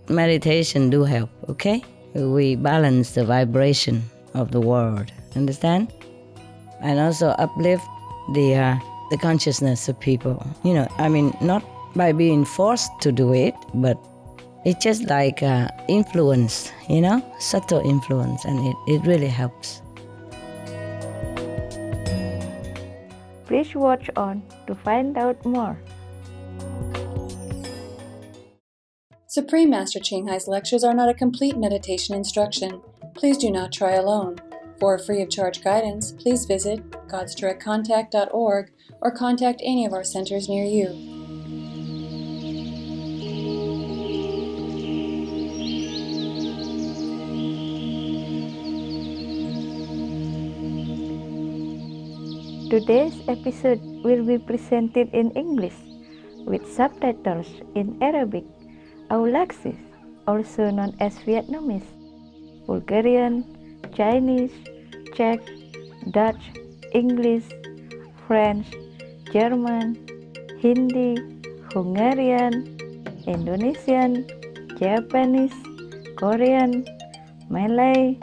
meditation do help, okay? We balance the vibration of the world, understand? And also uplift the consciousness of people. Not by being forced to do it, but it's just like influence, subtle influence, and it really helps. Please watch on to find out more. Supreme Master Ching Hai's lectures are not a complete meditation instruction. Please do not try alone. For free of charge guidance, please visit godsdirectcontact.org or contact any of our centers near you. Today's episode will be presented in English with subtitles in Arabic, Aulacese, also known as Vietnamese, Bulgarian, Chinese, Czech, Dutch, English, French, German, Hindi, Hungarian, Indonesian, Japanese, Korean, Malay,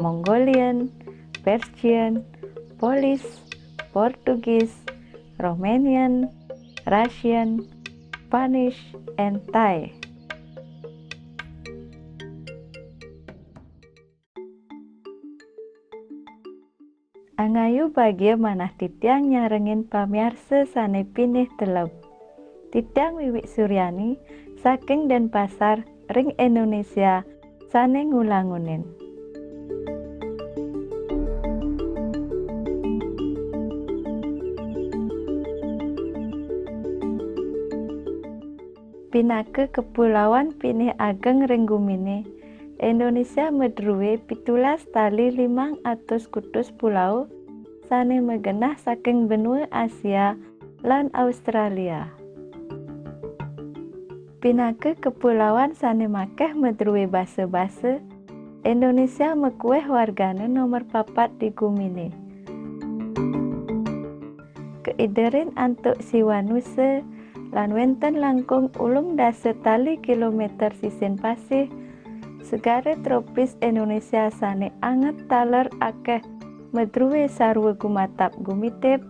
Mongolian, Persian, Polish, Portuguese, Romanian, Russian, Spanish, and Thai. Angayu bagia manah titiang nyarengin pamiarsa sane pinih teleb. Titiang Wiwik Suryani saking Denpasar ring Indonesia sane ngulangunin. Pinake Kepulauan Pinih Ageng Renggumine, Indonesia medruwe 17 tali 500 kutus pulau sane megenah saking benua Asia lan Australia. Pinake kepulauan sane makeh medruwe base-base, Indonesia mekueh wargane nomor 4 di gumine. Keiderin antuk Siwanuse lan wenten langkung 18 tali kilometer sisin pasih segare tropis Indonesia sane anget taler akeh medruwe sarwa gumatap gumitip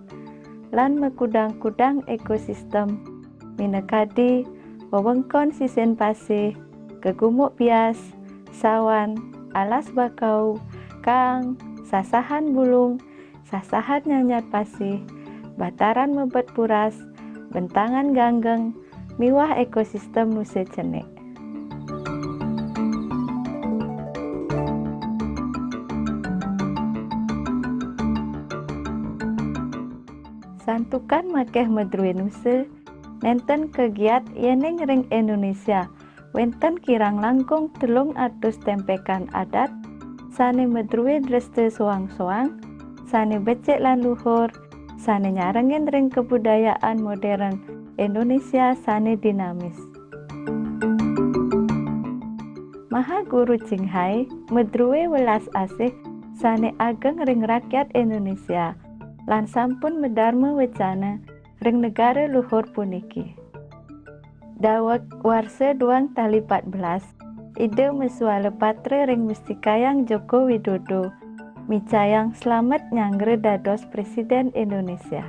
lan mekudang-kudang ekosistem minekadi wewengkon sisin pasih gegumuk bias sawan alas bakau kang sasahan bulung sasahan nyanyat pasih bataran mebet puras bentangan ganggeng miwah ekosistem nuse cenek. Santukan makeh medruwe nuse nenten kegiat yeneng ring Indonesia wenten kirang langkung 300 tempekan adat sane medruwe dreste soang-soang sane becek lan luhur sane nyarengin ring kebudayaan modern Indonesia sane dinamis. Maha Guru Ching Hai medruwe welas asih sane ageng ring rakyat Indonesia lan sampun medharma wecana ring negara luhur puniki. Dawek warse duang tali 14 ide mesuale patre ring Mustikayang Joko Widodo micayang selamat nyangre dados Presiden Indonesia.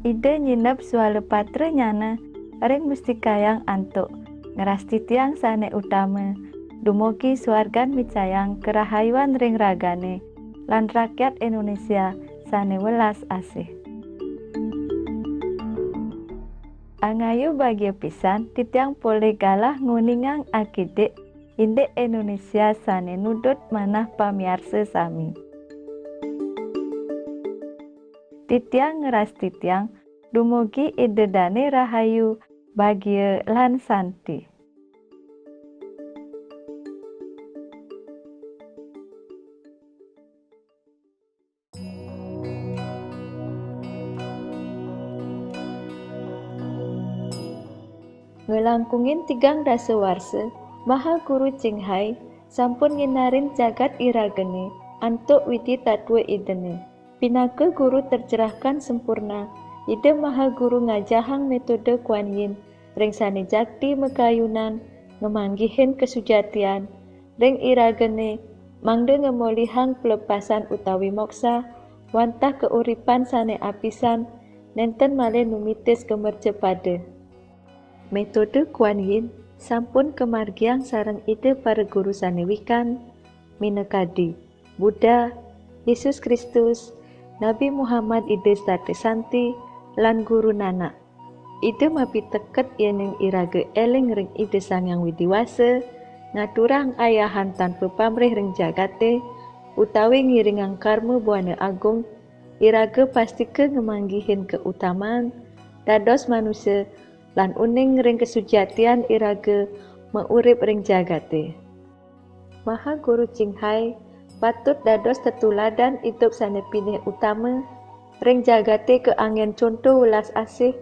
Ide nyinep suale patre nyana ring Mustikayang antuk ngerasti tiang sane utama dumugi suargan micayang kerahayuan ring ragane lan rakyat Indonesia sane welas asih. Angayu bagi pisan titiang pole galah nguningang akidik indek Indonesia sane nudut manah pamiarsa sami. Titiang ngeras titiang dumugi idedane rahayu bagia lan santi. Ngelangkungin tigang dasa warse, Maha Guru Ching Hai sampun nginarin jagat iragene antuk witi tatwe idene. Pinake guru tercerahkan sempurna, ide maha guru ngajahang metode Kuan Yin, ring sane jakti mekayunan, ngemanggihin kesujatian, ring iragene, mangde ngemolihang pelepasan utawi moksa, wantah keuripan sane apisan, nenten male numitis kemercepade. Metode Kuan Yin sampun kemargiang sareng ide para guru sane wikan, minekadi Buddha, Yesus Kristus, Nabi Muhammad ide sate santi, lan guru Nanak. Ide mapi teket yening irage eling ring ide Sangyang Widiwasa, ngaturang ayahan tanpa pamrih ring jagate, utawi ngiringang karma buana agung, irage pastike ngemanggihin keutamaan, dados manusia, lan uning ring kesujatian irage meurip ring jagate. Maha Guru Ching Hai patut dados tetuladan idup sane pinih utama, ring jagate keangin contoh welas asih,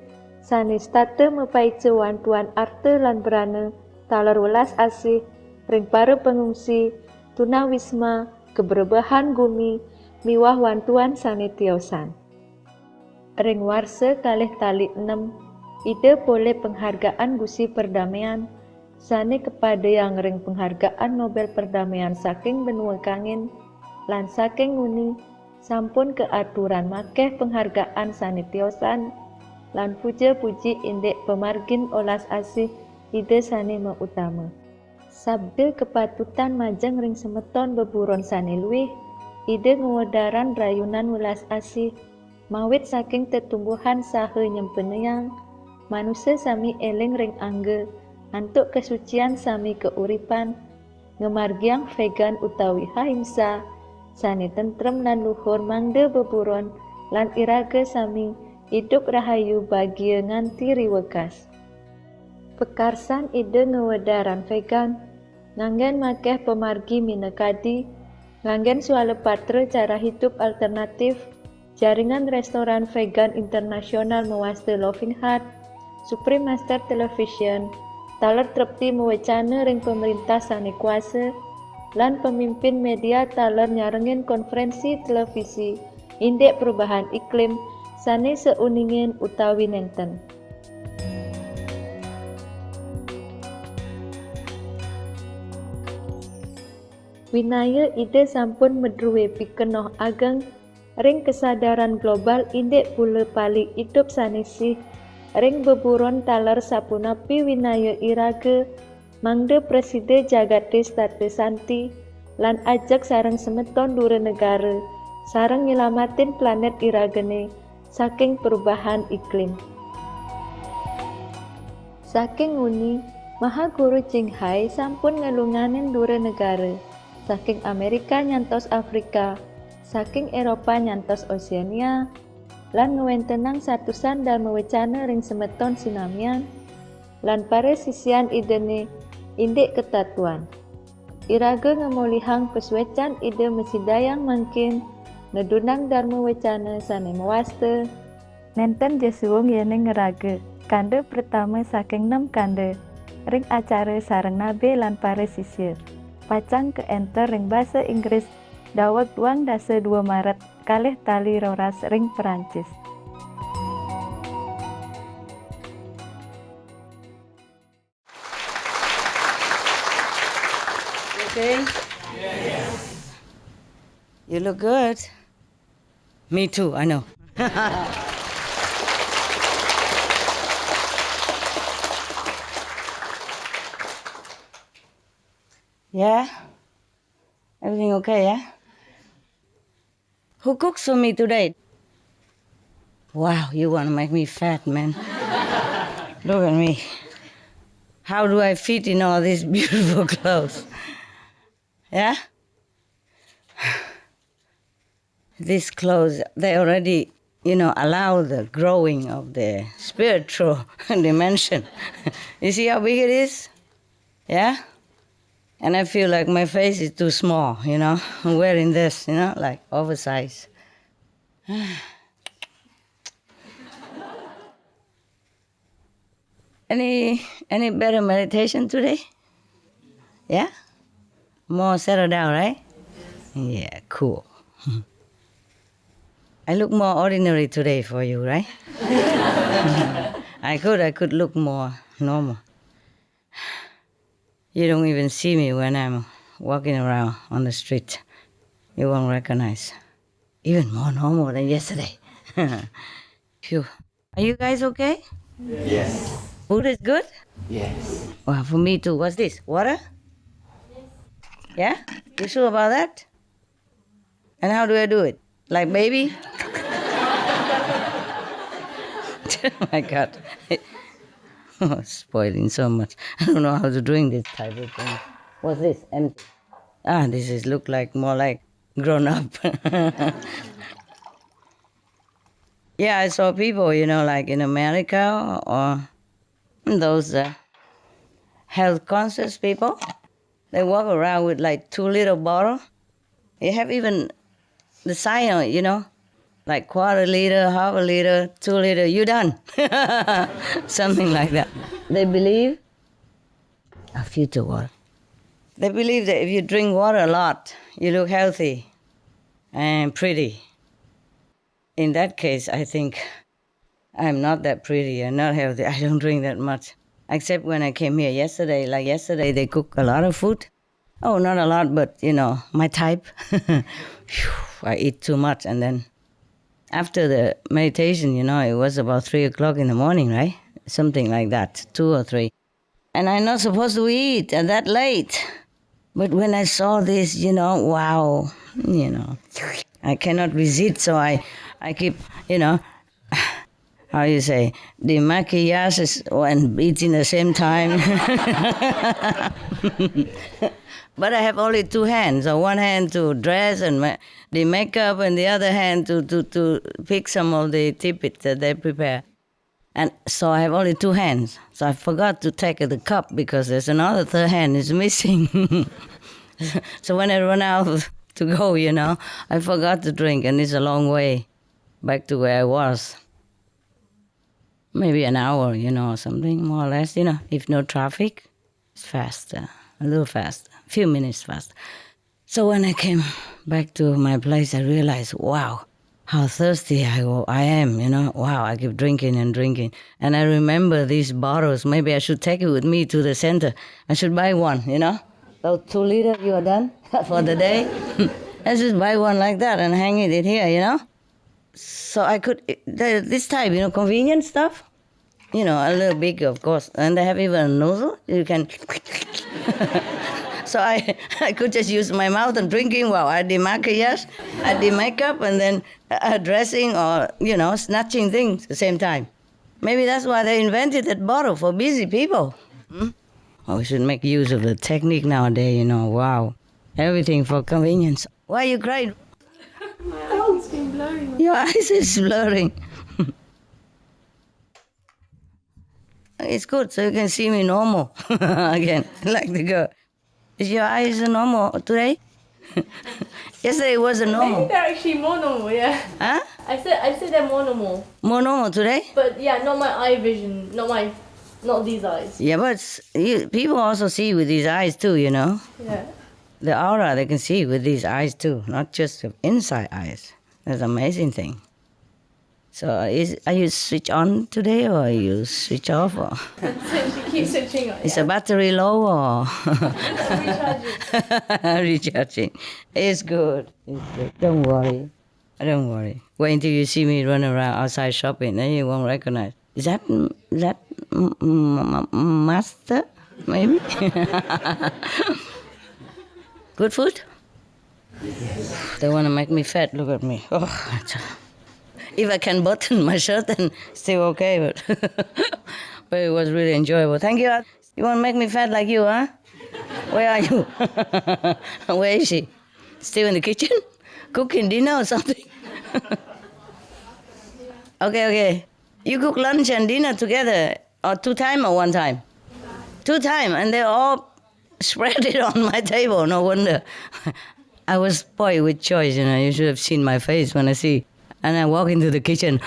sane state mepaice wantuan arte lan berana, taler welas asih, ring para pengungsi, tunawisma, keberbahan gumi, miwah wantuan sane tiosan. Ring warsa kalih tali 6, ide boleh penghargaan Gusi Perdamaian, sane kepada yang ring penghargaan Nobel Perdamaian saking benua kangin, lan saking nguni, sampun keaturan makeh penghargaan sane tiosan, lan puja-puji indek pemargin olas asih ide sane mautama. Sabda kepatutan majeng ring semeton beburon sane luwih, ide ngewedaran rayunan welas asih, mawit saking tetumbuhan saha nyempeneyang, manusia sami eling ring angge, antuk kesucian sami keuripan, ngemargiang vegan utawi hahimsa, sane tentrem lan luhur mangde beburon, lan irage sami hidup rahayu bahagia nganti riwekas. Pekarsan ide ngewedaran vegan, nganggen makeh pemargi minekadi, nganggen suale patra cara hidup alternatif, jaringan restoran vegan internasional mewaste Loving Heart, Supreme Master Television, taler trepti mewacana ring pemerintah sane kuasa, lan pemimpin media taler nyarengin konferensi televisi indek perubahan iklim sane seuningin utawi nenten. Winaya ide sampun medruwe pikenoh ageng ring kesadaran global indek pula palik hidup sanesih, ring beburon taler sapunapi winaya irage, mangde preside jagate state santi, lan ajak sareng semeton dure negara, sareng nyelamatin planet iragene, saking perubahan iklim. Saking nguni, Maha Guru Ching Hai sampun ngelunganin dure negara, saking Amerika nyantos Afrika, saking Eropa nyantos Oceania, lan ngewentenang satusan dan mewecana ring semeton sinamian, lan pare sisian idene indek ketatuan. Iraga ngemolihang peswecan ide mesidayang mangkin, nedunang dharma wecana sane mewaste, nenten jesuwung yeneng ngeraga, kande pertama saking 6 kande, ring acara sareng nabe lan pare sisir, pacang ke enter ring bahasa Inggris, daweg 2 Maret, kalih tali roras ring Perancis. Okay? Yes. You look good. Me too, I know. Yeah? Everything okay, yeah? Who cooks for me today? Wow, you want to make me fat, man. Look at me. How do I fit in all these beautiful clothes? Yeah? These clothes, they already, allow the growing of the spiritual dimension. You see how big it is? Yeah? And I feel like my face is too small, I'm wearing this, like oversized. Any better meditation today? Yeah? More settled down, right? Yeah, cool. I look more ordinary today for you, right? I could look more normal. You don't even see me when I'm walking around on the street. You won't recognize. Even more normal than yesterday. Phew. Are you guys okay? Yes. Food is good? Yes. Well, for me too. What's this? Water? Yeah? You sure about that? And how do I do it? Like baby? Oh my God. Oh, spoiling so much. I don't know how to drink this type of thing. What's this? Empty. This is look like more like grown up. Yeah, I saw people, like in America or those health conscious people. They walk around with like 2 liter bottle. You have even the sign on it, like 1/4 liter, 1/2 liter, 2 liter, you done. Something like that. They believe a filter water. They believe that if you drink water a lot, you look healthy and pretty. In that case, I think I'm not that pretty and not healthy. I don't drink that much. Except when I came here yesterday. Like yesterday, they cook a lot of food. Oh, not a lot, but, my type. I eat too much. And then after the meditation, it was about 3 o'clock in the morning, right? Something like that, 2 or 3. And I'm not supposed to eat at that late. But when I saw this, wow, I cannot resist. So I keep, how you say, the maquillage and eating the same time. But I have only 2 hands. So one hand to dress and the makeup, and the other hand to pick some of the tidbits that they prepare. And so I have only 2 hands. So I forgot to take the cup because there's another third hand is missing. So when I run out to go, I forgot to drink, and it's a long way back to where I was. Maybe an hour, or something, more or less, If no traffic, it's faster, a little faster, a few minutes faster. So when I came back to my place, I realized, wow, how thirsty I am, Wow, I keep drinking and drinking. And I remember these bottles. Maybe I should take it with me to the center. I should buy one, Those 2 liter, you are done for the day. I just buy one like that and hang it in here, So I could, this type, convenient stuff, a little big, of course. And they have even a nozzle. You can... So I could just use my mouth and drinking while I did maquillage, I did makeup, and then dressing or, snatching things at the same time. Maybe that's why they invented that bottle for busy people. Oh, we should make use of the technique nowadays, wow. Everything for convenience. Why you crying? My eyes been blurring. Your eyes is blurring. It's good, so you can see me normal again, like the girl. Is your eyes normal today? Yesterday it wasn't I think normal. they're actually more normal, yeah. Huh? I said they're more normal. More normal today? But yeah, not my eye vision, not these eyes. Yeah, but people also see with these eyes too, Yeah. The aura they can see with these eyes too, not just the inside eyes. That's an amazing thing. So are you switch on today or are you switch off? Or? So she keeps switching on. Is the battery low or? Recharging. Recharging. It's good. It's good. Don't worry. Don't worry. Wait until you see me run around outside shopping, then you won't recognize. Is that master? Maybe. Good food? They want to make me fat. Look at me. Oh, if I can button my shirt, then still okay. But but it was really enjoyable. Thank you. You want to make me fat like you, huh? Where are you? Where is she? Still in the kitchen? Cooking dinner or something? Okay. You cook lunch and dinner together, or 2 times or 1 time? 2 times, and they all spread it on my table. No wonder. I was spoiled with choice, You should have seen my face when I see. And I walk into the kitchen.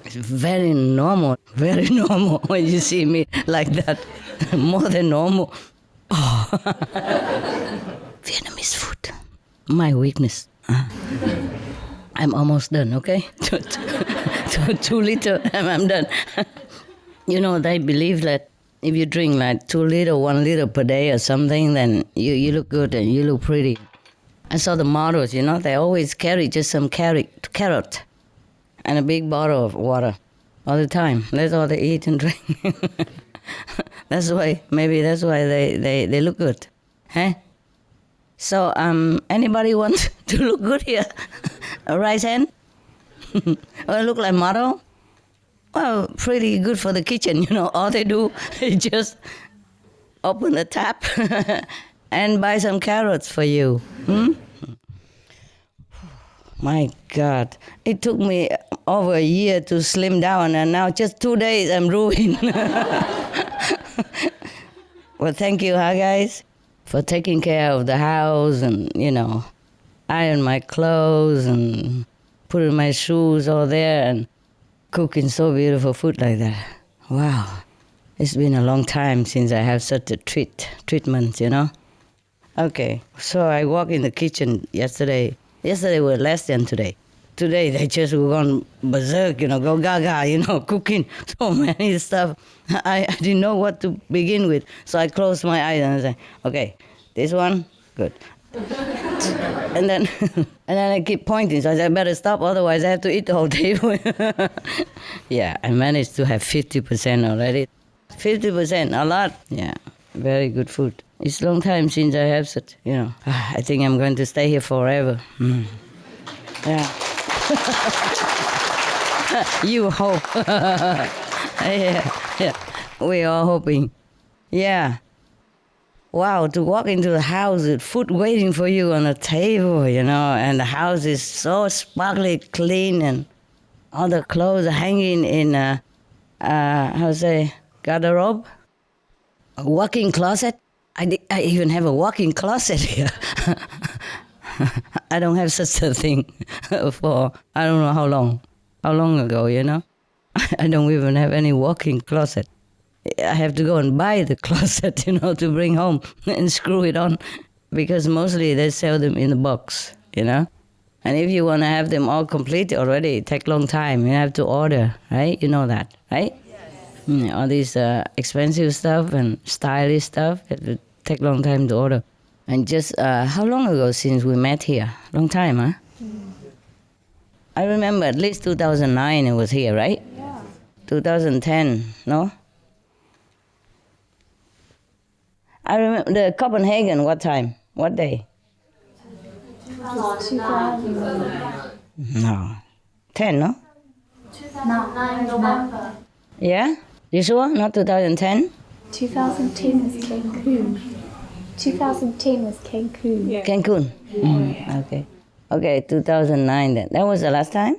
It's very normal when you see me like that. More than normal. Vietnamese food. my weakness. I'm almost done, okay? 2 liter, I'm done. You know, they believe that if you drink like 2 liter, 1 liter per day or something, then you look good and you look pretty. I saw the models, you know, they always carry just some carrot and a big bottle of water all the time. That's all they eat and drink. Maybe that's why they look good. Huh? So, anybody want to look good here? Raise hand. I look like model? Well, pretty good for the kitchen, you know. All they do is just open the tap and buy some carrots for you. My God. It took me over a year to slim down, and now just 2 days I'm ruined. Well, thank you, guys, for taking care of the house and, you know, iron my clothes and putting my shoes all there and cooking so beautiful food like that. Wow. It's been a long time since I have such a treatment, you know. Okay, so I walked in the kitchen yesterday. Yesterday was less than today. Today they just gone berserk, you know, go gaga, you know, cooking so many stuff. I didn't know what to begin with. So I closed my eyes and I said, okay, this one, good. and then I keep pointing, so I said, I better stop, otherwise I have to eat the whole table. Yeah, I managed to have 50% already. 50%, a lot. Yeah, very good food. It's a long time since I have such, you know. I think I'm going to stay here forever. Yeah. You hope. Yeah. We are hoping. Yeah. Wow, to walk into the house with food waiting for you on the table, you know, and the house is so sparkly clean and all the clothes are hanging in garderobe? A walk-in closet? I even have a walk-in closet here. I don't have such a thing for I don't know how long ago, you know. I don't even have any walk-in closet. I have to go and buy the closet, you know, to bring home and screw it on, because mostly they sell them in a box, you know. And if you want to have them all complete already, it takes a long time. You have to order, right? You know that, right? Yes. All these expensive stuff and stylish stuff, it will take a long time to order. And just how long ago since we met here? Long time, huh? I remember at least 2009 it was here, right? Yeah. 2010, no? I remember the Copenhagen, what time? What day? 2000. No. 10, no? 2009 November. Yeah? You sure? Not 2010? 2010 was Cancun. 2010 was Cancun. Yeah. Cancun? Okay. Okay, 2009 then. That was the last time?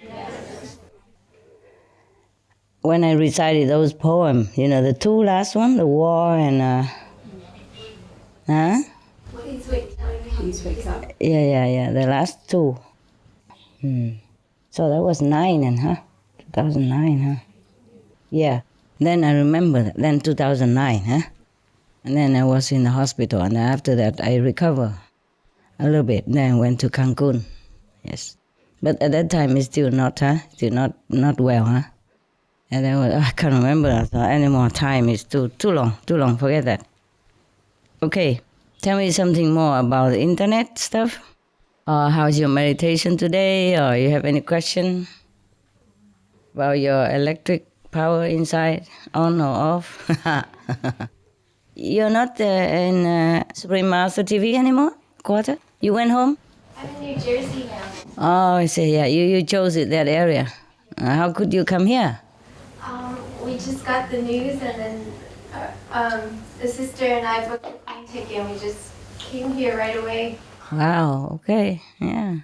Yes. When I recited those poems, you know, the two last one, the war and... Please wake up. Yeah, the last two. So that was 9 and, 2009, huh? Yeah. Then I remember that. Then 2009, huh? And then I was in the hospital, and after that I recovered a little bit. Then I went to Cancun. Yes. But at that time it's still not, Still not well, huh? And then I can't remember any more time. It's too long. Forget that. Okay. Tell me something more about the internet stuff. How's your meditation today? Or you have any question about your electric power inside, on or off? You're not in Supreme Master TV anymore? Quarter? You went home? I'm in New Jersey now. Oh, I see. Yeah, you chose that area. How could you come here? We just got the news, and then the sister and I booked a plane ticket, and we just came here right away. Wow, okay, yeah.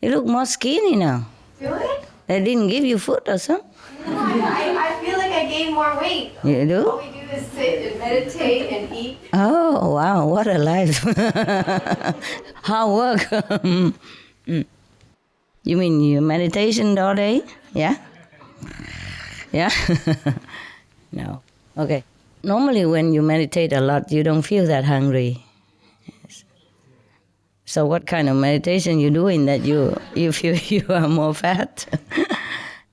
You look more skinny now. Really? They didn't give you food or something? No, I feel like I gained more weight. You do? All we do is sit and meditate and eat. Oh, wow, what a life. Hard work. You mean you meditation all day? Yeah? Yeah? No. Okay. Normally when you meditate a lot, you don't feel that hungry. Yes. So what kind of meditation you doing that you feel you are more fat?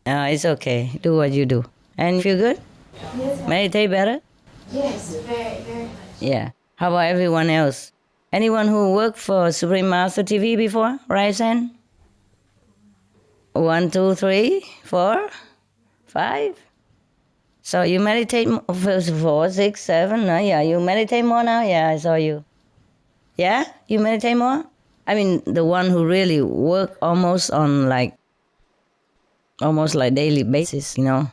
No, it's okay. Do what you do. And feel good? Yes. Meditate better? Yes, very, very much. Yeah. How about everyone else? Anyone who worked for Supreme Master TV before? Raise hand. 1, 2, 3, 4, 5. So you meditate 4, 6, 7. Yeah, you meditate more now? Yeah, I saw you. Yeah? You meditate more? I mean, the one who really work almost like daily basis, No,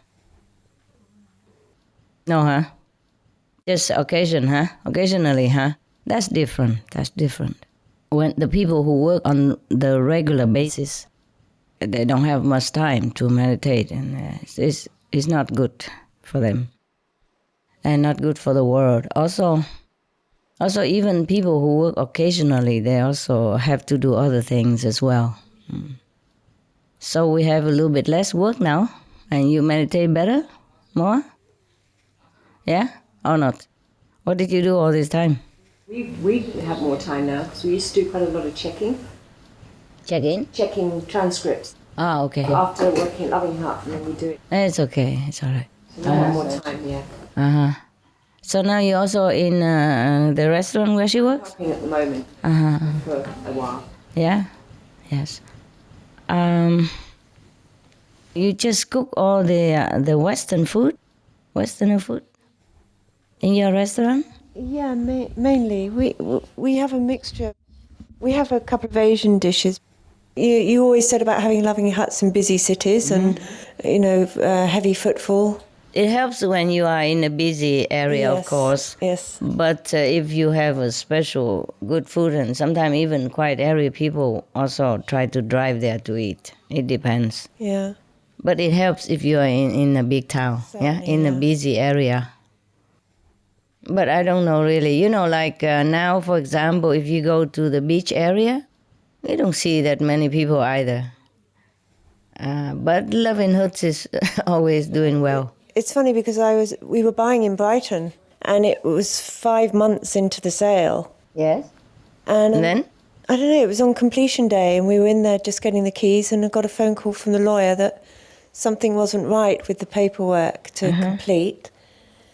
huh? Just occasionally, huh? That's different. When the people who work on the regular basis, they don't have much time to meditate, and it's not good for them, and not good for the world. Also, even people who work occasionally, they also have to do other things as well. So we have a little bit less work now, and you meditate better, more? Yeah, or not? What did you do all this time? We have more time now because we used to do quite a lot of checking transcripts Okay. after working at Loving Heart, and then we do it. It's okay. It's all right. So we have more time, yeah. So now you're also in the restaurant where she works? Helping at the moment for a while. Yeah? Yes. You just cook all the Western food? Westerner food? In your restaurant? Yeah, mainly. We have a mixture. We have a couple of Asian dishes. You always said about having loving huts in busy cities and, heavy footfall. It helps when you are in a busy area, Yes, of course. yes. But if you have a special good food, and sometimes even quiet area, people also try to drive there to eat. It depends. Yeah. But it helps if you are in a big town, in a busy area. But I don't know really. Now, for example, if you go to the beach area, we don't see that many people either. But Loving Huts is always doing well. It's funny because we were buying in Brighton and it was 5 months into the sale. Yes. And then? I don't know, it was on completion day and we were in there just getting the keys and I got a phone call from the lawyer that something wasn't right with the paperwork to complete.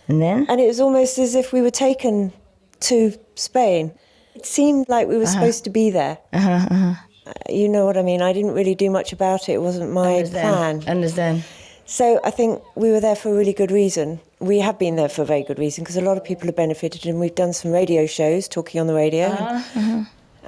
And then? And it was almost as if we were taken to Spain. It seemed like we were supposed to be there. You know what I mean? I didn't really do much about it. It wasn't my plan. Understand. So I think we were there for a really good reason. We have been there for a very good reason because a lot of people have benefited and we've done some radio shows, talking on the radio.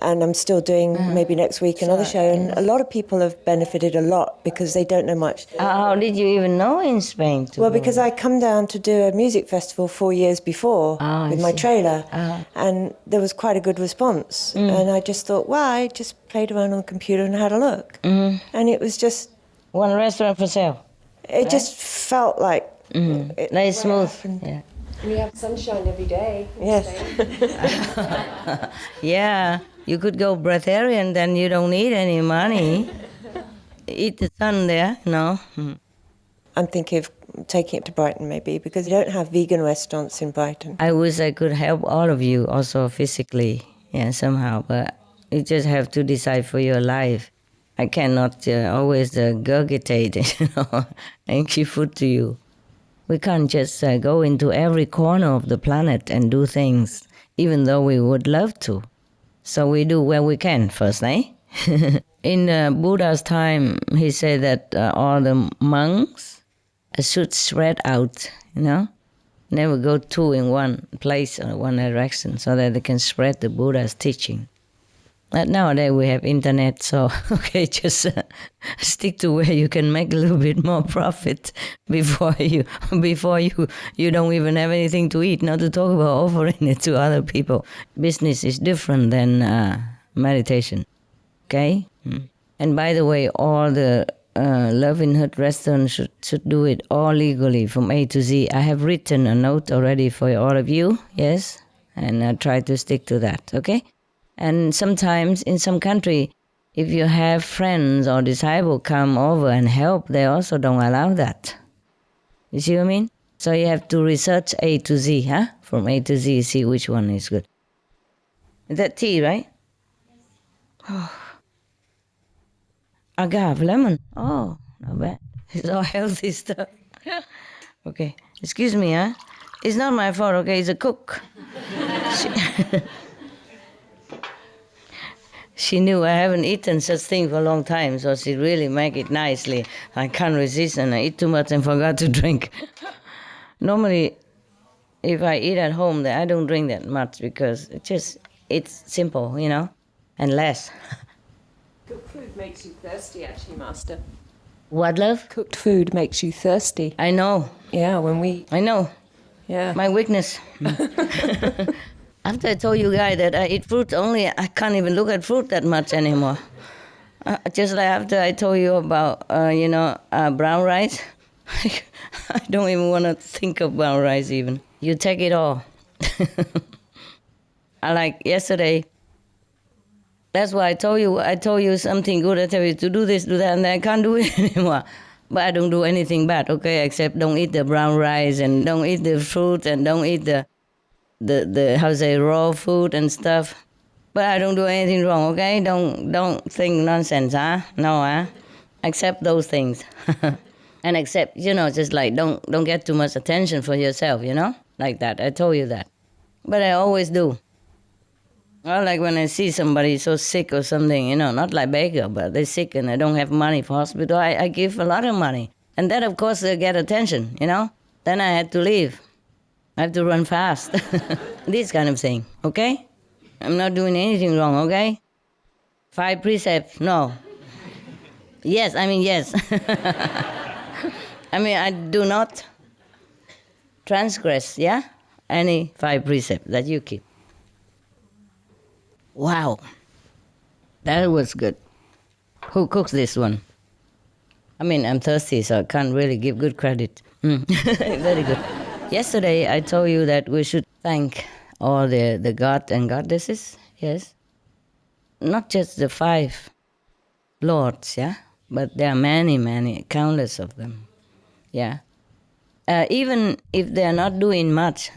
And I'm still doing maybe next week another show. And a lot of people have benefited a lot because they don't know much. How did you even know in Spain? Well, because I come down to do a music festival 4 years before with my trailer, and there was quite a good response. And I just thought, well, I just played around on the computer and had a look. And it was just... One restaurant for sale. It just felt like... Very smooth. Yeah. We have sunshine every day. Yes. Yeah, you could go breatharian, then you don't need any money. Eat the sun there, no? I'm thinking of taking it to Brighton maybe because they don't have vegan restaurants in Brighton. I wish I could help all of you also physically, somehow, but you just have to decide for your life. I cannot always gurgitate, and give food to you. We can't just go into every corner of the planet and do things, even though we would love to. So we do where we can first, eh? In Buddha's time, he said that all the monks should spread out, Never go two in one place or one direction so that they can spread the Buddha's teaching. But nowadays we have internet, so just stick to where you can make a little bit more profit before you don't even have anything to eat. Not to talk about offering it to other people. Business is different than meditation. Okay. And by the way, all the Loving Hut restaurants should do it all legally from A to Z. I have written a note already for all of you. Yes, and I try to stick to that. Okay. And sometimes in some country, if you have friends or disciples come over and help, they also don't allow that. You see what I mean? So you have to research A to Z, From A to Z, see which one is good. Is that tea, right? Agave, lemon. Oh, not bad. It's all healthy stuff. Okay, excuse me, huh? It's not my fault, okay? It's a cook. She knew I haven't eaten such thing for a long time, so she really make it nicely. I can't resist, and I eat too much and forgot to drink. Normally, if I eat at home, then I don't drink that much because it's simple, you know, and less. Cooked food makes you thirsty, actually, Master. What, love? Cooked food makes you thirsty. I know. Yeah, I know. Yeah. My weakness. After I told you guys that I eat fruit only, I can't even look at fruit that much anymore. Just like after I told you about, brown rice, I don't even want to think of brown rice even. You take it all. Like yesterday, that's why I told you something good. I tell you to do this, do that, and I can't do it anymore. But I don't do anything bad, okay, except don't eat the brown rice and don't eat the fruit and don't eat the raw food and stuff. But I don't do anything wrong, okay? Don't think nonsense, huh? No, huh? Accept those things. And accept, just like don't get too much attention for yourself, like that. I told you that. But I always do. Well, like when I see somebody so sick or something, not like beggar, but they're sick and I don't have money for hospital, I give a lot of money. And that, of course, they get attention, Then I had to leave. I have to run fast. This kind of thing, okay? I'm not doing anything wrong, okay? 5 precepts, no. Yes, yes. I do not transgress, yeah? Any 5 precepts that you keep. Wow, that was good. Who cooks this one? I'm thirsty, so I can't really give good credit. Very good. Yesterday, I told you that we should thank all the god and goddesses, yes? Not just the 5 lords, yeah? But there are many, many, countless of them, yeah? Even if they are not doing much,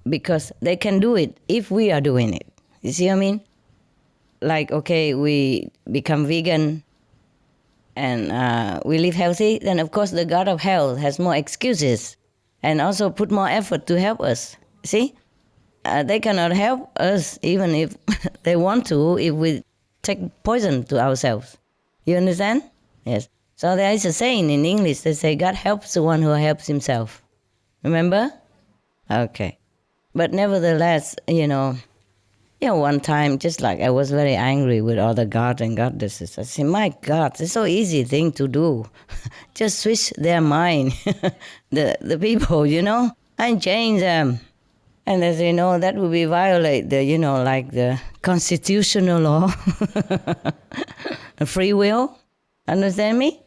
because they can do it if we are doing it. You see what I mean? Like, okay, we become vegan and we live healthy, then of course the God of health has more excuses and also put more effort to help us. See? They cannot help us even if they want to, if we take poison to ourselves. You understand? Yes. So there is a saying in English, they say, God helps the one who helps himself. Remember? Okay. But nevertheless, one time, just like I was very angry with all the gods and goddesses. I said, my God, it's so easy thing to do. Just switch their mind, the people, and change them. And they say, no, that would be violate the, like the constitutional law, free will. Understand me?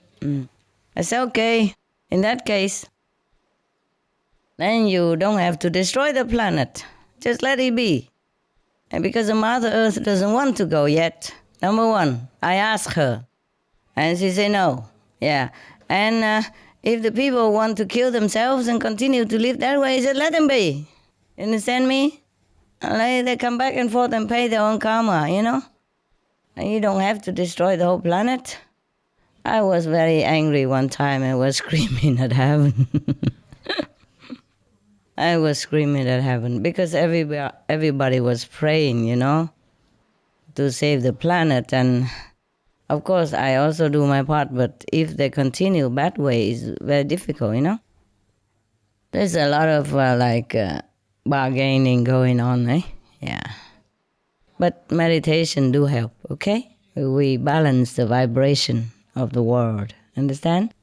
I said, okay, in that case, then you don't have to destroy the planet. Just let it be. And because the Mother Earth doesn't want to go yet, number 1, I asked her. And she said no. Yeah. And if the people want to kill themselves and continue to live that way, I said, let them be. You understand me? Like they come back and forth and pay their own karma, And you don't have to destroy the whole planet. I was very angry one time. I was screaming at heaven. I was screaming at heaven because everybody was praying, to save the planet. And of course, I also do my part, but if they continue that way, it's very difficult, There's a lot of bargaining going on, eh? Yeah. But meditation do help, okay? We balance the vibration of the world, understand?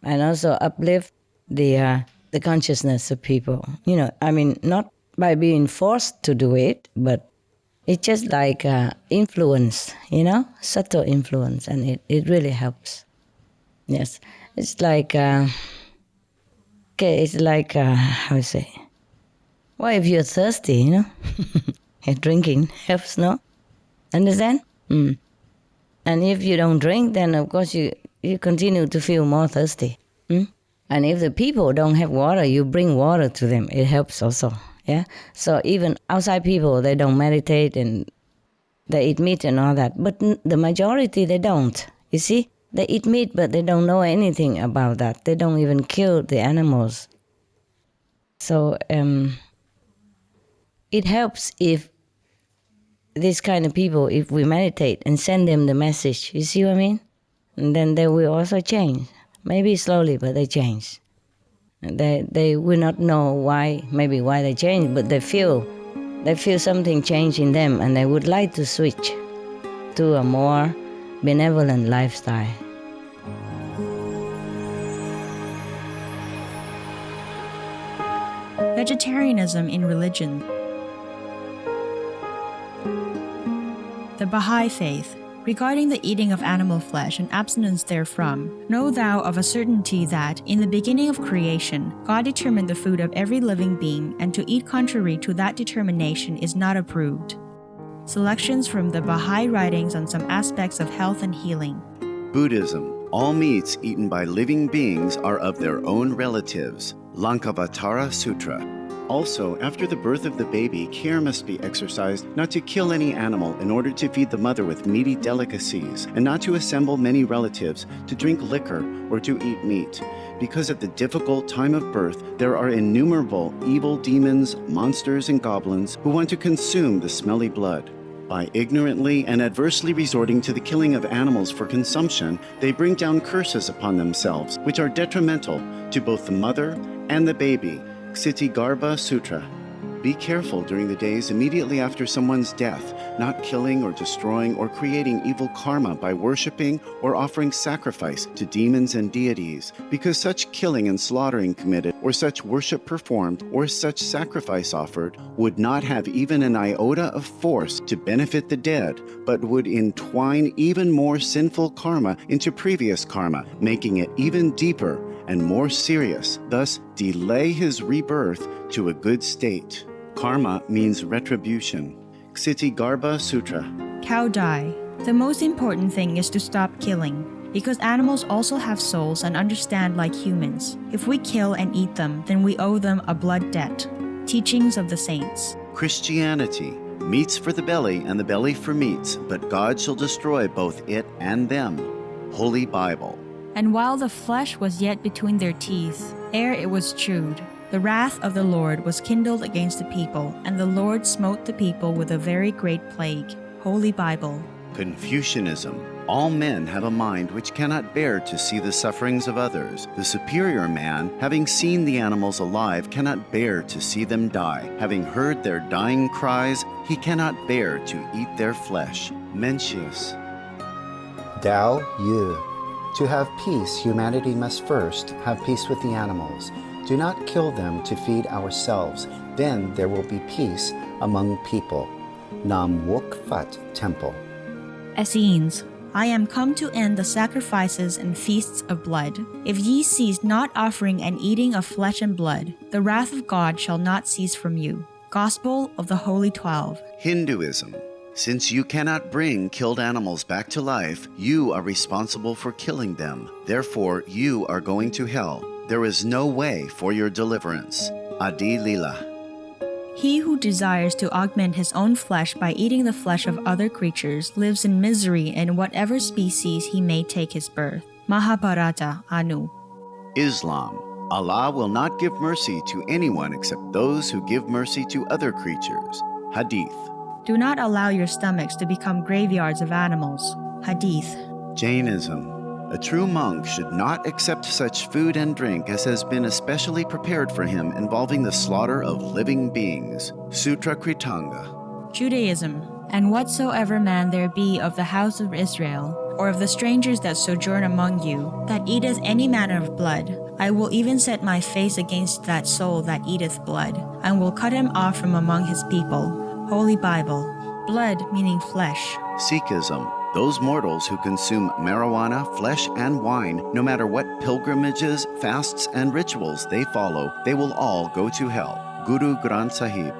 And also uplift the consciousness of people. Not by being forced to do it, but it's just like influence, subtle influence, and it really helps. Yes, it's like, how to say, well, if you're thirsty, drinking helps, no? Understand? And if you don't drink, then of course you continue to feel more thirsty. And if the people don't have water, you bring water to them. It helps also, yeah? So even outside people, they don't meditate and They eat meat and all that. But the majority, they don't. You see? They eat meat, but they don't know anything about that. They don't even kill the animals. So it helps if these kind of people, if we meditate and send them the message, you see what I mean? And then they will also change. Maybe slowly, but they change. They will not know why they change, but they feel something change in them, and they would like to switch to a more benevolent lifestyle. Vegetarianism in religion. The Baha'i Faith. Regarding the eating of animal flesh and abstinence therefrom, know thou of a certainty that, in the beginning of creation, God determined the food of every living being, and to eat contrary to that determination is not approved. Selections from the Baha'i writings on some aspects of health and healing. Buddhism. All meats eaten by living beings are of their own relatives. Lankavatara Sutra. Also, after the birth of the baby, care must be exercised not to kill any animal in order to feed the mother with meaty delicacies, and not to assemble many relatives to drink liquor or to eat meat, because at the difficult time of birth there are innumerable evil demons, monsters, and goblins who want to consume the smelly blood. By ignorantly and adversely resorting to the killing of animals for consumption, they bring down curses upon themselves, which are detrimental to both the mother and the baby. Ksitigarbha Sutra. Be careful during the days immediately after someone's death, not killing or destroying or creating evil karma by worshipping or offering sacrifice to demons and deities, because such killing and slaughtering committed, or such worship performed, or such sacrifice offered, would not have even an iota of force to benefit the dead, but would entwine even more sinful karma into previous karma, making it even deeper and more serious, thus delay his rebirth to a good state. Karma means retribution. Ksitigarbha Sutra. Cow die. The most important thing is to stop killing, because animals also have souls and understand like humans. If we kill and eat them, then we owe them a blood debt. Teachings of the Saints. Christianity. Meats for the belly and the belly for meats, but God shall destroy both it and them. Holy Bible. And while the flesh was yet between their teeth, ere it was chewed, the wrath of the Lord was kindled against the people, and the Lord smote the people with a very great plague. Holy Bible. Confucianism. All men have a mind which cannot bear to see the sufferings of others. The superior man, having seen the animals alive, cannot bear to see them die. Having heard their dying cries, he cannot bear to eat their flesh. Mencius. Tao Yu. To have peace, humanity must first have peace with the animals. Do not kill them to feed ourselves. Then there will be peace among people. Nam Wook Fat Temple. Essenes. I am come to end the sacrifices and feasts of blood. If ye cease not offering and eating of flesh and blood, the wrath of God shall not cease from you. Gospel of the Holy 12. Hinduism. Since you cannot bring killed animals back to life, you are responsible for killing them. Therefore, you are going to hell. There is no way for your deliverance. Adi Lila. He who desires to augment his own flesh by eating the flesh of other creatures lives in misery in whatever species he may take his birth. Mahabharata, Anu. Islam. Allah will not give mercy to anyone except those who give mercy to other creatures. Hadith. Do not allow your stomachs to become graveyards of animals. Hadith. Jainism. A true monk should not accept such food and drink as has been especially prepared for him involving the slaughter of living beings. Sutra Kritanga. Judaism. And whatsoever man there be of the house of Israel, or of the strangers that sojourn among you, that eateth any manner of blood, I will even set my face against that soul that eateth blood, and will cut him off from among his people. Holy Bible. Blood meaning flesh. Sikhism. Those mortals who consume marijuana, flesh, and wine, no matter what pilgrimages, fasts, and rituals they follow, they will all go to hell. Guru Granth Sahib.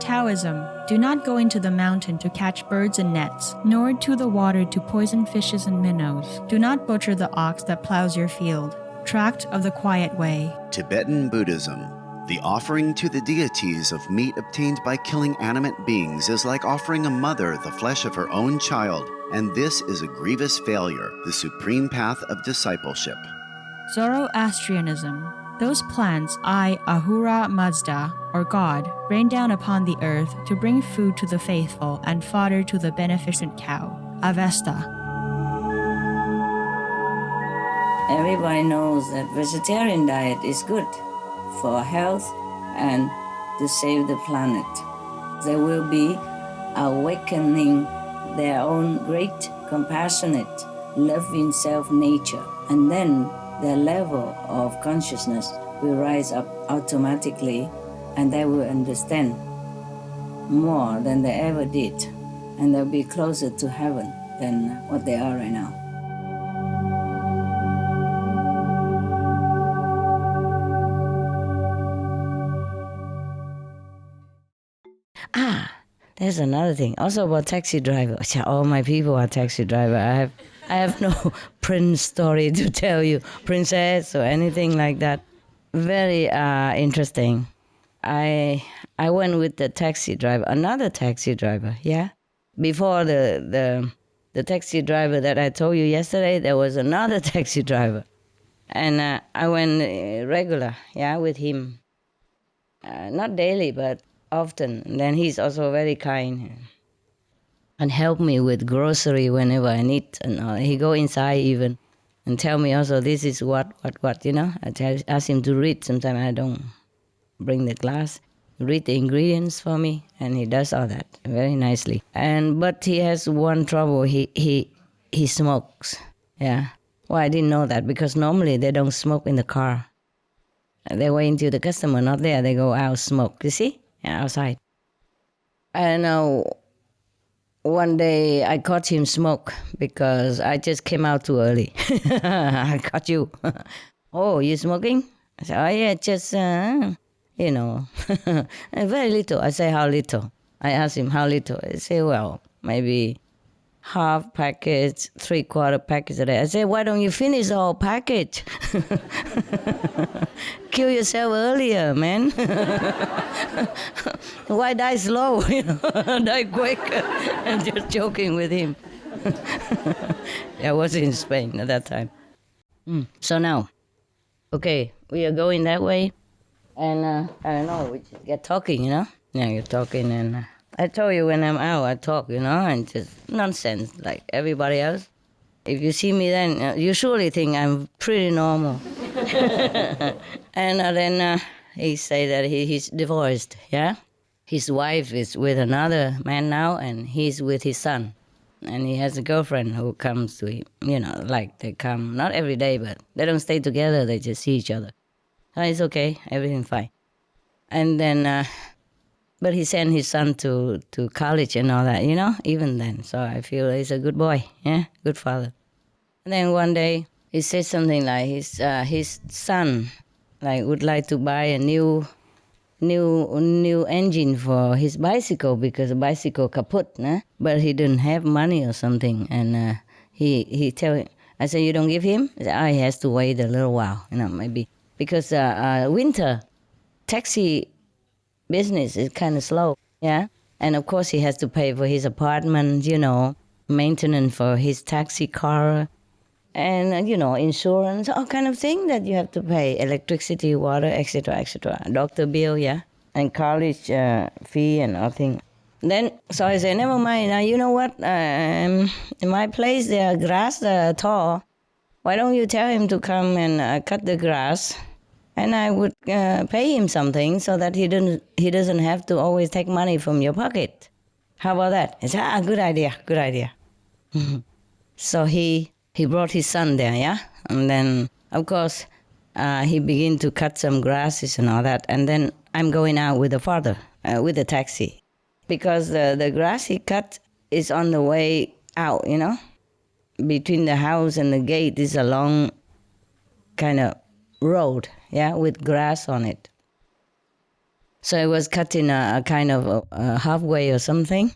Taoism. Do not go into the mountain to catch birds and nets, nor to the water to poison fishes and minnows. Do not butcher the ox that plows your field. Tract of the Quiet Way. Tibetan Buddhism. The offering to the deities of meat obtained by killing animate beings is like offering a mother the flesh of her own child, and this is a grievous failure, the supreme path of discipleship. Zoroastrianism. Those plants Ahura Mazda, or God, rain down upon the earth to bring food to the faithful and fodder to the beneficent cow. Avesta. Everybody knows that vegetarian diet is good for health and to save the planet. They will be awakening their own great, compassionate, loving self-nature, and then their level of consciousness will rise up automatically, and they will understand more than they ever did, and they'll be closer to heaven than what they are right now. There's another thing. Also about taxi driver. All my people are taxi driver. I have no prince story to tell you, princess or anything like that. Very interesting. I went with the taxi driver, another taxi driver. Yeah. Before the taxi driver that I told you yesterday, there was another taxi driver, and I went regular. Yeah, with him. Not daily, but often. And then he's also very kind and help me with grocery whenever I need. And he go inside even and tell me also this is what, you know. I ask him to read. Sometimes I don't bring the glass. Read the ingredients for me, and he does all that very nicely. But he has one trouble. He smokes. Yeah. Well, I didn't know that because normally they don't smoke in the car. They wait until the customer not there. They go out smoke. You see? Yeah, outside. And one day I caught him smoke because I just came out too early. I caught you. Oh, you smoking? I said, oh yeah, just, you know, very little. I say, how little? I asked him, how little? I say, well, maybe half package, 3/4 package a day. I said, why don't you finish the whole package? Kill yourself earlier, man. Why die slow? You know, die quick. I'm just joking with him. I was in Spain at that time. So now, okay, we are going that way, and I don't know, we just get talking, you know? Yeah, you're talking, and I told you when I'm out, I talk, you know, and just nonsense like everybody else. If you see me then, you surely think I'm pretty normal. And then he say that he's divorced, yeah? His wife is with another man now, and he's with his son. And he has a girlfriend who comes to him, you know, like they come, not every day, but they don't stay together, they just see each other. So it's okay, everything fine. And then, but he sent his son to college and all that, you know, even then. So I feel he's a good boy, yeah, good father. And then one day he said something like his son like would like to buy a new engine for his bicycle because the bicycle kaput, nah? But he didn't have money or something. And he tell him, I said, you don't give him? He said, he has to wait a little while, you know, maybe. Because winter, taxi business is kind of slow, yeah? And of course he has to pay for his apartment, you know, maintenance for his taxi car, and, you know, insurance, all kind of thing that you have to pay, electricity, water, etc., etc., doctor bill, yeah, and college fee and all thing. Then, so I say, never mind, now you know what, in my place, the grass tall. Why don't you tell him to come and cut the grass, and I would pay him something so that he doesn't have to always take money from your pocket. How about that? I said, good idea. So he brought his son there, yeah? And then, of course, he began to cut some grasses and all that. And then I'm going out with the father, with the taxi. Because the grass he cut is on the way out, you know? Between the house and the gate is a long kind of road, yeah, with grass on it. So it was cut in a kind of halfway or something.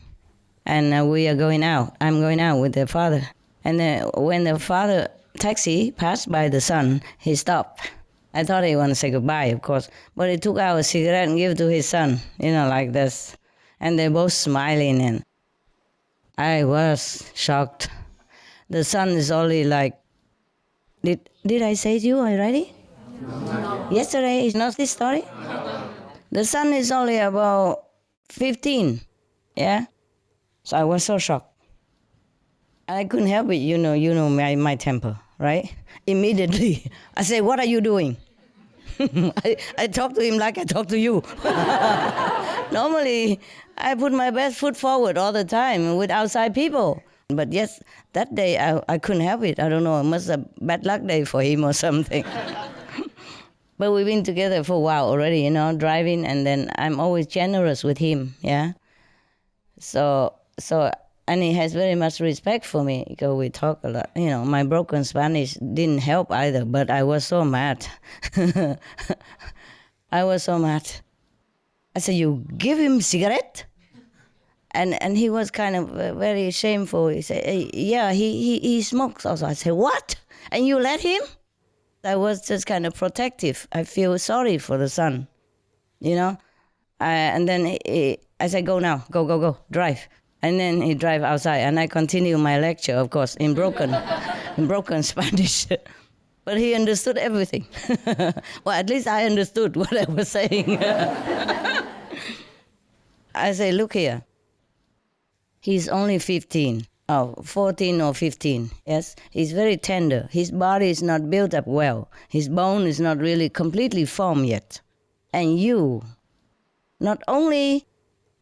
And we are going out. I'm going out with the father. And when the father taxi passed by the son, he stopped. I thought he wanted to say goodbye, of course. But he took out a cigarette and gave it to his son, like this. And they're both smiling, and I was shocked. The son is only like, did I say to you already? No. Yesterday is not this story? The son is only about 15, yeah? So I was so shocked. I couldn't help it, you know my temper, right? Immediately, I say, what are you doing? I talk to him like I talk to you. Normally, I put my best foot forward all the time with outside people. But yes, that day I couldn't help it. I don't know, it must have been a bad luck day for him or something. But we've been together for a while already, driving, and then I'm always generous with him, yeah? So, and he has very much respect for me because we talk a lot. My broken Spanish didn't help either, but I was so mad. I was so mad. I said, you give him cigarette? And he was kind of very shameful. He said, hey, yeah, he smokes also. I said, what? And you let him? I was just kind of protective. I feel sorry for the son, and then I said, go now, go, drive. And then he drive outside, and I continue my lecture, of course, in broken Spanish. But he understood everything. Well, at least I understood what I was saying. I say, look here. He's only 14 or 15, yes? He's very tender. His body is not built up well. His bone is not really completely formed yet. And you, not only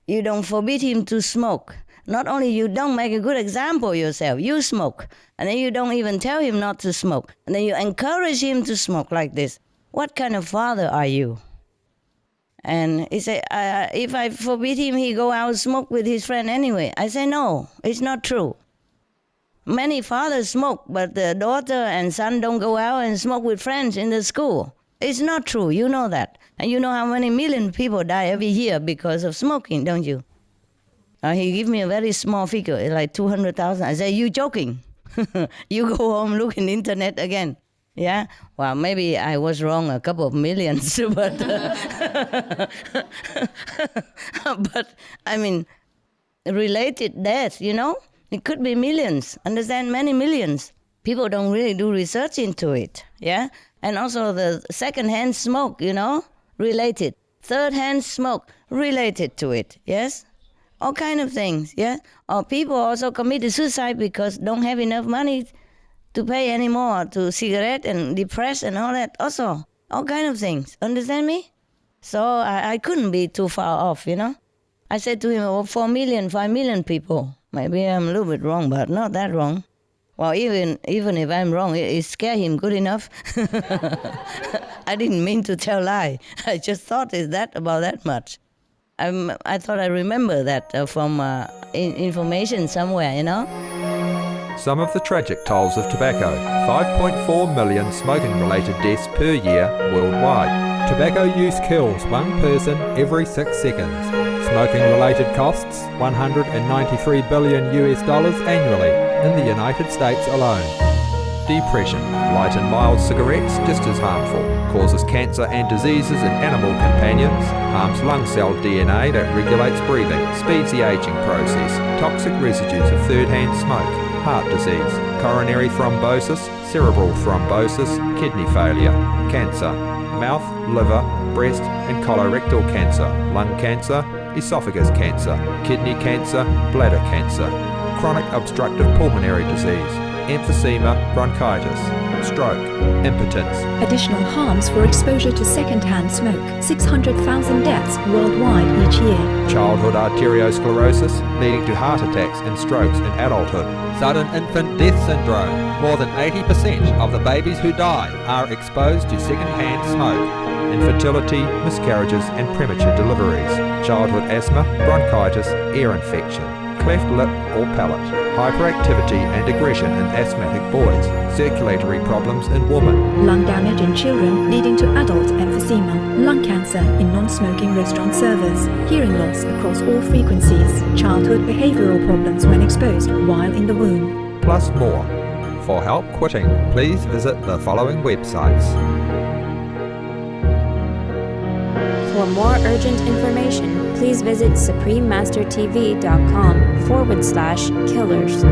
you don't forbid him to smoke, not only you don't make a good example yourself, you smoke, and then you don't even tell him not to smoke, and then you encourage him to smoke like this. What kind of father are you? And he said, if I forbid him, he go out and smoke with his friend anyway. I say, no, it's not true. Many fathers smoke, but the daughter and son don't go out and smoke with friends in the school. It's not true, you know that. And you know how many million people die every year because of smoking, don't you? He gave me a very small figure, like 200,000. I said, you joking? You go home, look in the internet again. Yeah? Well, maybe I was wrong a couple of millions, but but I mean, related death, it could be millions. Understand? Many millions. People don't really do research into it. Yeah? And also the second-hand smoke, related. Third-hand smoke, related to it. Yes? All kind of things. Yeah? Or people also commit suicide because don't have enough money to pay anymore to cigarette and depressed and all that also. All kind of things. Understand me? So I couldn't be too far off, I said to him, 4 million, 5 million people. Maybe I'm a little bit wrong, but not that wrong. Well, even if I'm wrong, it scared him good enough. I didn't mean to tell lie. I just thought about that much. I thought I remember that from information somewhere, Some of the tragic tolls of tobacco. 5.4 million smoking-related deaths per year worldwide. Tobacco use kills one person every 6 seconds. Smoking-related costs $193 billion annually in the United States alone. Depression. Light and mild cigarettes just as harmful. Causes cancer and diseases in animal companions. Harms lung cell DNA that regulates breathing. Speeds the aging process. Toxic residues of third-hand smoke. Heart disease. Coronary thrombosis. Cerebral thrombosis. Kidney failure. Cancer. Mouth, liver, breast and colorectal cancer. Lung cancer. Esophagus cancer. Kidney cancer. Bladder cancer. Chronic obstructive pulmonary disease. Emphysema, bronchitis, stroke, impotence. Additional harms for exposure to second-hand smoke. 600,000 deaths worldwide each year. Childhood arteriosclerosis, leading to heart attacks and strokes in adulthood. Sudden infant death syndrome. More than 80% of the babies who die are exposed to second-hand smoke. Infertility, miscarriages and premature deliveries. Childhood asthma, bronchitis, ear infection. Cleft lip or palate, hyperactivity and aggression in asthmatic boys, circulatory problems in women, lung damage in children leading to adult emphysema, lung cancer in non-smoking restaurant servers, hearing loss across all frequencies, childhood behavioral problems when exposed while in the womb. Plus more. For help quitting, please visit the following websites. For more urgent information, please visit suprememastertv.com/killers.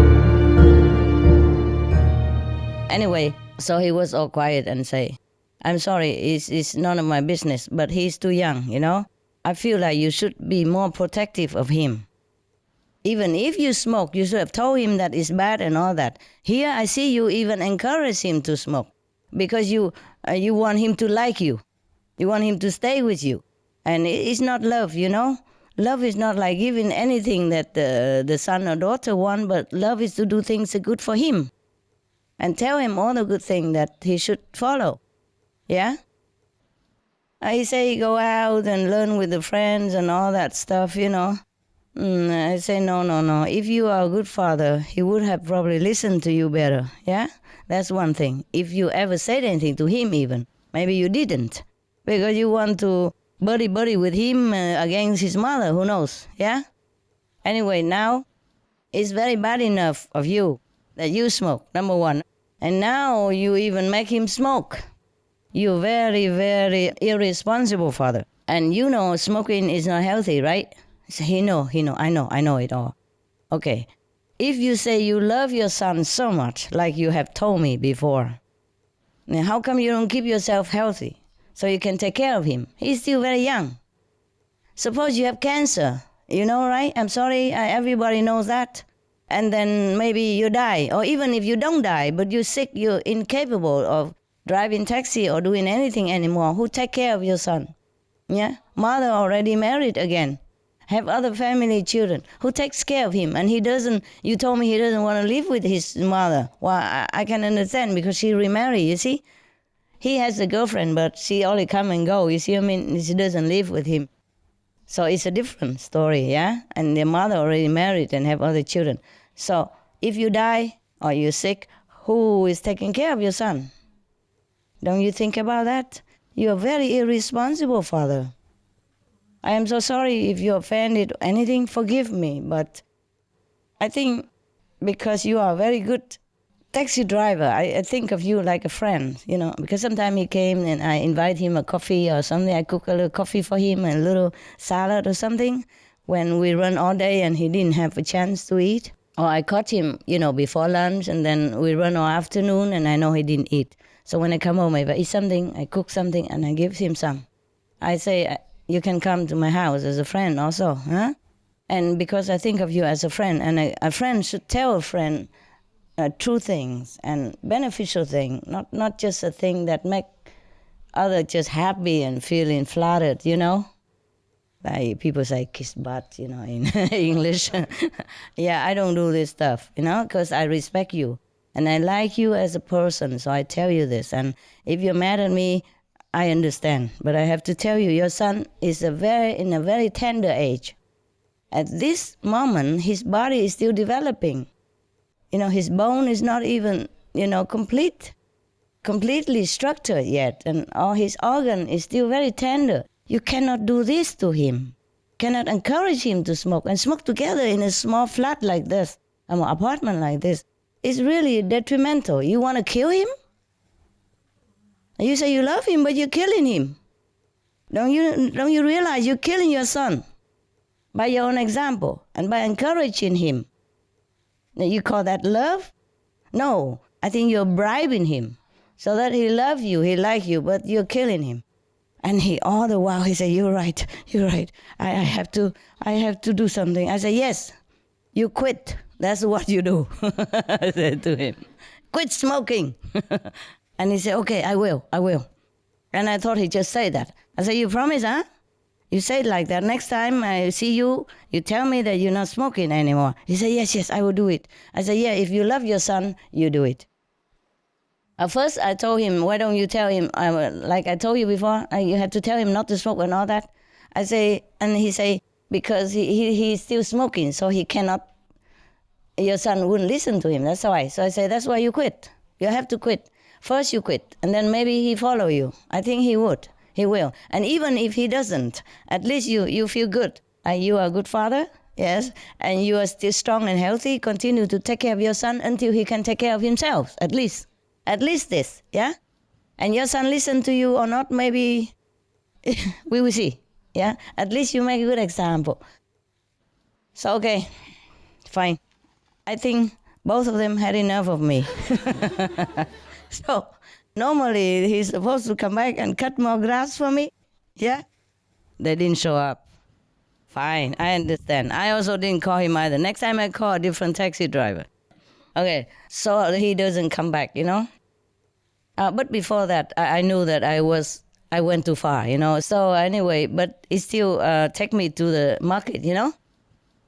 Anyway, so he was all quiet and say, I'm sorry, it's none of my business, but he's too young, you know? I feel like you should be more protective of him. Even if you smoke, you should have told him that it's bad and all that. Here I see you even encourage him to smoke because you want him to like you. You want him to stay with you. And it's not love, you know? Love is not like giving anything that the son or daughter want, but love is to do things that are good for him. And tell him all the good things that he should follow. Yeah? I say go out and learn with the friends and all that stuff, you know. I say no. If you are a good father, he would have probably listened to you better. Yeah? That's one thing. If you ever said anything to him even, maybe you didn't. Because you want to buddy with him against his mother, who knows? Yeah? Anyway, now it's very bad enough of you that you smoke, number one. And now you even make him smoke. You're very, very irresponsible father. And you know smoking is not healthy, right? He know, I know it all. Okay, if you say you love your son so much, like you have told me before, then how come you don't keep yourself healthy so you can take care of him? He's still very young. Suppose you have cancer, you know, right? I'm sorry, everybody knows that. And then maybe you die, or even if you don't die, but you're sick, you're incapable of driving taxi or doing anything anymore. Who take care of your son? Yeah, mother already married again, have other family children. Who takes care of him? And he doesn't. You told me he doesn't want to live with his mother. Well, I can understand because she remarried. You see, he has a girlfriend, but she only come and go. You see, I mean, she doesn't live with him. So it's a different story, yeah. And the mother already married and have other children. So if you die or you're sick, who is taking care of your son? Don't you think about that? You're a very irresponsible father. I am so sorry if you offended anything, forgive me, but I think because you are a very good taxi driver, I think of you like a friend, you know, because sometimes he came and I invite him a coffee or something, I cook a little coffee for him and a little salad or something when we run all day and he didn't have a chance to eat. Or I caught him, you know, before lunch and then we run all afternoon and I know he didn't eat. So when I come home, if I eat something, I cook something and I give him some. I say, you can come to my house as a friend also, huh? And because I think of you as a friend, and a friend should tell a friend true things and beneficial things, not just a thing that make others just happy and feeling flattered, you know? Like people say kiss butt, you know, in English. Yeah, I don't do this stuff, you know, because I respect you. And I like you as a person, so I tell you this. And if you're mad at me, I understand. But I have to tell you, your son is in a very tender age. At this moment, his body is still developing. You know, his bone is not even, you know, completely structured yet. And all his organ is still very tender. You cannot do this to him. Cannot encourage him to smoke. And smoke together in a small flat like this, an apartment like this. It's really detrimental. You want to kill him? You say you love him, but you're killing him. Don't you realize you're killing your son by your own example and by encouraging him? You call that love? No, I think you're bribing him so that he loves you, he likes you, but you're killing him. And he all the while he said, you're right. I have to do something. I said, yes, you quit. That's what you do. I said to him, quit smoking. And he said, okay, I will. And I thought he'd just say that. I said, you promise, huh? You say it like that. Next time I see you, you tell me that you're not smoking anymore. He said, yes, I will do it. I said, yeah, if you love your son, you do it. At first, I told him, why don't you tell him, like I told you before, you had to tell him not to smoke and all that. I say, and he say, because he's still smoking, so he cannot, your son wouldn't listen to him, that's why. So I say, that's why you quit. You have to quit. First you quit, and then maybe he follow you. I think he would. He will. And even if he doesn't, at least you feel good. You are a good father, yes, and you are still strong and healthy. Continue to take care of your son until he can take care of himself, at least. At least this, yeah? And your son listen to you or not, maybe we will see. Yeah, at least you make a good example. So, okay, fine. I think both of them had enough of me. So, normally he's supposed to come back and cut more grass for me. Yeah, they didn't show up. Fine, I understand. I also didn't call him either. Next time I call a different taxi driver. Okay, so he doesn't come back, you know. But before that, I knew that I went too far, you know. So anyway, but he still take me to the market, you know.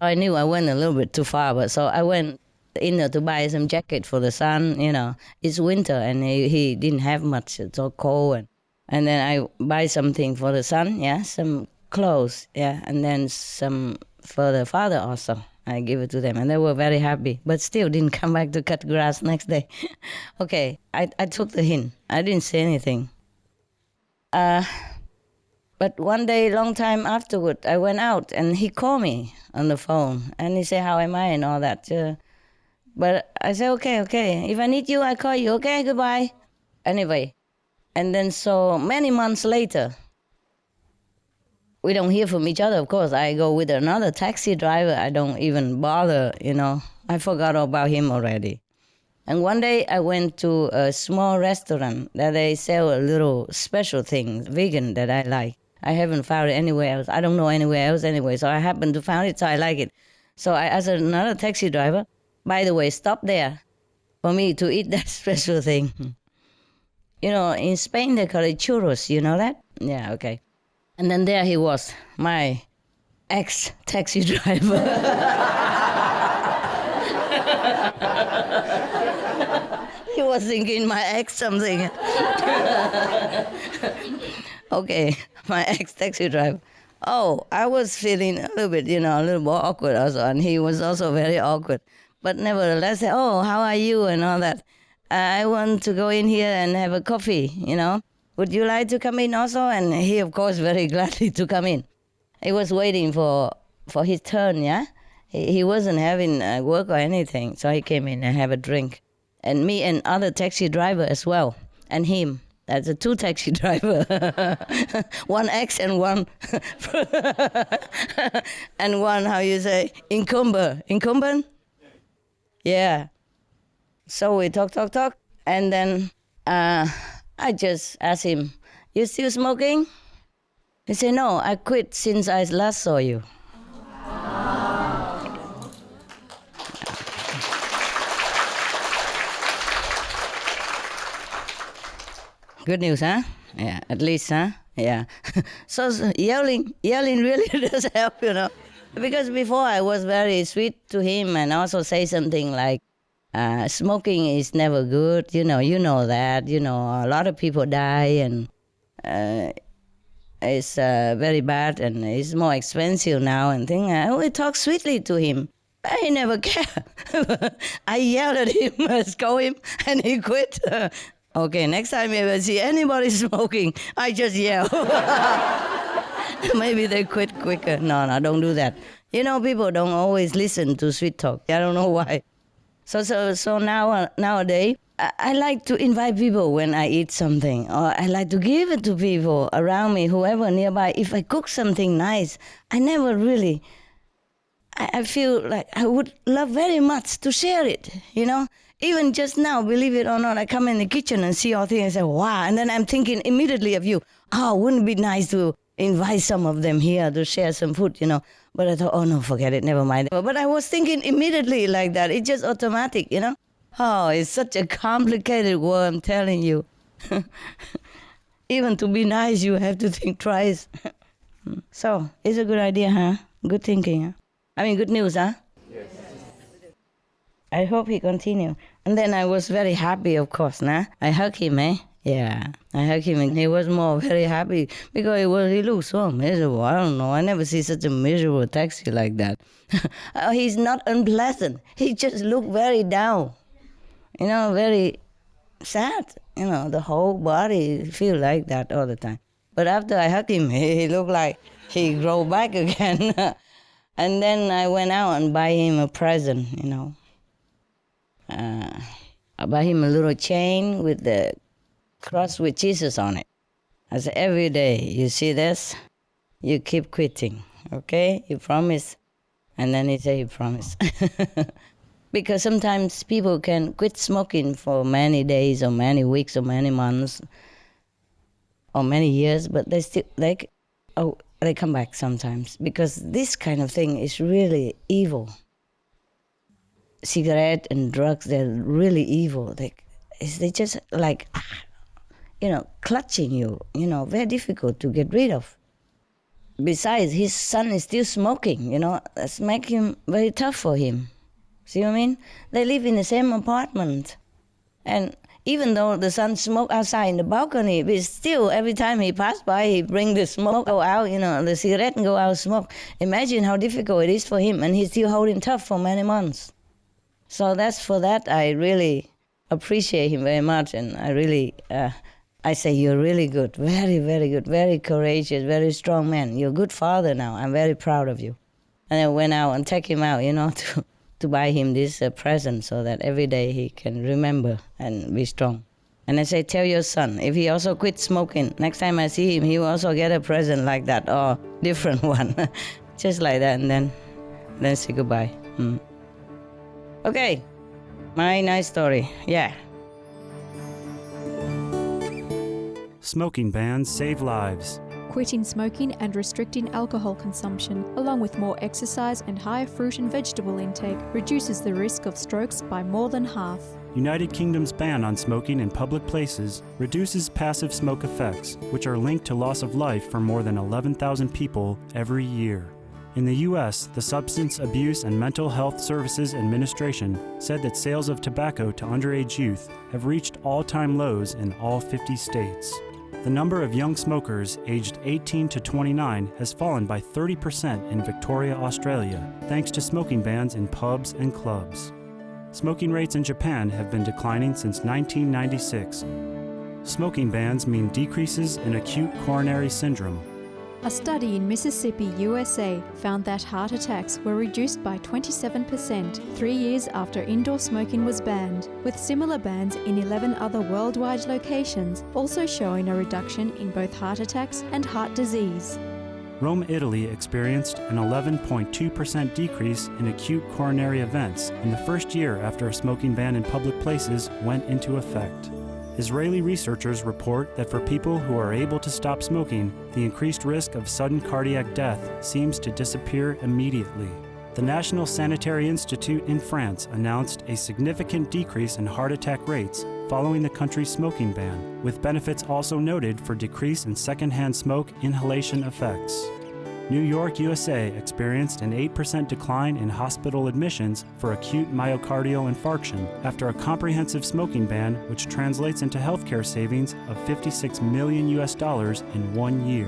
I knew I went a little bit too far, but so I went in there to buy some jacket for the son, you know. It's winter and he didn't have much. It's so cold, and then I buy something for the son, yeah, some clothes, yeah, and then some for the father also. I give it to them, and they were very happy, but still didn't come back to cut grass next day. Okay, I took the hint. I didn't say anything. But one day, long time afterward, I went out, and he called me on the phone, and he said, how am I, and all that. But I said, okay. If I need you, I call you. Okay, goodbye. Anyway, and then so many months later, we don't hear from each other, of course. I go with another taxi driver. I don't even bother, you know. I forgot about him already. And one day I went to a small restaurant that they sell a little special thing, vegan, that I like. I haven't found it anywhere else. I don't know anywhere else anyway. So I happened to find it, so I like it. So I asked another taxi driver, by the way, stop there for me to eat that special thing. You know, in Spain they call it churros. You know that? Yeah, okay. And then there he was, my ex-taxi driver. He was thinking my ex something. Okay, my ex-taxi driver. Oh, I was feeling a little bit, you know, a little more awkward also, and he was also very awkward. But nevertheless, oh, how are you and all that. I want to go in here and have a coffee, you know. Would you like to come in also? And he, of course, very gladly to come in. He was waiting for his turn, yeah? He wasn't having work or anything, so he came in and have a drink. And me and other taxi driver as well, and him. That's a two taxi driver. One ex and one, and one, how you say, incumbent? Yeah. So we talk, and then I just asked him, you still smoking? He said, no, I quit since I last saw you. Good news, huh? Yeah, at least, huh? Yeah. So yelling really does help, you know. Because before I was very sweet to him and also say something like, smoking is never good, you know that, a lot of people die and it's very bad and it's more expensive now and things. I always talk sweetly to him. I never care. I yelled at him, scold him, and he quit. Okay, next time if I see anybody smoking, I just yell. Maybe they quit quicker. No, don't do that. People don't always listen to sweet talk. I don't know why. So nowadays, I like to invite people when I eat something, or I like to give it to people around me, whoever nearby. If I cook something nice, I never really, I feel like I would love very much to share it, Even just now, believe it or not, I come in the kitchen and see all things and say, wow, and then I'm thinking immediately of you. Oh, wouldn't it be nice to invite some of them here to share some food, But I thought, oh no, forget it, never mind. But I was thinking immediately like that. It's just automatic, Oh, it's such a complicated world, I'm telling you. Even to be nice, you have to think twice. So, it's a good idea, huh? Good thinking, huh? I mean, good news, huh? Yes. I hope he continue. And then I was very happy, of course, nah? I hugged him, Yeah, I hugged him and he was very happy because he looked so miserable. I don't know, I never see such a miserable taxi like that. He's not unpleasant. He just looked very down, very sad. The whole body feel like that all the time. But after I hugged him, he looked like he grew back again. And then I went out and buy him a present, I buy him a little chain with the cross with Jesus on it. I said, every day, you see this? you keep quitting, okay? You promise. And then he say he promised. Because sometimes people can quit smoking for many days or many weeks or many months or many years, but they still, they come back sometimes. Because this kind of thing is really evil. Cigarette and drugs, they're really evil. They just clutching you, very difficult to get rid of. Besides, his son is still smoking, that's making him very tough for him. See what I mean? They live in the same apartment. And even though the son smokes outside in the balcony, but still every time he passes by, he bring the smoke go out, the cigarette and go out smoke. Imagine how difficult it is for him, and he's still holding tough for many months. So for that, I really appreciate him very much, and I really, I say, you're really good, very, very good, very courageous, very strong man. You're a good father now. I'm very proud of you. And I went out and take him out, to buy him this present so that every day he can remember and be strong. And I say, tell your son, if he also quit smoking, next time I see him, he will also get a present like that or different one. Just like that, and then say goodbye. Okay, my nice story, yeah. Smoking bans save lives. Quitting smoking and restricting alcohol consumption, along with more exercise and higher fruit and vegetable intake, reduces the risk of strokes by more than half. United Kingdom's ban on smoking in public places reduces passive smoke effects, which are linked to loss of life for more than 11,000 people every year. In the U.S., the Substance Abuse and Mental Health Services Administration said that sales of tobacco to underage youth have reached all-time lows in all 50 states. The number of young smokers aged 18 to 29 has fallen by 30% in Victoria, Australia, thanks to smoking bans in pubs and clubs. Smoking rates in Japan have been declining since 1996. Smoking bans mean decreases in acute coronary syndrome. A study in Mississippi, USA found that heart attacks were reduced by 27% 3 years after indoor smoking was banned, with similar bans in 11 other worldwide locations also showing a reduction in both heart attacks and heart disease. Rome, Italy experienced an 11.2% decrease in acute coronary events in the first year after a smoking ban in public places went into effect. Israeli researchers report that for people who are able to stop smoking, the increased risk of sudden cardiac death seems to disappear immediately. The National Sanitary Institute in France announced a significant decrease in heart attack rates following the country's smoking ban, with benefits also noted for decrease in secondhand smoke inhalation effects. New York, USA experienced an 8% decline in hospital admissions for acute myocardial infarction after a comprehensive smoking ban, which translates into healthcare savings of $56 million in 1 year.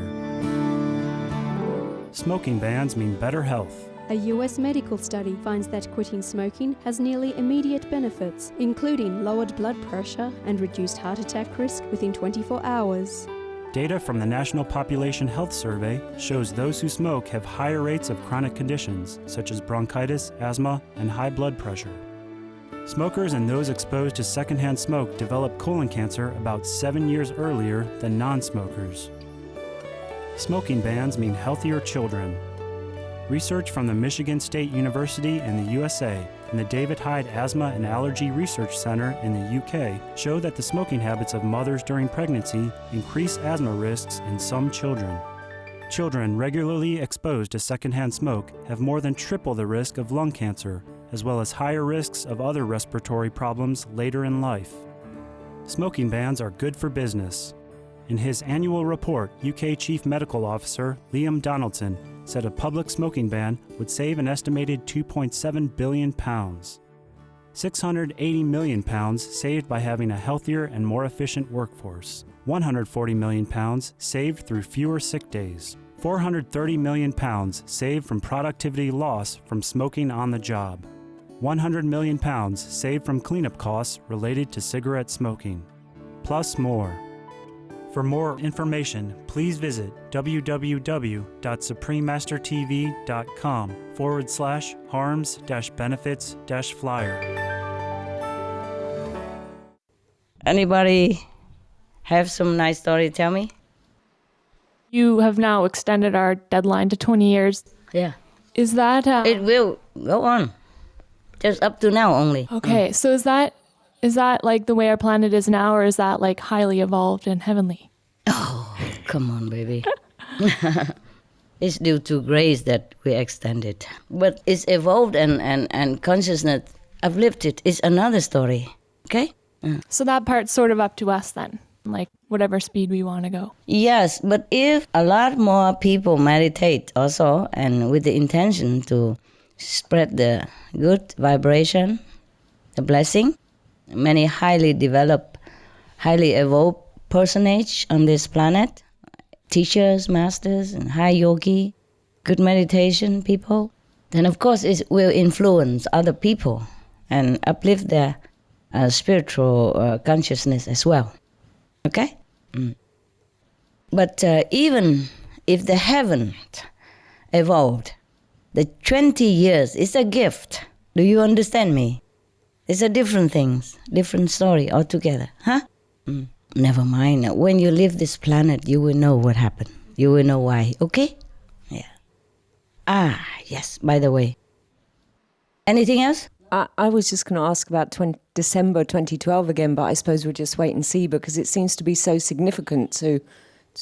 Smoking bans mean better health. A US medical study finds that quitting smoking has nearly immediate benefits, including lowered blood pressure and reduced heart attack risk within 24 hours. Data from the National Population Health Survey shows those who smoke have higher rates of chronic conditions, such as bronchitis, asthma, and high blood pressure. Smokers and those exposed to secondhand smoke develop colon cancer about 7 years earlier than non-smokers. Smoking bans mean healthier children. Research from the Michigan State University in the USA and the David Hyde Asthma and Allergy Research Center in the UK show that the smoking habits of mothers during pregnancy increase asthma risks in some children. Children regularly exposed to secondhand smoke have more than triple the risk of lung cancer, as well as higher risks of other respiratory problems later in life. Smoking bans are good for business. In his annual report, UK Chief Medical Officer Liam Donaldson said a public smoking ban would save an estimated £2.7 billion. £680 million saved by having a healthier and more efficient workforce. £140 million saved through fewer sick days. £430 million saved from productivity loss from smoking on the job. £100 million saved from cleanup costs related to cigarette smoking. Plus more. For more information, please visit www.supremastertv.com/harms-benefits-flyer. Anybody have some nice story to tell me? You have now extended our deadline to 20 years. Yeah. Is that... It will go on. Just up to now only. Okay, so is that like the way our planet is now, or is that like highly evolved and heavenly? Oh, come on, baby. It's due to grace that we extend it. But it's evolved and consciousness uplifted is another story. Okay? So that part's sort of up to us then, like whatever speed we want to go. Yes, but if a lot more people meditate also, and with the intention to spread the good vibration, the blessing, many highly developed, highly evolved personage on this planet, teachers, masters, and high yogi, good meditation people, then of course it will influence other people and uplift their spiritual consciousness as well. Okay? But even if they haven't evolved, the 20 years is a gift. Do you understand me? It's a different things, different story altogether, huh? Never mind. When you leave this planet, you will know what happened. You will know why, okay? Yeah. Yes, by the way. Anything else? I was just going to ask about December 2012 again, but I suppose we'll just wait and see because it seems to be so significant to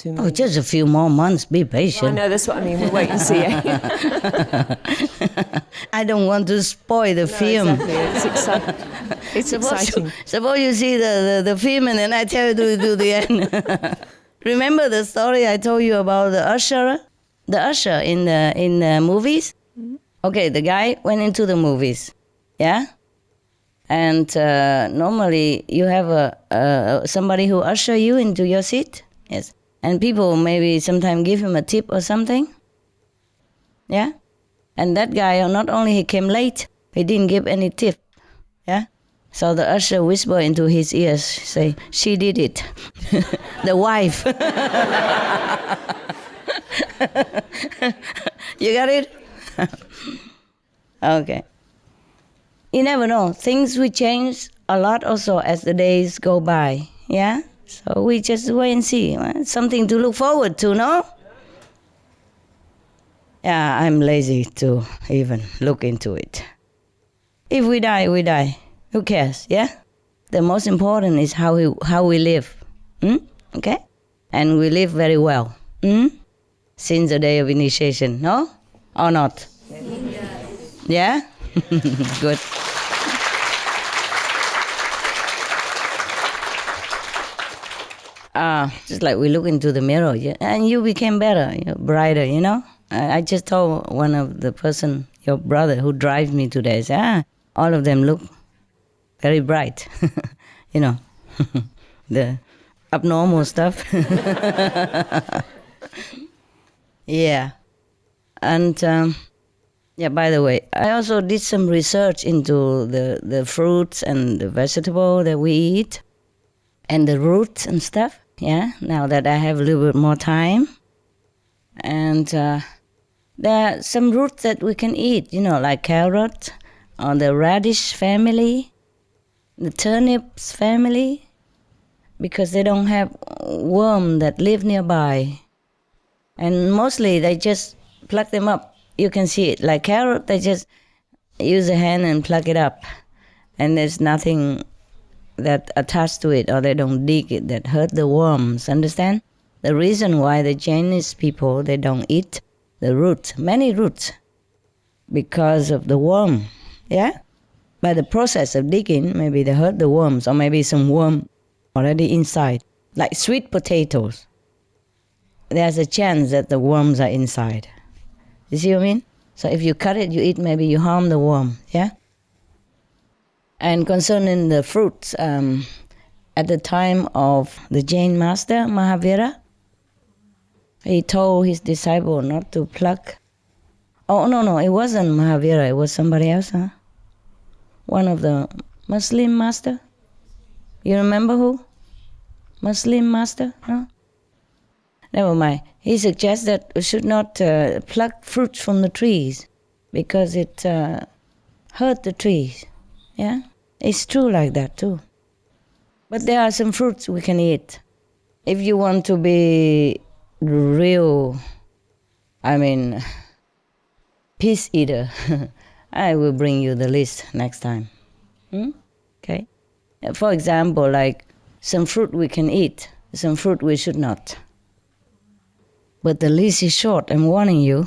me. Oh, just a few more months. Be patient. I know, that's what I mean. We'll wait and see. I don't want to spoil the film. Exactly. It's exciting. It's exciting. Suppose you see the film and then I tell you to do the end. Remember the story I told you about the usher? The usher in the movies? Mm-hmm. Okay, the guy went into the movies. Yeah? And normally you have somebody who usher you into your seat. Yes. And people maybe sometimes give him a tip or something. Yeah? And that guy, not only he came late, he didn't give any tip. Yeah? So the usher whispered into his ears, say, she did it. The wife. You got it? Okay. You never know. Things will change a lot also as the days go by. Yeah? So we just wait and see. Something to look forward to, no? Yeah, I'm lazy to even look into it. If we die, we die. Who cares, yeah? The most important is how we live. Okay? And we live very well. Since the day of initiation, no? Or not? Yeah? Good. Just like we look into the mirror, yeah? And you became better, brighter, you know? I just told one of the person, your brother, who drives me today, say, all of them look very bright, you know, the abnormal stuff. Yeah. And, by the way, I also did some research into the fruits and the vegetable that we eat and the roots and stuff, yeah, now that I have a little bit more time. And there are some roots that we can eat, like carrot, or the radish family, the turnips family, because they don't have worms that live nearby. And mostly they just pluck them up. You can see it. Like carrot, they just use a hand and pluck it up. And there's nothing that attached to it, or they don't dig it, that hurt the worms, understand? The reason why the Chinese people, they don't eat the roots, many roots, because of the worm, yeah? By the process of digging, maybe they hurt the worms, or maybe some worm already inside. Like sweet potatoes, there's a chance that the worms are inside. You see what I mean? So if you cut it, you eat, maybe you harm the worm, yeah? And concerning the fruits, at the time of the Jain master, Mahavira, he told his disciple not to pluck. Oh, no, it wasn't Mahavira, it was somebody else, huh? One of the Muslim master. You remember who? Muslim master? No? Never mind. He suggests that we should not pluck fruits from the trees because it hurt the trees. Yeah? It's true like that too. But there are some fruits we can eat. If you want to be real, peace eater, I will bring you the list next time. Okay? For example, like some fruit we can eat, some fruit we should not. But the list is short, I'm warning you.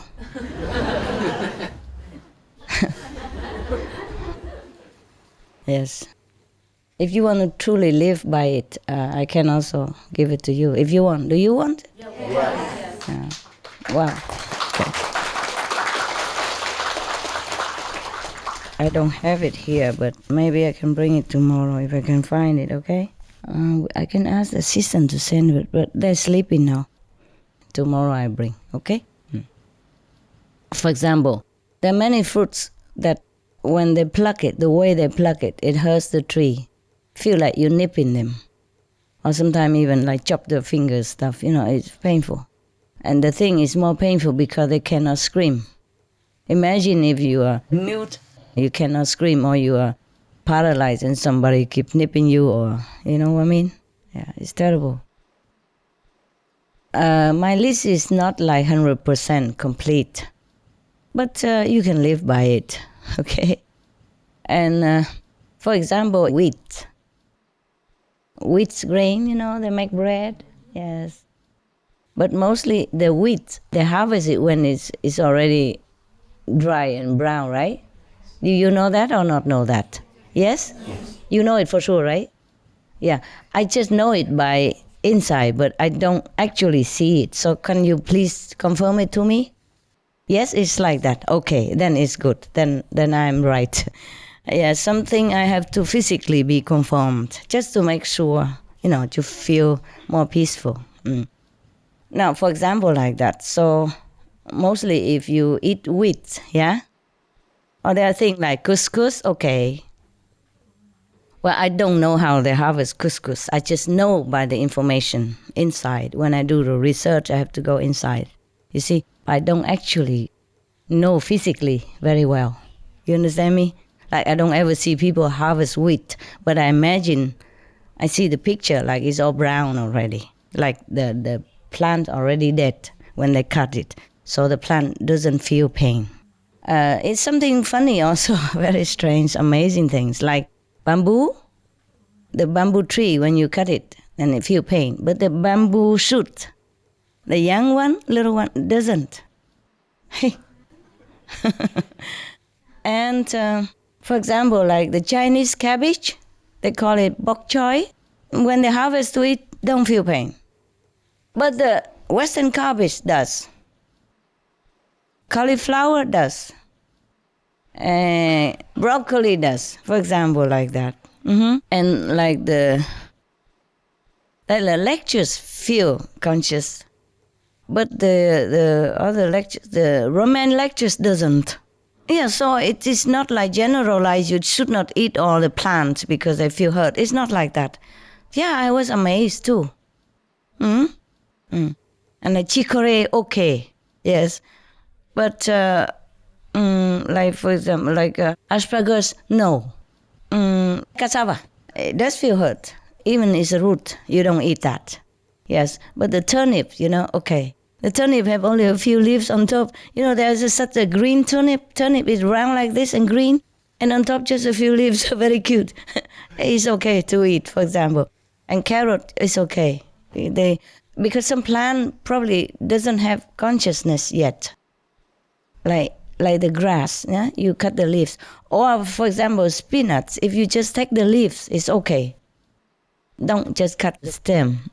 Yes. If you want to truly live by it, I can also give it to you. If you want. Do you want? Yes. Yeah. Wow. Okay. I don't have it here, but maybe I can bring it tomorrow if I can find it, okay? I can ask the assistant to send it, but they're sleeping now. Tomorrow I bring, okay? For example, there are many fruits that when they pluck it, the way they pluck it, it hurts the tree. Feel like you're nipping them. Or sometimes even like chop their fingers stuff, it's painful. And the thing is more painful because they cannot scream. Imagine if you are mute, you cannot scream, or you are paralyzed and somebody keep nipping you, or, you know what I mean? Yeah, it's terrible. My list is not like 100% complete, but you can live by it, okay? And for example, wheat. Wheat's grain, they make bread, yes. But mostly the wheat, they harvest it when it's already dry and brown, right? Do you know that or not know that? Yes? Yes. You know it for sure, right? Yeah. I just know it by inside, but I don't actually see it. So can you please confirm it to me? Yes, it's like that. Okay, then it's good. Then I'm right. Yeah, something I have to physically be confirmed, just to make sure, to feel more peaceful. Now, for example, like that. So mostly if you eat wheat, yeah? Or there are things like couscous, okay. Well, I don't know how they harvest couscous. I just know by the information inside. When I do the research, I have to go inside. You see, I don't actually know physically very well. You understand me? Like I don't ever see people harvest wheat, but I imagine, I see the picture like it's all brown already. Like the plant already dead when they cut it. So the plant doesn't feel pain. It's something funny also, very strange, amazing things. Like bamboo, the bamboo tree, when you cut it, then it feels pain. But the bamboo shoot, the young one, little one, doesn't. Hey. And for example, like the Chinese cabbage, they call it bok choy. When they harvest it, don't feel pain. But the Western cabbage does. Cauliflower does. Broccoli does, for example, like that. And like the lectures feel conscious, but the other lectures, the Roman lectures doesn't. Yeah, so it is not like generalized, you should not eat all the plants because they feel hurt. It's not like that. Yeah, I was amazed too. And the chicory, okay, yes. But like for example, like asparagus, no. Cassava, it does feel hurt. Even it's a root, you don't eat that. Yes, but the turnip, okay. The turnip have only a few leaves on top. There's such a green turnip. Turnip is round like this and green, and on top just a few leaves, very cute. It's okay to eat, for example. And carrot is okay. Because some plant probably doesn't have consciousness yet. Like the grass, yeah? You cut the leaves. Or, for example, spinach, if you just take the leaves, it's okay. Don't just cut the stem.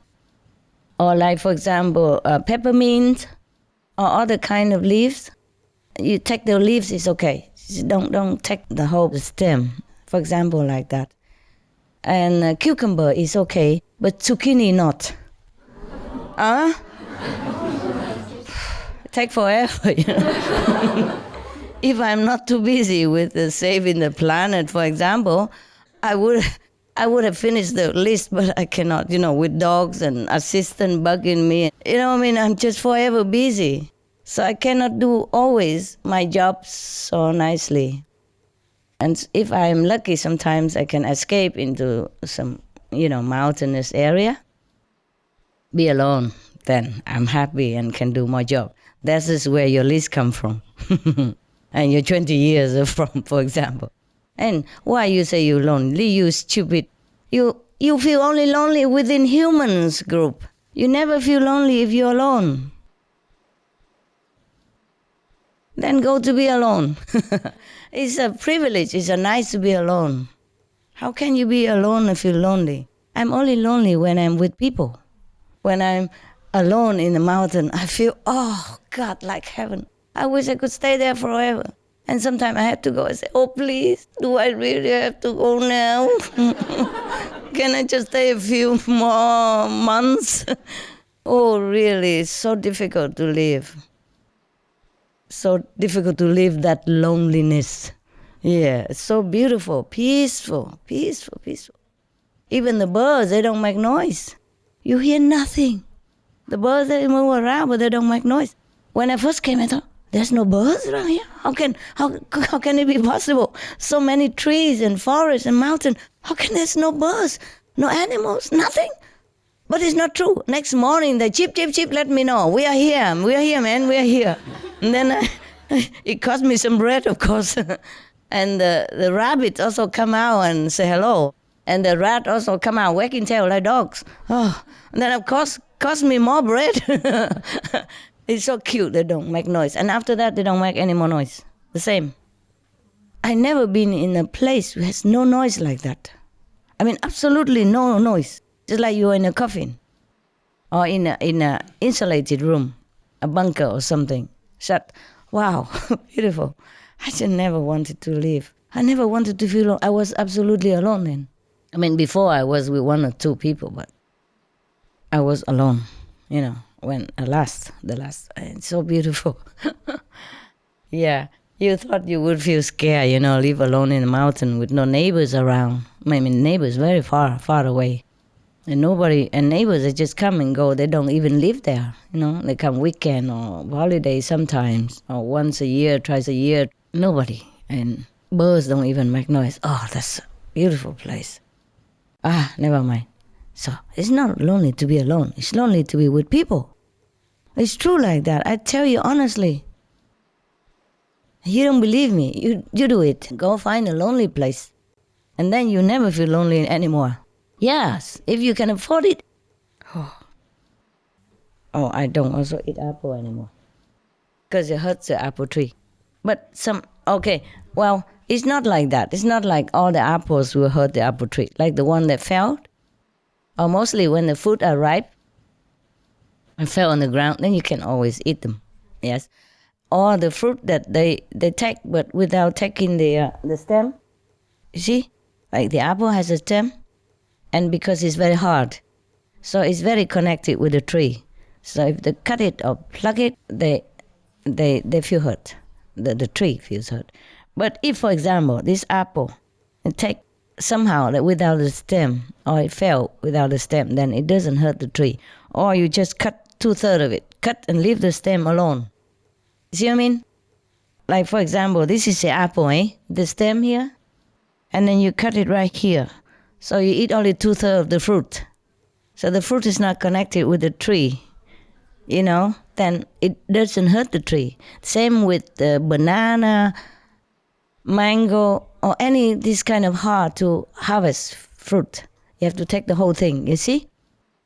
Or like, for example, peppermint or other kind of leaves. You take the leaves, it's okay. Don't take the whole stem, for example, like that. And cucumber is okay, but zucchini not. Take forever, If I'm not too busy with saving the planet, for example, I would have finished the list, but I cannot, with dogs and assistant bugging me. I'm just forever busy. So I cannot do always my job so nicely. And if I'm lucky, sometimes I can escape into some, mountainous area. Be alone, then I'm happy and can do my job. That is where your list come from. And your 20 years are from, for example. And why you say you're lonely? You stupid. You feel only lonely within humans group. You never feel lonely if you're alone. Then go to be alone. It's a privilege. It's a nice to be alone. How can you be alone and feel lonely? I'm only lonely when I'm with people. When I'm alone in the mountain, I feel, oh, God, like heaven. I wish I could stay there forever. And sometimes I have to go and say, oh, please, do I really have to go now? Can I just stay a few more months? Oh, really, it's so difficult to live. So difficult to live that loneliness. Yeah, it's so beautiful, peaceful. Even the birds, they don't make noise. You hear nothing. The birds, they move around, but they don't make noise. When I first came, I thought, there's no birds around here? How can it be possible? So many trees and forests and mountains. How can there's no birds, no animals, nothing? But it's not true. Next morning, they chip, let me know. We are here, man, we are here. And then it cost me some bread, of course. And the rabbits also come out and say hello. And the rat also come out wagging tail like dogs. Oh, and then of course cost me more bread. It's so cute, they don't make noise. And after that, they don't make any more noise. The same. I never been in a place where has no noise like that. I mean, absolutely no noise. Just like you're in a coffin. Or in a insulated room. A bunker or something. Shut. Wow, beautiful. I just never wanted to leave. I never wanted to feel alone. I was absolutely alone then. I mean, before I was with one or two people, but I was alone, when the last, it's so beautiful. Yeah, you thought you would feel scared, live alone in the mountain with no neighbors around. I mean, neighbors very far away. And neighbors, they just come and go. They don't even live there, They come weekend or holiday sometimes, or once a year, twice a year. Nobody. And birds don't even make noise. Oh, that's a beautiful place. Never mind. So it's not lonely to be alone. It's lonely to be with people. It's true like that. I tell you honestly. You don't believe me. You do it. Go find a lonely place. And then you never feel lonely anymore. Yes, if you can afford it. Oh, I don't also eat apple anymore. Because it hurts the apple tree. But it's not like that. It's not like all the apples will hurt the apple tree. Like the one that fell. Or mostly when the fruit are ripe and fell on the ground, then you can always eat them. Yes. Or the fruit that they take, but without taking the stem. You see? Like the apple has a stem. And because it's very hard. So it's very connected with the tree. So if they cut it or pluck it, they feel hurt. The tree feels hurt. But if, for example, this apple, it take somehow that without the stem, or it fell without the stem, then it doesn't hurt the tree. Or you just cut 2/3 of it, cut and leave the stem alone. See what I mean? Like, for example, this is the apple, the stem here, and then you cut it right here. So you eat only 2/3 of the fruit. So the fruit is not connected with the tree, then it doesn't hurt the tree. Same with the banana, mango, or any this kind of hard to harvest fruit. You have to take the whole thing, you see?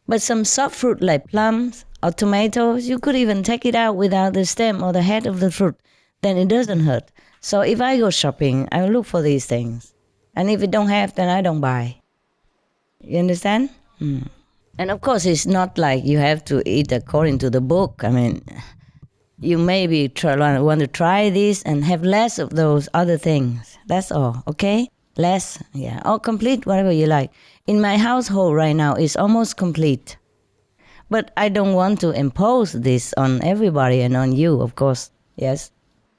But some soft fruit like plums or tomatoes, you could even take it out without the stem or the head of the fruit. Then it doesn't hurt. So if I go shopping, I look for these things. And if it don't have, then I don't buy. You understand? And of course, it's not like you have to eat according to the book. I mean, you maybe want to try this and have less of those other things. That's all, okay? Less, yeah. Or complete, whatever you like. In my household right now, it's almost complete. But I don't want to impose this on everybody and on you, of course, yes?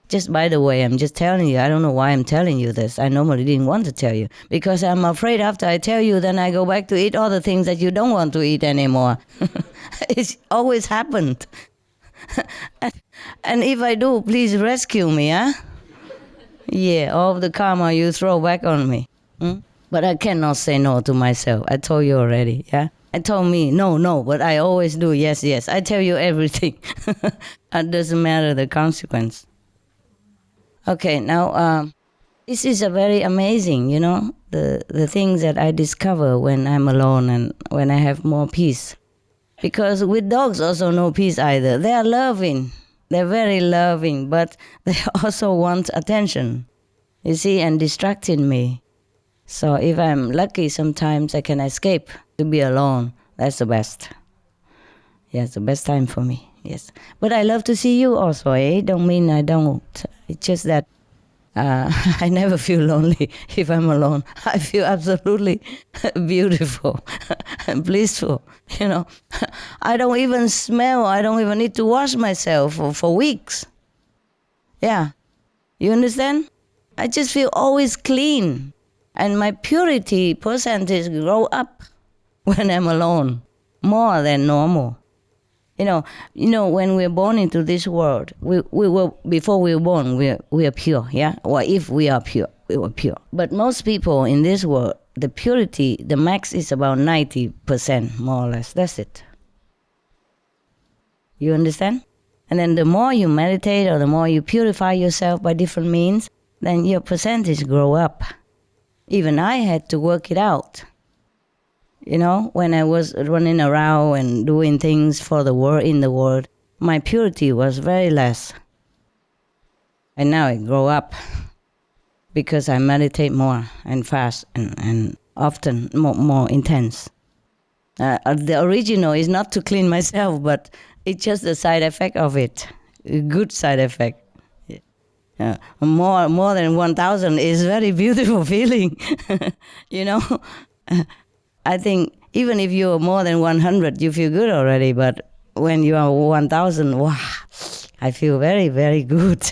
Just by the way, I'm just telling you. I don't know why I'm telling you this. I normally didn't want to tell you. Because I'm afraid after I tell you, then I go back to eat all the things that you don't want to eat anymore. It's always happened. And if I do, please rescue me, huh? Yeah, all of the karma you throw back on me. But I cannot say no to myself. I told you already, yeah? I told me, no, but I always do yes. I tell you everything. It doesn't matter the consequence. Okay, now this is a very amazing, the things that I discover when I'm alone and when I have more peace. Because with dogs also no peace either. They are loving. They're very loving, but they also want attention, you see, and distracting me. So if I'm lucky, sometimes I can escape to be alone. That's the best. Yes, the best time for me, yes. But I love to see you also, Don't mean I don't. It's just that I never feel lonely if I'm alone. I feel absolutely beautiful and blissful, I don't even smell. I don't even need to wash myself for weeks. Yeah. You understand? I just feel always clean. And my purity percentage grow up when I'm alone, more than normal. When we're born into this world, we were, before we were born, we are pure, yeah? Or if we are pure, we were pure. But most people in this world, the purity, the max is about 90%, more or less. That's it. You understand? And then the more you meditate or the more you purify yourself by different means, then your percentage grow up. Even I had to work it out. When I was running around and doing things for the world, in the world, my purity was very less. And now it grow up because I meditate more and fast and often more intense. The original is not to clean myself, but it's just the side effect of it, a good side effect. More than 1,000 is very beautiful feeling, I think even if you are more than 100, you feel good already. But when you are 1,000, wow, I feel very, very good.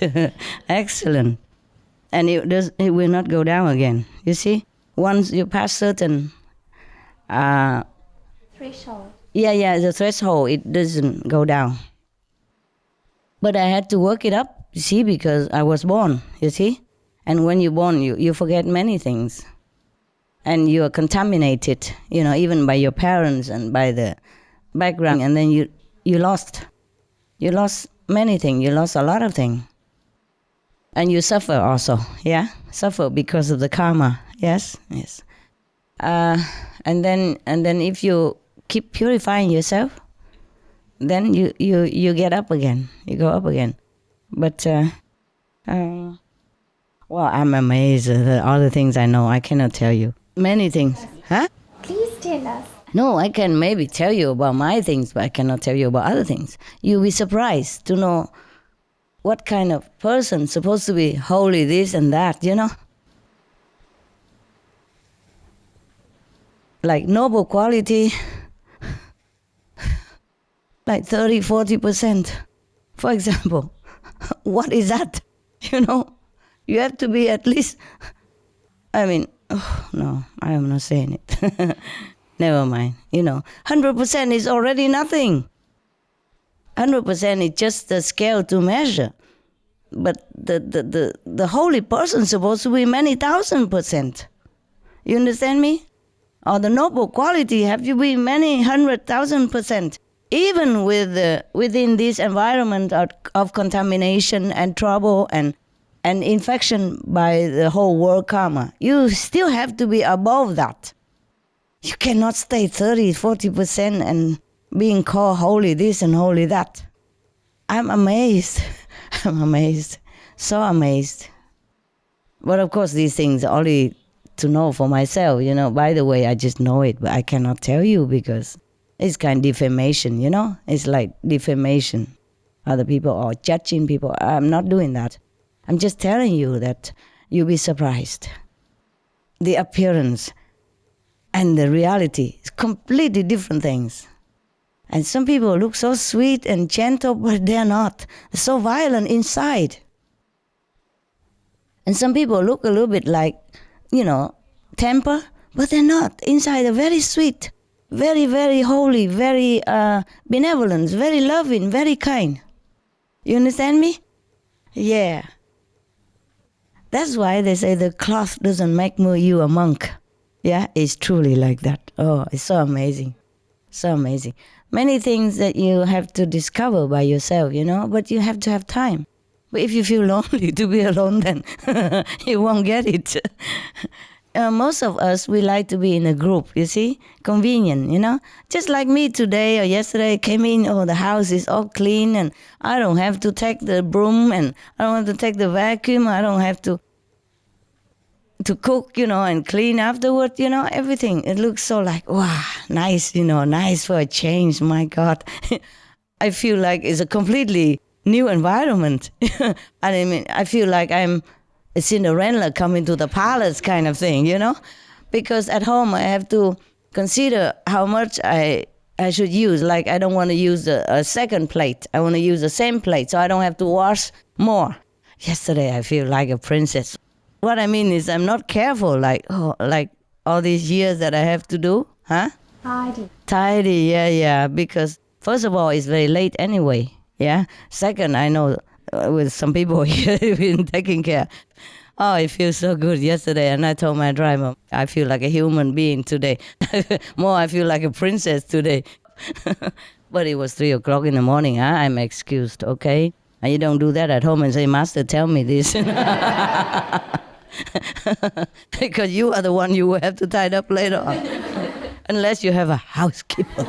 Excellent. And it will not go down again. You see? Once you pass certain... Threshold. Yeah, the threshold, it doesn't go down. But I had to work it up, you see, because I was born, you see? And when you're born, you forget many things. And you are contaminated, even by your parents and by the background. And then you lost. You lost many things. You lost a lot of things. And you suffer also, yeah? Suffer because of the karma, yes. And then if you keep purifying yourself, then you get up again. You go up again. But, well, I'm amazed at all the things I know. I cannot tell you. Many things. Huh? Please tell us. No, I can maybe tell you about my things, but I cannot tell you about other things. You'll be surprised to know what kind of person supposed to be holy, this and that, Like noble quality, like 30-40%. For example, what is that? You have to be at least, no, I am not saying it. Never mind. 100% is already nothing. 100% is just the scale to measure. But the holy person is supposed to be many 1,000%. You understand me? Or the noble quality have to be many 100,000%. Even within this environment of contamination and trouble and infection by the whole world karma, you still have to be above that. You cannot stay 30-40% and being called holy this and holy that. I'm amazed. I'm amazed. So amazed. But of course these things are only to know for myself, By the way, I just know it, but I cannot tell you because it's kind of defamation, It's like defamation. Other people are judging people. I'm not doing that. I'm just telling you that you'll be surprised. The appearance and the reality is completely different things. And some people look so sweet and gentle, but they're not. They're so violent inside. And some people look a little bit like, temper, but they're not. Inside they're very sweet, very, very holy, very benevolent, very loving, very kind. You understand me? Yeah. That's why they say the cloth doesn't make you a monk. Yeah, it's truly like that. Oh, it's so amazing. So amazing. Many things that you have to discover by yourself, but you have to have time. But if you feel lonely to be alone, then you won't get it. Most of us, we like to be in a group, you see? Convenient, Just like me today or yesterday, I came in, the house is all clean and I don't have to take the broom and I don't have to take the vacuum. I don't have to cook, and clean afterward, everything. It looks so like, wow, nice, nice for a change. My God. I feel like it's a completely new environment. I mean, I feel like I'm a Cinderella coming to the palace kind of thing, because at home I have to consider how much I should use. Like, I don't want to use a second plate. I want to use the same plate so I don't have to wash more. Yesterday I feel like a princess. What I mean is I'm not careful, like all these years that I have to do, huh? Tidy, yeah, because first of all, it's very late anyway, yeah? Second, I know with some people here who've been taking care. Oh, it feels so good yesterday, and I told my driver, I feel like a human being today. More, I feel like a princess today. But it was 3 o'clock in the morning, huh? I'm excused, okay? And you don't do that at home and say, Master, tell me this. Because you are the one you will have to tie it up later on. Unless you have a housekeeper.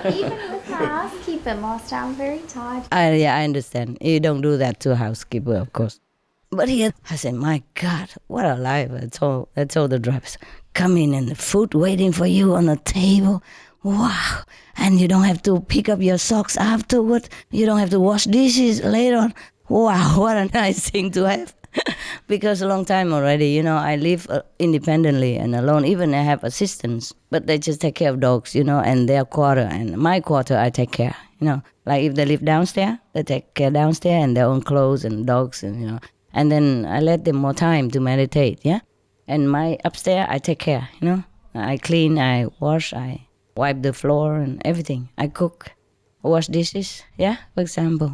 Even with a housekeeper, Master, I'm very tired. I understand. You don't do that to a housekeeper, of course. But here, I said, my God, what a life. I told the drivers, come in and the food waiting for you on the table. Wow. And you don't have to pick up your socks afterward. You don't have to wash dishes later on. Wow, what a nice thing to have. Because a long time already, I live independently and alone. Even I have assistants, but they just take care of dogs, and their quarter. And my quarter, I take care, Like if they live downstairs, they take care downstairs and their own clothes and dogs, and, And then I let them more time to meditate, yeah? And my upstairs, I take care, I clean, I wash, I wipe the floor and everything. I cook, wash dishes, yeah, for example.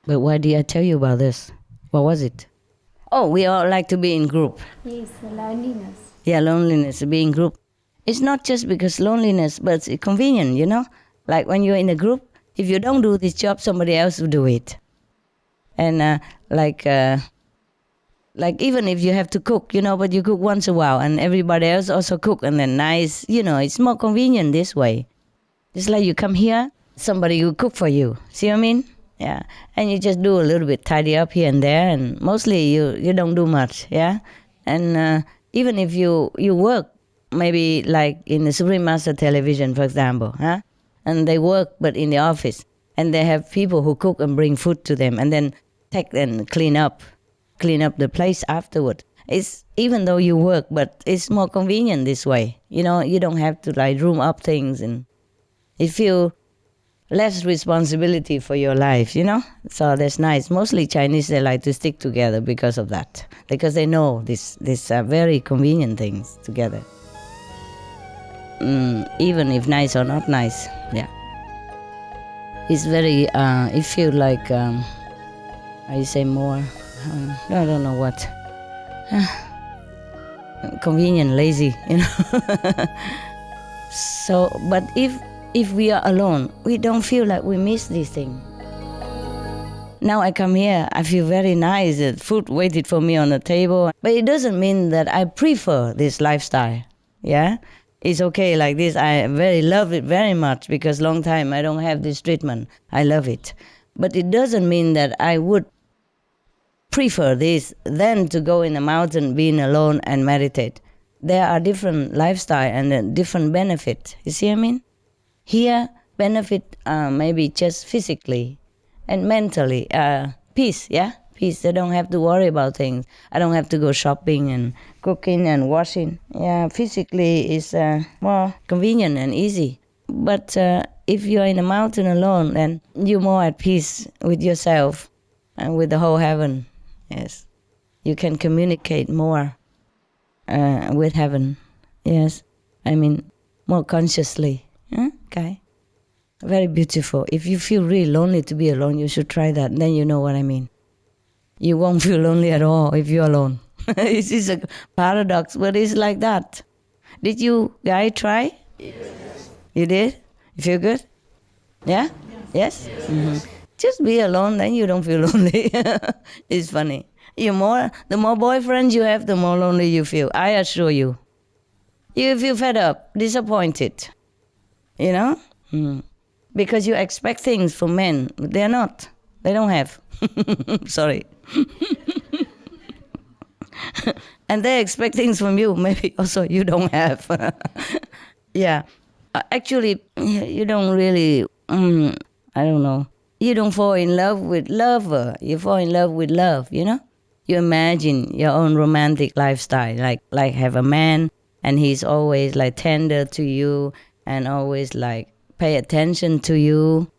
But why did I tell you about this? What was it? Oh, we all like to be in group. Yes, the loneliness. Yeah, loneliness, being in group. It's not just because loneliness, but it's convenient, Like when you're in a group, if you don't do this job, somebody else will do it. And like even if you have to cook, but you cook once a while and everybody else also cook and then nice, it's more convenient this way. It's like you come here, somebody will cook for you. See what I mean? Yeah, and you just do a little bit, tidy up here and there, and mostly you don't do much, yeah? And even if you work, maybe like in the Supreme Master Television, for example, huh? And they work, but in the office, and they have people who cook and bring food to them, and then take and clean up the place afterward. It's even though you work, but it's more convenient this way. You don't have to like room up things, and you feel less responsibility for your life, So that's nice. Mostly Chinese, they like to stick together because of that, because they know these very convenient things together. Even if nice or not nice, yeah. It's very, it feels like, I say more, I don't know what. Convenient, lazy, So, but if we are alone, we don't feel like we miss this thing. Now I come here, I feel very nice. The food waited for me on the table. But it doesn't mean that I prefer this lifestyle. Yeah? It's okay like this. I love it very much because long time I don't have this treatment. I love it. But it doesn't mean that I would prefer this than to go in the mountain, being alone and meditate. There are different lifestyle and different benefits. You see what I mean? Here, benefit maybe just physically and mentally. Peace, yeah? Peace. They don't have to worry about things. I don't have to go shopping and cooking and washing. Yeah, physically it's more convenient and easy. But if you're in a mountain alone, then you're more at peace with yourself and with the whole heaven. Yes. You can communicate more with heaven. Yes. I mean, more consciously. Okay. Very beautiful. If you feel really lonely to be alone, you should try that. Then you know what I mean. You won't feel lonely at all if you're alone. It's a paradox, but it's like that. Did you guys try You did? You feel good? Yeah? Yes? Just be alone, then you don't feel lonely. It's funny. The more boyfriends you have, the more lonely you feel. I assure you. You feel fed up, disappointed. You know? Because you expect things from men. They're not. They don't have. Sorry. And they expect things from you. Maybe also you don't have. Yeah. Actually, you don't really, I don't know. You don't fall in love with lover. You fall in love with love, you know? You imagine your own romantic lifestyle, like have a man and he's always like tender to you and always like pay attention to you,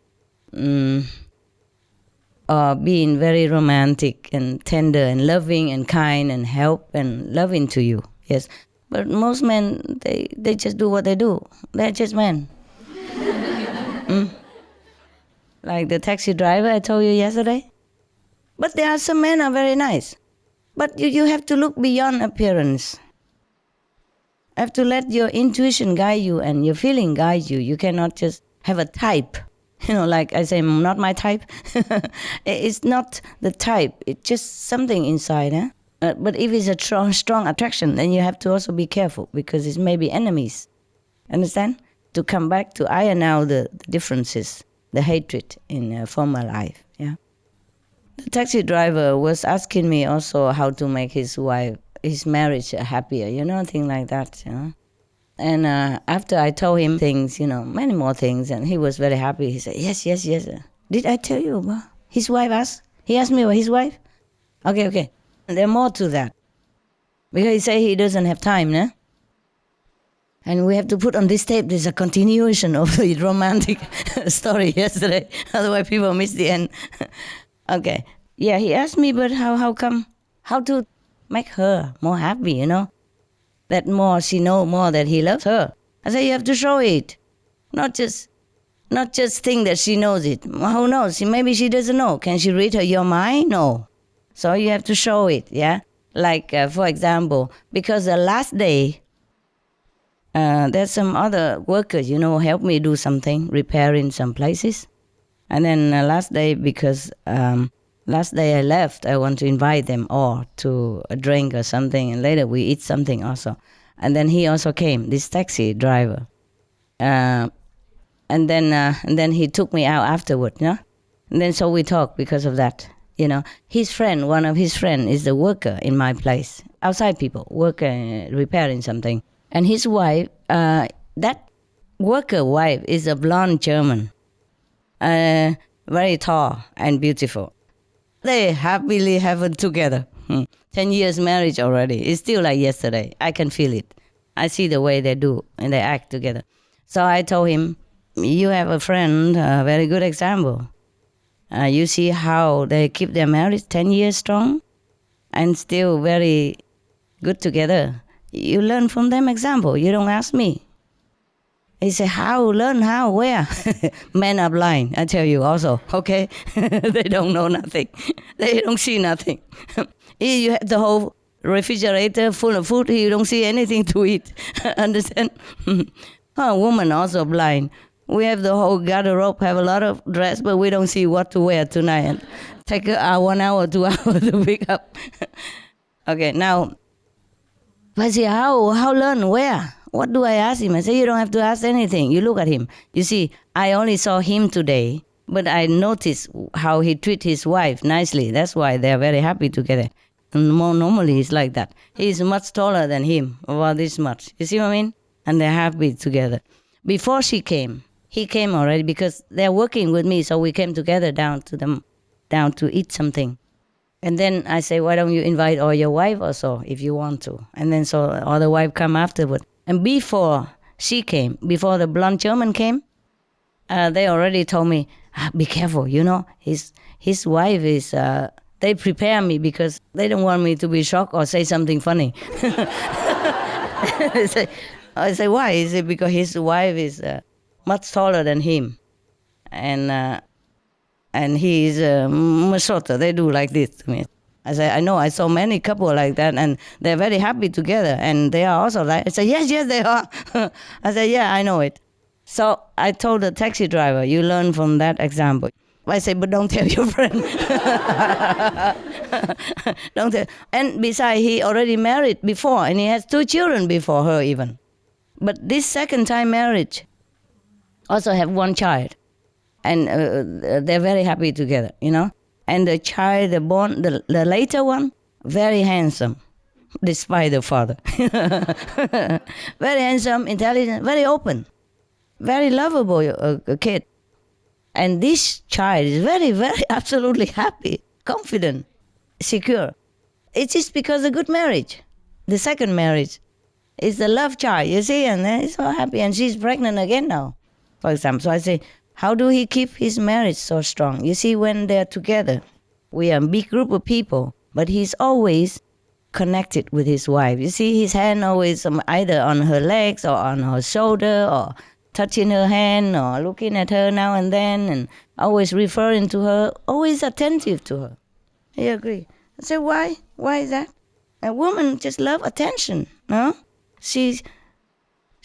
or being very romantic and tender and loving and kind and help and loving to you. Yes. But most men, they just do what they do. They're just men. Like the taxi driver I told you yesterday. But there are some men are very nice. But you have to look beyond appearance. You have to let your intuition guide you and your feeling guide you. You cannot just have a type. You know, like I say, not my type. It's not the type. It's just something inside, huh? But if it's a strong attraction, then you have to also be careful because it's maybe enemies. Understand? To come back to iron out the differences, the hatred in former life. Yeah. The taxi driver was asking me also how to make his marriage happier. You know, things like that. You know. And after I told him things, you know, many more things, and he was very happy. He said, yes. Did I tell you about his wife asked? He asked me about his wife? Okay. There's more to that. Because he said he doesn't have time, no? And we have to put on this tape, there's a continuation of the romantic story yesterday. Otherwise people miss the end. Okay. Yeah, he asked me, but how come? How to make her more happy, you know? That more she know more that he loves her. I said, you have to show it. Not just think that she knows it. Who knows? Maybe she doesn't know. Can she read your mind? No. So you have to show it, yeah? Like, for example, because the last day, there's some other workers, you know, help me do something, repairing some places. And then last day, because last day I left, I want to invite them all to a drink or something, and later we eat something also. And then he also came, this taxi driver. And then he took me out afterward, you know? And then so we talked because of that. You know, his friend, one of his friends is the worker in my place. Outside people, worker repairing something. And his wife, that worker wife is a blonde German. Very tall and beautiful. They happily have it together. 10 years marriage already. It's still like yesterday. I can feel it. I see the way they do and they act together. So I told him, you have a friend, a very good example. You see how they keep their marriage 10 years strong and still very good together. You learn from them example. You don't ask me. He said, how? Learn how? Where? Men are blind, I tell you also, okay? They don't know nothing. They don't see nothing. You have the whole refrigerator full of food, you don't see anything to eat. Understand? A woman also blind. We have the whole garderobe, have a lot of dress, but we don't see what to wear tonight. And take 1 hour, 2 hours to pick up. Okay, now, I say, how learn? Where? What do I ask him? I say, you don't have to ask anything. You look at him. You see, I only saw him today, but I noticed how he treats his wife nicely. That's why they're very happy together. And more normally, it's like that. He's much taller than him, about this much. You see what I mean? And they're happy together. Before she came, he came already because they're working with me, so we came together down to eat something. And then I say, why don't you invite all your wife also, if you want to? And then so all the wife come afterward. And before she came, before the blonde German came, they already told me, be careful, you know, his wife is, they prepare me because they don't want me to be shocked or say something funny. I say, why? Is it because his wife is much taller than him? And he is Minnesota. They do like this to me. I said, I know, I saw many couple like that, and they're very happy together, and they are also like, I said, yes, they are. I said, yeah, I know it. So I told the taxi driver, you learn from that example. I said, but don't tell your friend. Don't tell. And besides, he already married before, and he has 2 children before her even. But this second time marriage also have 1 child. And they're very happy together, you know. And the child, the later one, very handsome, despite the father. Very handsome, intelligent, very open, very lovable kid. And this child is very, very absolutely happy, confident, secure. It's just because of good marriage. The second marriage is the love child, you see, and he's so happy. And she's pregnant again now, for example. So I say, how do he keep his marriage so strong? You see, when they're together, we are a big group of people, but he's always connected with his wife. You see, his hand always either on her legs or on her shoulder or touching her hand or looking at her now and then and always referring to her, always attentive to her. You agree? I said, why? Why is that? A woman just love attention, no? She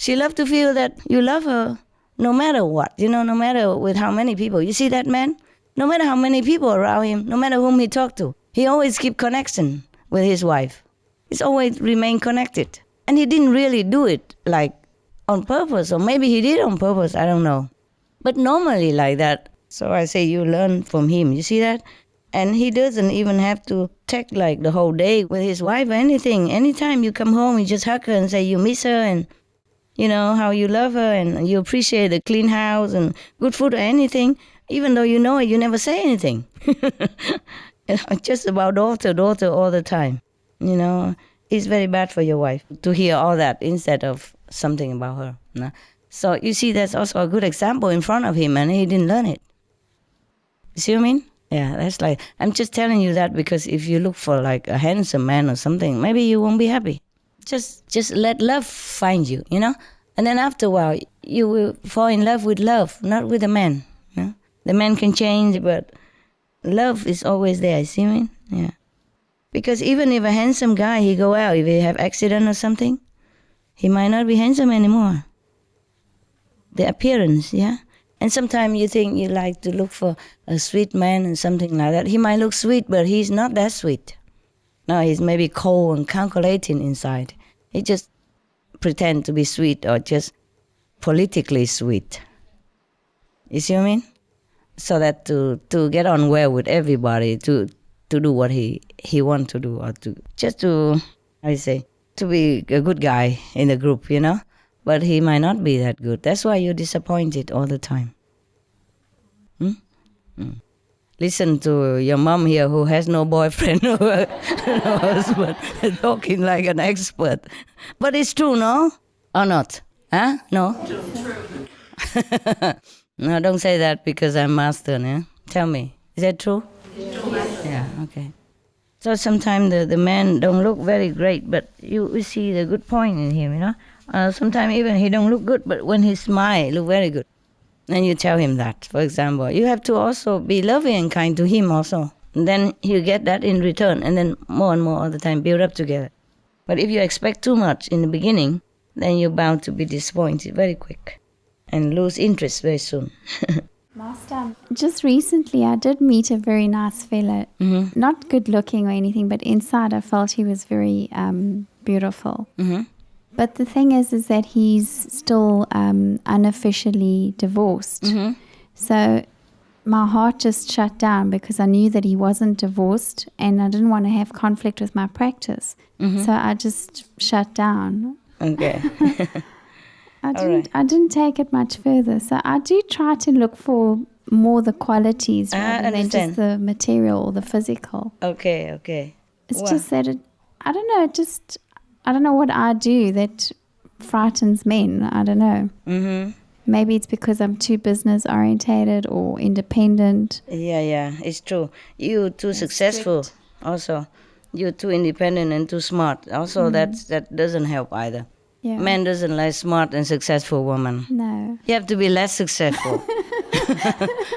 loves to feel that you love her no matter what, you know, no matter with how many people. You see that man? No matter how many people around him, no matter whom he talk to, he always keep connection with his wife. He's always remain connected. And he didn't really do it like on purpose, or maybe he did on purpose, I don't know. But normally like that. So I say you learn from him, you see that? And he doesn't even have to take like the whole day with his wife or anything. Anytime you come home, you just hug her and say you miss her and you know how you love her and you appreciate the clean house and good food or anything. Even though you know it, you never say anything. Just about daughter all the time. You know, it's very bad for your wife to hear all that instead of something about her. No? So you see, that's also a good example in front of him, and he didn't learn it. You see what I mean? Yeah, that's like, I'm just telling you that because if you look for like a handsome man or something, maybe you won't be happy. Just let love find you, you know? And then after a while, you will fall in love with love, not with a man. You know? The man can change, but love is always there, you see what I mean? Yeah. Because even if a handsome guy, he go out, if he have accident or something, he might not be handsome anymore. The appearance, yeah? And sometimes you think you like to look for a sweet man and something like that. He might look sweet, but he's not that sweet. No, he's maybe cold and calculating inside. He just pretend to be sweet or just politically sweet. You see what I mean? So that to get on well with everybody, to do what he want to do, or to be a good guy in the group, you know? But he might not be that good. That's why you're disappointed all the time. Listen to your mom here who has no boyfriend or no husband, talking like an expert. But it's true, no? Or not? Huh? No? True. No, don't say that because I'm master, yeah? Tell me, is that true? Yeah, okay. So sometimes the man don't look very great, but you see the good point in him, you know? Sometimes even he don't look good, but when he smile, look very good. And you tell him that, for example. You have to also be loving and kind to him also. And then you get that in return, and then more and more all the time build up together. But if you expect too much in the beginning, then you're bound to be disappointed very quick and lose interest very soon. Master, just recently I did meet a very nice fellow. Mm-hmm. Not good looking or anything, but inside I felt he was very beautiful. Mm-hmm. But the thing is that he's still unofficially divorced. Mm-hmm. So my heart just shut down because I knew that he wasn't divorced and I didn't want to have conflict with my practice. Mm-hmm. So I just shut down. Okay. I didn't take it much further. So I do try to look for more the qualities rather than just the material or the physical. Okay. It's just that I don't know what I do that frightens men. I don't know. Mm-hmm. Maybe it's because I'm too business orientated or independent. Yeah, it's true. You're too successful strict. Also. You're too independent and too smart. Also, that doesn't help either. Yeah. Man doesn't like smart and successful woman. No. You have to be less successful,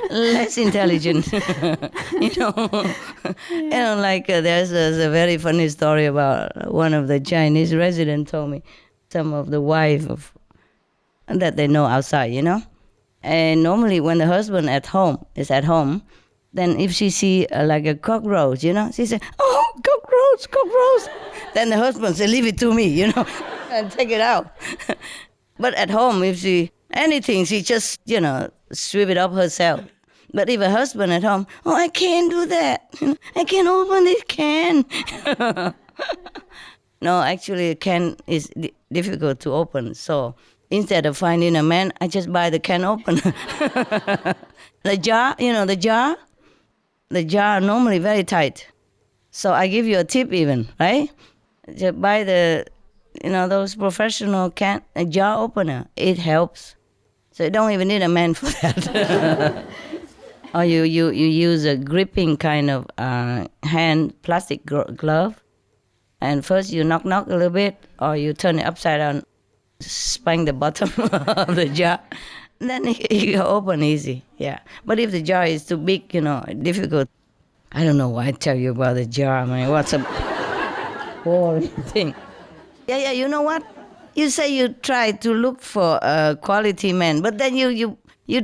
less intelligent, you know. There's a very funny story about one of the Chinese residents told me, some of the wife of that they know outside, And normally when the husband is at home, then if she see like a cockroach, she say, "Oh, cockroach." Then the husband say, "Leave it to me," and take it out. But at home, if she anything, she just, sweep it up herself. But if a husband at home, "Oh, I can't do that. I can't open this can." No, actually, a can is difficult to open. So instead of finding a man, I just buy the can opener. The jar, the jar normally very tight. So I give you a tip even, right? Just buy those professional jar opener. It helps. So you don't even need a man for that. Or you use a gripping kind of hand plastic glove. And first you knock a little bit, or you turn it upside down, spank the bottom of the jar. Then you open easy, yeah. But if the jar is too big, difficult. I don't know why I tell you about the jar. I mean, what's a boring thing? Yeah, you know what? You say you try to look for a quality man, but then you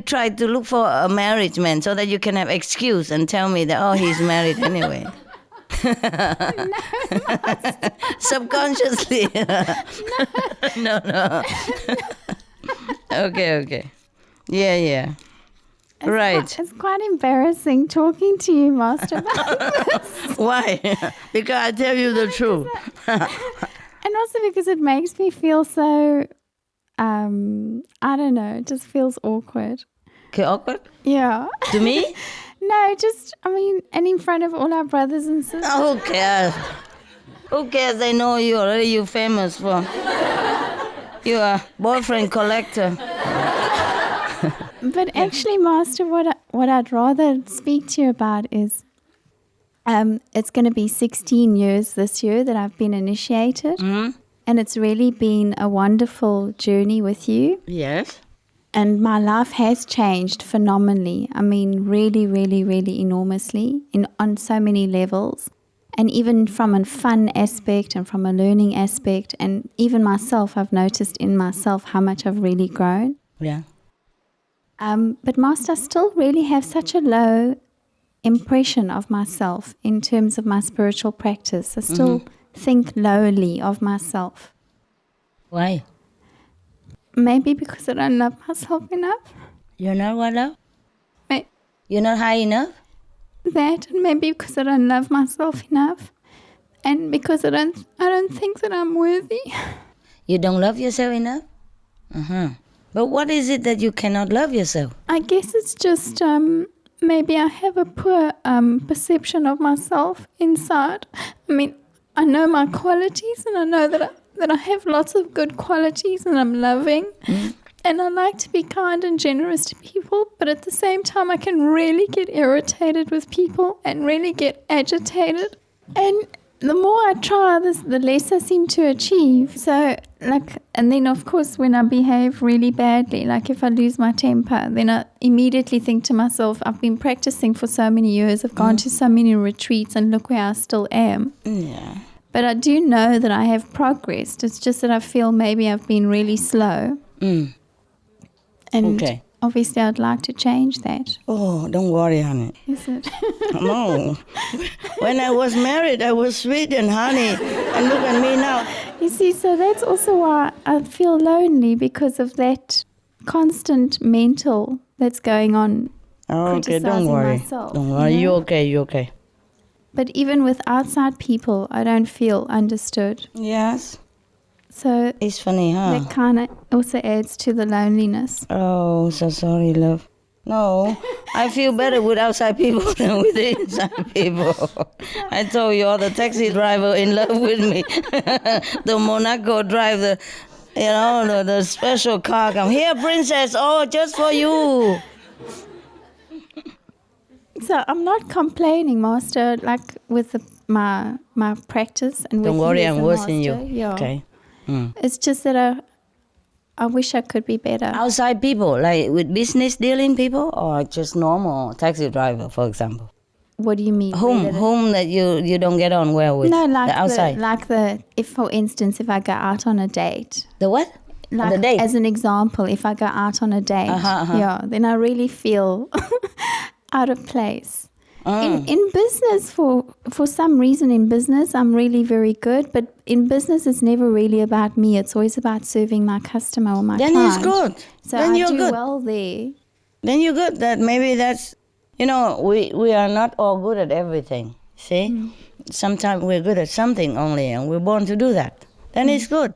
try to look for a marriage man so that you can have excuse and tell me that, he's married anyway. Subconsciously. No. Okay. Yeah. It's quite embarrassing talking to you, Master, about this. Why? Because I tell you the truth. And also because it makes me feel so, I don't know, it just feels awkward. Okay, awkward? Yeah. To me? No, and in front of all our brothers and sisters. Oh, who cares? Who cares? They know you already. You're famous for. You're a boyfriend collector. But actually, Master, what I'd rather speak to you about is, it's going to be 16 years this year that I've been initiated. Mm-hmm. And it's really been a wonderful journey with you. Yes. And my life has changed phenomenally. I mean, really, really, really enormously on so many levels. And even from a fun aspect and from a learning aspect. And even myself, I've noticed in myself how much I've really grown. Yeah. But Master, I still really have such a low impression of myself in terms of my spiritual practice. I still think lowly of myself. Why? Maybe because I don't love myself enough. You're not what, love? You're not high enough? That, and maybe because I don't love myself enough. And because I don't think that I'm worthy. You don't love yourself enough? But what is it that you cannot love yourself? I guess it's just maybe I have a poor perception of myself inside. I mean, I know my qualities and I know that I have lots of good qualities and I'm loving. And I like to be kind and generous to people, but at the same time I can really get irritated with people and really get agitated. And the more I try, the less I seem to achieve. So, and then of course when I behave really badly, like if I lose my temper, then I immediately think to myself, I've been practicing for so many years, I've gone to so many retreats and look where I still am. Yeah. But I do know that I have progressed. It's just that I feel maybe I've been really slow. And obviously I'd like to change that. Oh, don't worry, honey. Is it? No. When I was married, I was sweet and honey. And look at me now. You see, so that's also why I feel lonely, because of that constant mental that's going on. Okay, don't worry. Myself, don't worry. You're okay. But even with outside people, I don't feel understood. Yes. So it's funny, huh? That kind of also adds to the loneliness. Oh, so sorry, love. No, I feel better with outside people than with the inside people. I told you, the taxi driver in love with me. The Monaco driver, the special car come. Here, princess, just for you. So I'm not complaining, Master, like with my practice. And don't with worry, you I'm worse than you. Yeah. Okay. It's just that I wish I could be better. Outside people, like with business dealing people, or just normal taxi driver, for example? What do you mean? Whom that you don't get on well with? No, like the outside. if for instance, if I go out on a date. The what? Like the date? as an example, if I go out on a date, yeah, then I really feel out of place. In business, for some reason in business, I'm really very good. But in business, it's never really about me. It's always about serving my customer or my client. Then it's good. So then I you're do good. well there. Then you're good. That maybe that's, we are not all good at everything. See? Sometimes we're good at something only, and we're born to do that. Then it's good.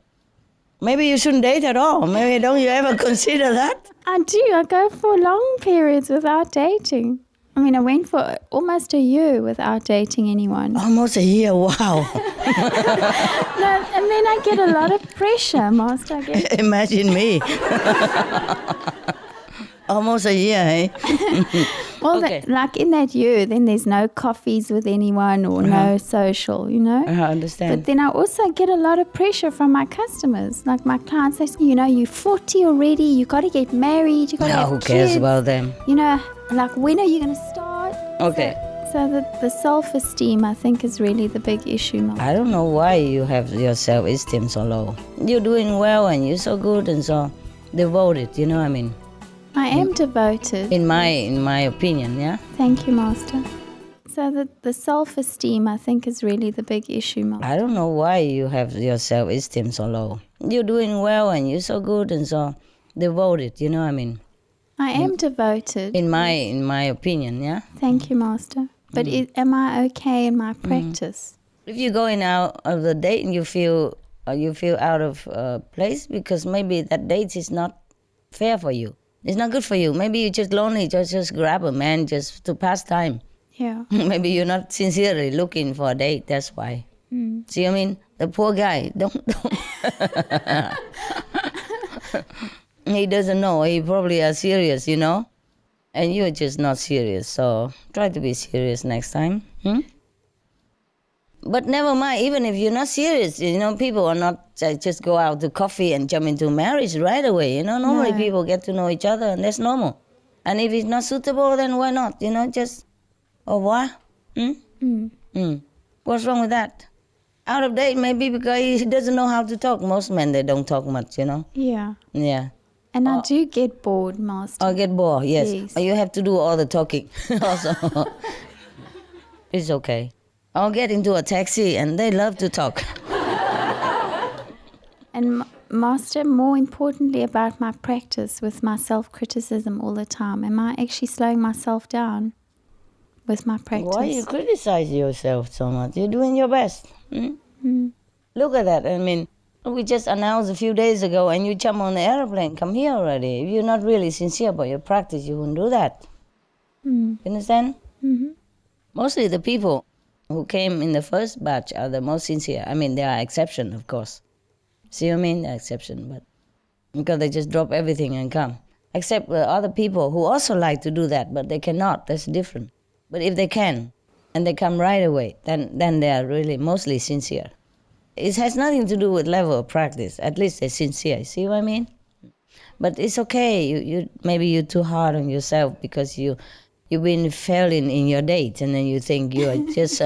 Maybe you shouldn't date at all. Maybe don't you ever consider that? I do. I go for long periods without dating. I mean, I went for almost a year without dating anyone. Almost a year, wow. No, and then I get a lot of pressure, Master. Imagine me. Almost a year, eh? Well, Okay. like in that year, then there's no coffees with anyone or no social, I understand. But then I also get a lot of pressure from my customers. Like my clients say, you're 40 already, you got to get married, you got to have who cares kids. about them? Like when are you going to start? Okay. So the self-esteem, I think, is really the big issue now. I don't know why you have your self-esteem so low. You're doing well and you're so good and so devoted, you know what I mean? I am devoted. In my opinion, yeah? Thank you, Master. So the self-esteem, I think, is really the big issue, Master. I don't know why you have your self-esteem so low. You're doing well and you're so good and so devoted, you know what I mean? I am devoted. In my opinion, yeah? Thank you, Master. But am I okay in my practice? If you're going out of the date and you feel out of place because maybe that date is not fair for you. It's not good for you. Maybe you're just lonely, just grab a man just to pass time. Yeah. Maybe you're not sincerely looking for a date, that's why. See what I mean? The poor guy, don't. He doesn't know, he probably are serious, and you're just not serious, so try to be serious next time. But never mind, even if you're not serious, people are not just go out to coffee and jump into marriage right away, Normally No. people get to know each other and that's normal. And if it's not suitable, then why not, or what? What's wrong with that? Out of date maybe because he doesn't know how to talk. Most men, they don't talk much, Yeah. Yeah. And I do get bored, Master. Or get bored, yes. Yes. Or you have to do all the talking also. It's okay. Or get into a taxi and they love to talk. And Master, more importantly about my practice with my self-criticism all the time, am I actually slowing myself down with my practice? Why you criticize yourself so much? You're doing your best. Look at that. I mean, we just announced a few days ago and you jump on the airplane, come here already. If you're not really sincere about your practice, you wouldn't do that. You understand? Mostly the people who came in the first batch are the most sincere. I mean, there are exceptions, of course. See what I mean? There are exceptions, but because they just drop everything and come. Except other people who also like to do that, but they cannot. That's different. But if they can, and they come right away, then they are really mostly sincere. It has nothing to do with level of practice. At least they're sincere. See what I mean? But it's okay. You maybe you're too hard on yourself because you've been failing in your dates, and then you think you are just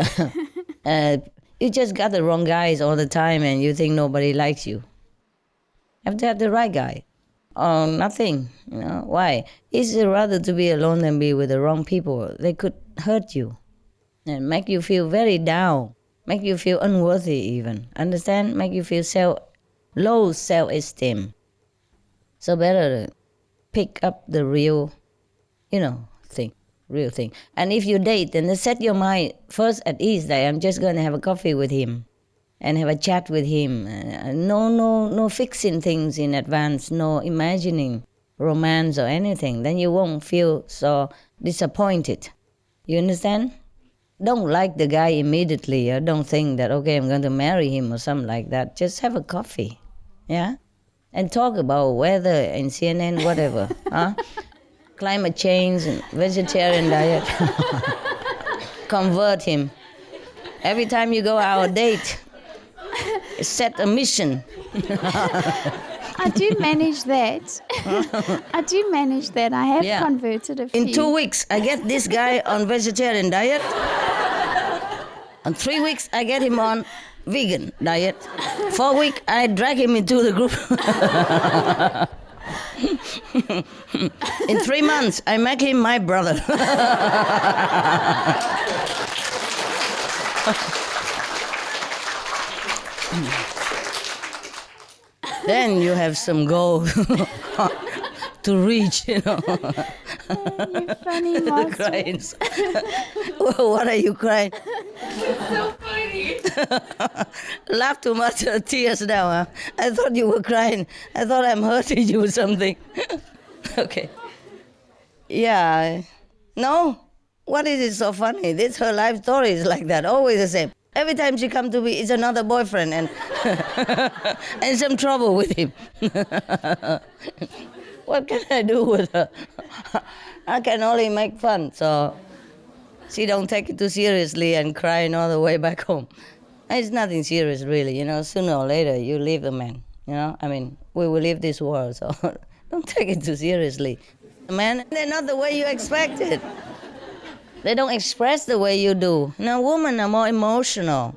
you just got the wrong guys all the time, and you think nobody likes you. Have to have the right guy, or nothing. Why? It's rather to be alone than be with the wrong people. They could hurt you and make you feel very down, make you feel unworthy even. Understand? Make you feel low self-esteem. So better to pick up the real, thing. Real thing. And if you date, then set your mind first at ease that I'm just going to have a coffee with him and have a chat with him. No fixing things in advance, no imagining romance or anything. Then you won't feel so disappointed. You understand? Don't like the guy immediately. Or don't think that, okay, I'm going to marry him or something like that. Just have a coffee, yeah? And talk about weather and CNN, whatever, huh? Climate change and vegetarian diet. Convert him. Every time you go out on a date, set a mission. I do manage that. I do manage that. I have converted a few. In 2 weeks, I get this guy on vegetarian diet. In 3 weeks, I get him on vegan diet. 4 weeks, I drag him into the group. In 3 months, I make him my brother. Then you have some goal to reach, you know. You're funny, Master. Crying. What are you crying? It's so funny. Laugh too much, tears now, huh? I thought you were crying. I thought I'm hurting you or something. Okay. Yeah. No? What is it so funny? This her life story is like that, always the same. Every time she come to me, it's another boyfriend and and some trouble with him. What can I do with her? I can only make fun, so she don't take it too seriously and crying all the way back home. It's nothing serious, really. You know, sooner or later you leave the man. You know, I mean, we will leave this world, so don't take it too seriously. Man, they're not the way you expected. They don't express the way you do. Now, women are more emotional,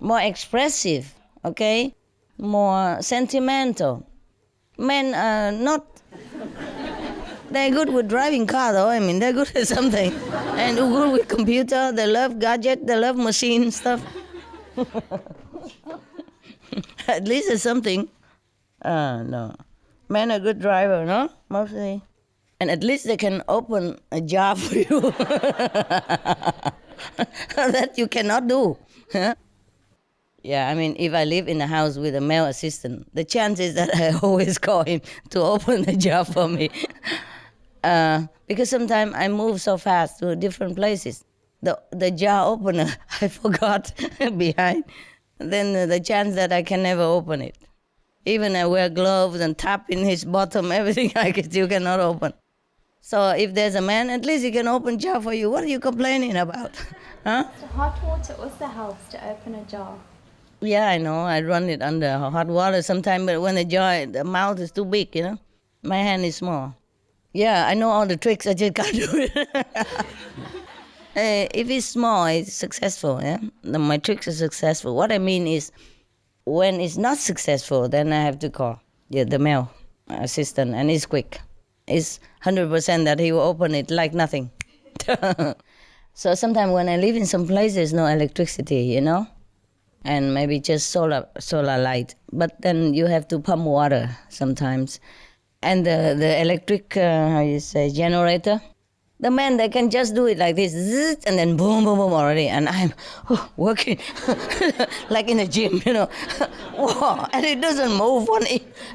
more expressive, okay? More sentimental. Men are not. They're good with driving car, though. I mean, they're good at something. And they're good with computer. They love gadget. They love machine stuff. At least it's something. No. Men are good driver, no? Mostly. And at least they can open a jar for you that you cannot do. Huh? Yeah, I mean, if I live in a house with a male assistant, the chances that I always call him to open the jar for me. Because sometimes I move so fast to different places. The jar opener, I forgot behind. Then the chance that I can never open it. Even I wear gloves and tap in his bottom, everything I can still cannot open. So if there's a man, at least he can open jar for you. What are you complaining about? Huh? So hot water also helps to open a jar. Yeah, I know. I run it under hot water sometimes, but when the mouth is too big, you know, my hand is small. Yeah, I know all the tricks. I just can't do it. If it's small, it's successful. Yeah, my tricks are successful. What I mean is, when it's not successful, then I have to call the male assistant, and it's quick. It's 100% that he will open it like nothing. So sometimes when I live in some places, no electricity, you know, and maybe just solar light. But then you have to pump water sometimes. And the electric, generator, the man, they can just do it like this, zzz, and then boom, boom, boom already. And I'm working like in a gym, you know. Wow. And it doesn't move.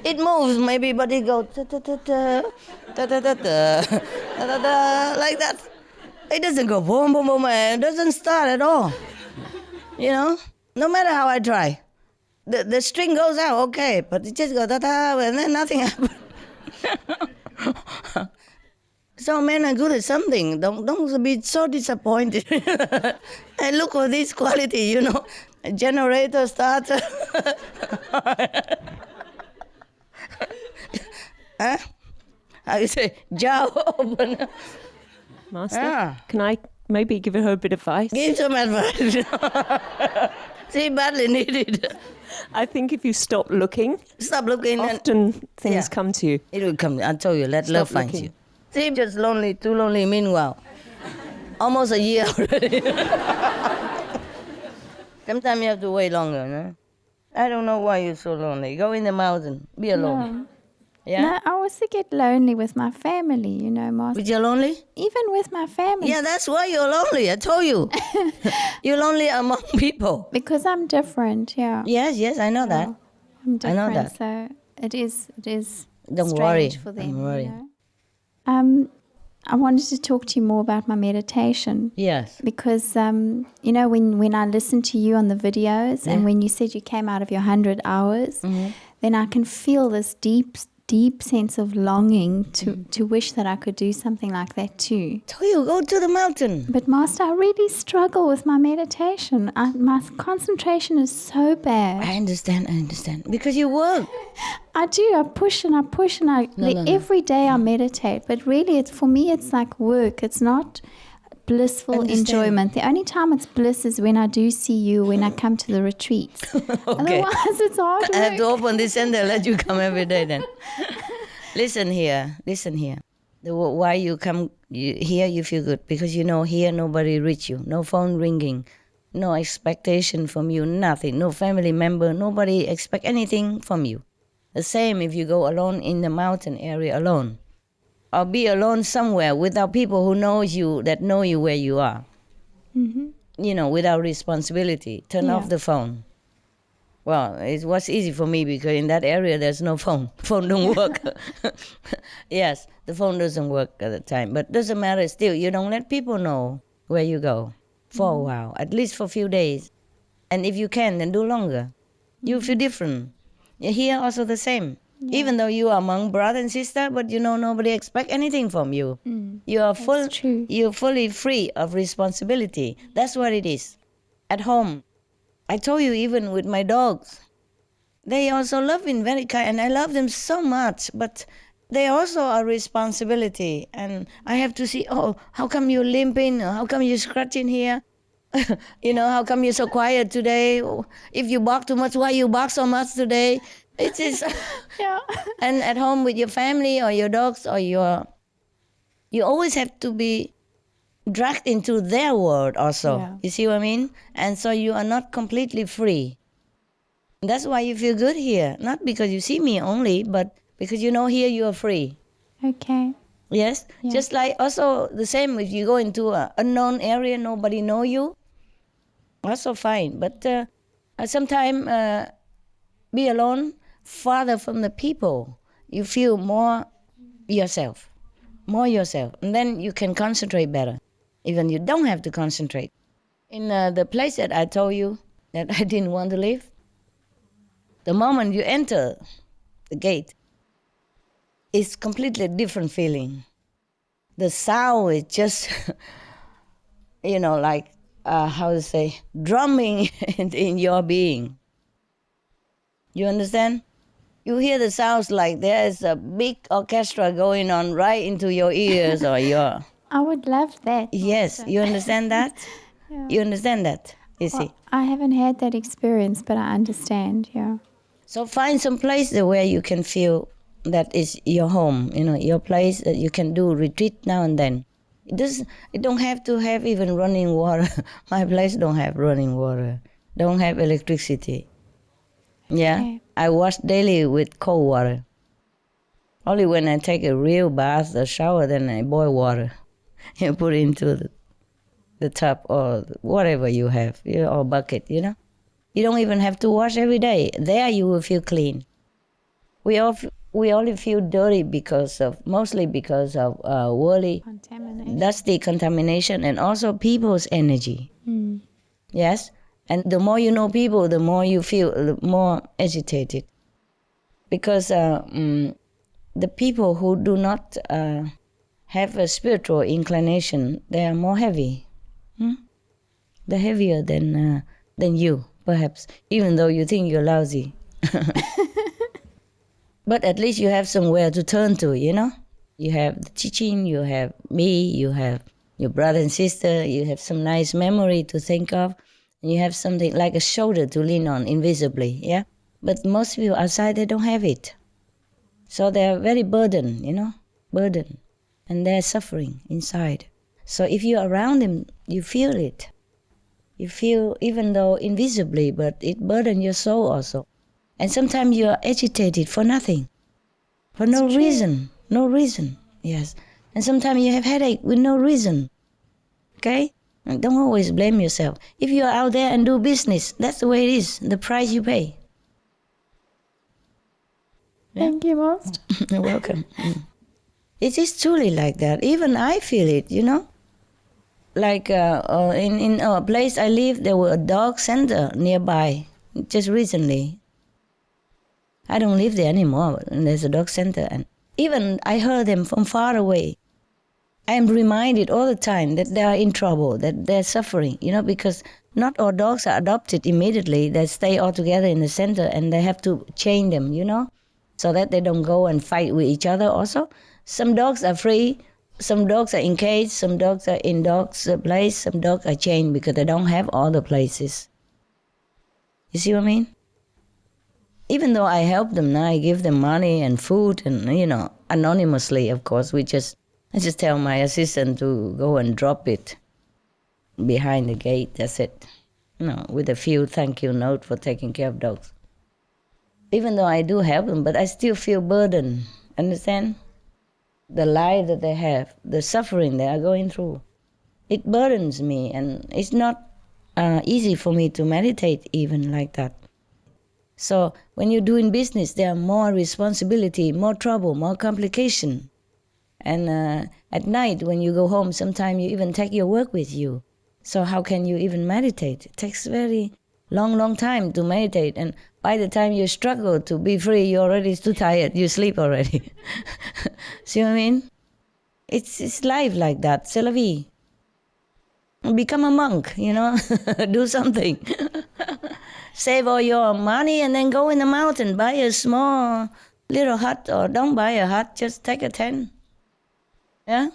It moves maybe, but it goes ta-ta-ta-ta, ta-ta-ta-ta, ta-ta-ta, like that. It doesn't go boom, boom, boom, and it doesn't start at all. You know, no matter how I try. The string goes out, okay, but it just goes ta-ta, and then nothing happens. So men are good at something. Don't be so disappointed. And look for this quality, you know. A generator starter. Huh? How you say? Jar opener. Master, can I maybe give her a bit of advice? Give some advice. She badly needed. I think if you stop looking, often things come to you. It will come. I told you, let love find you. See, just lonely, too lonely. Meanwhile, almost a year already. Sometimes you have to wait longer, no? I don't know why you're so lonely. Go in the mountain, be alone. No. Yeah? No, I also get lonely with my family, you know, Master. But you're lonely? Even with my family. Yeah, that's why you're lonely. I told you. You're lonely among people. Because I'm different, yeah. Yes, I know that. I'm different, I know that. So it is Don't strange worry. for them. Don't worry. You know? I wanted to talk to you more about my meditation. Yes. Because, you know, when I listened to you on the videos and when you said you came out of your 100 hours, then I can feel this deep deep sense of longing to wish that I could do something like that too. So you go to the mountain. But Master, I really struggle with my meditation. My concentration is so bad. I understand. Because you work. I do. I push and every day I meditate. But really, for me, it's like work. It's not blissful enjoyment. The only time it's bliss is when I do see you, when I come to the retreats. Okay. Otherwise, it's hard work. I have to open this and they'll let you come every day then. Listen here. Why you come here, you feel good. Because you know here nobody reach you. No phone ringing. No expectation from you. Nothing. No family member. Nobody expect anything from you. The same if you go alone in the mountain area alone. Or be alone somewhere without people who know you, that know you where you are. You know, without responsibility. Turn off the phone. Well, it was easy for me because in that area there's no phone. Phone don't work. Yes, the phone doesn't work at the time. But doesn't matter still. You don't let people know where you go for a while. At least for a few days. And if you can, then do longer. You feel different. Here also the same. Yeah. Even though you are among brother and sister, but you know nobody expect anything from you. You are you're fully free of responsibility. That's what it is. At home, I told you even with my dogs, they also love me very kind, and I love them so much, but they also are responsibility. And I have to see, oh, how come you're limping? How come you're scratching here? You know, how come you're so quiet today? If you bark too much, why you bark so much today? It is, And at home with your family or your dogs or you always have to be dragged into their world also. Yeah. You see what I mean? And so you are not completely free. That's why you feel good here. Not because you see me only, but because you know here you are free. Okay. Yes? Yeah. Just like also the same if you go into an unknown area, nobody know you. Also fine. But sometimes be alone, farther from the people. You feel more yourself. And then you can concentrate better. Even you don't have to concentrate. In the place that I told you that I didn't want to live, the moment you enter the gate, it's completely different feeling. The sound is just, you know, like, how to say, drumming in your being. You understand? You hear the sounds like there's a big orchestra going on right into your ears or your... I would love that. Yes, you understand that? Yeah. You understand that, you see? I haven't had that experience, but I understand, yeah. So find some place where you can feel that is your home, you know, your place that you can do retreat now and then. It don't have to have even running water. My place don't have running water, don't have electricity. Yeah, okay. I wash daily with cold water. Only when I take a real bath or shower, then I boil water. You put it into the tub or whatever you have, or bucket, you know. You don't even have to wash every day. There you will feel clean. We only feel dirty mostly because of worldly, dusty contamination and also people's energy. Yes? And the more you know people, the more you feel more agitated. Because the people who do not have a spiritual inclination, they are more heavy. They're heavier than you, perhaps, even though you think you're lousy. But at least you have somewhere to turn to, you know? You have the teaching, you have me, you have your brother and sister, you have some nice memory to think of. And you have something like a shoulder to lean on invisibly, yeah? But most people outside, they don't have it. So they're very burdened, you know? Burdened. And they're suffering inside. So if you're around them, you feel it. You feel, even though invisibly, but it burdens your soul also. And sometimes you're agitated for nothing. For no reason. No reason, yes. And sometimes you have headache with no reason. Okay? And don't always blame yourself. If you're out there and do business, that's the way it is, the price you pay. Yeah? Thank you, Master. You're welcome. It is truly like that. Even I feel it, you know. Like in a place I live, there were a dog center nearby, just recently. I don't live there anymore. And there's a dog center. And even I heard them from far away. I am reminded all the time that they are in trouble, that they're suffering, because not all dogs are adopted immediately. They stay all together in the center and they have to chain them, so that they don't go and fight with each other also. Some dogs are free, some dogs are in cage, some dogs are in dogs' place, some dogs are chained because they don't have all the places. You see what I mean? Even though I help them now, I give them money and food and, anonymously, of course. I just tell my assistant to go and drop it behind the gate, that's it. With a few thank you note for taking care of dogs. Even though I do help them, but I still feel burdened, understand? The life that they have, the suffering they are going through, it burdens me, and it's not easy for me to meditate even like that. So when you're doing business, there are more responsibility, more trouble, more complication. And at night when you go home, sometimes you even take your work with you. So how can you even meditate? It takes very long time to meditate. And by the time you struggle to be free, you're already too tired. You sleep already. See what I mean? It's life like that. C'est la vie. Become a monk, do something. Save all your money and then go in the mountain. Buy a small little hut, or don't buy a hut, just take a tent. Yeah?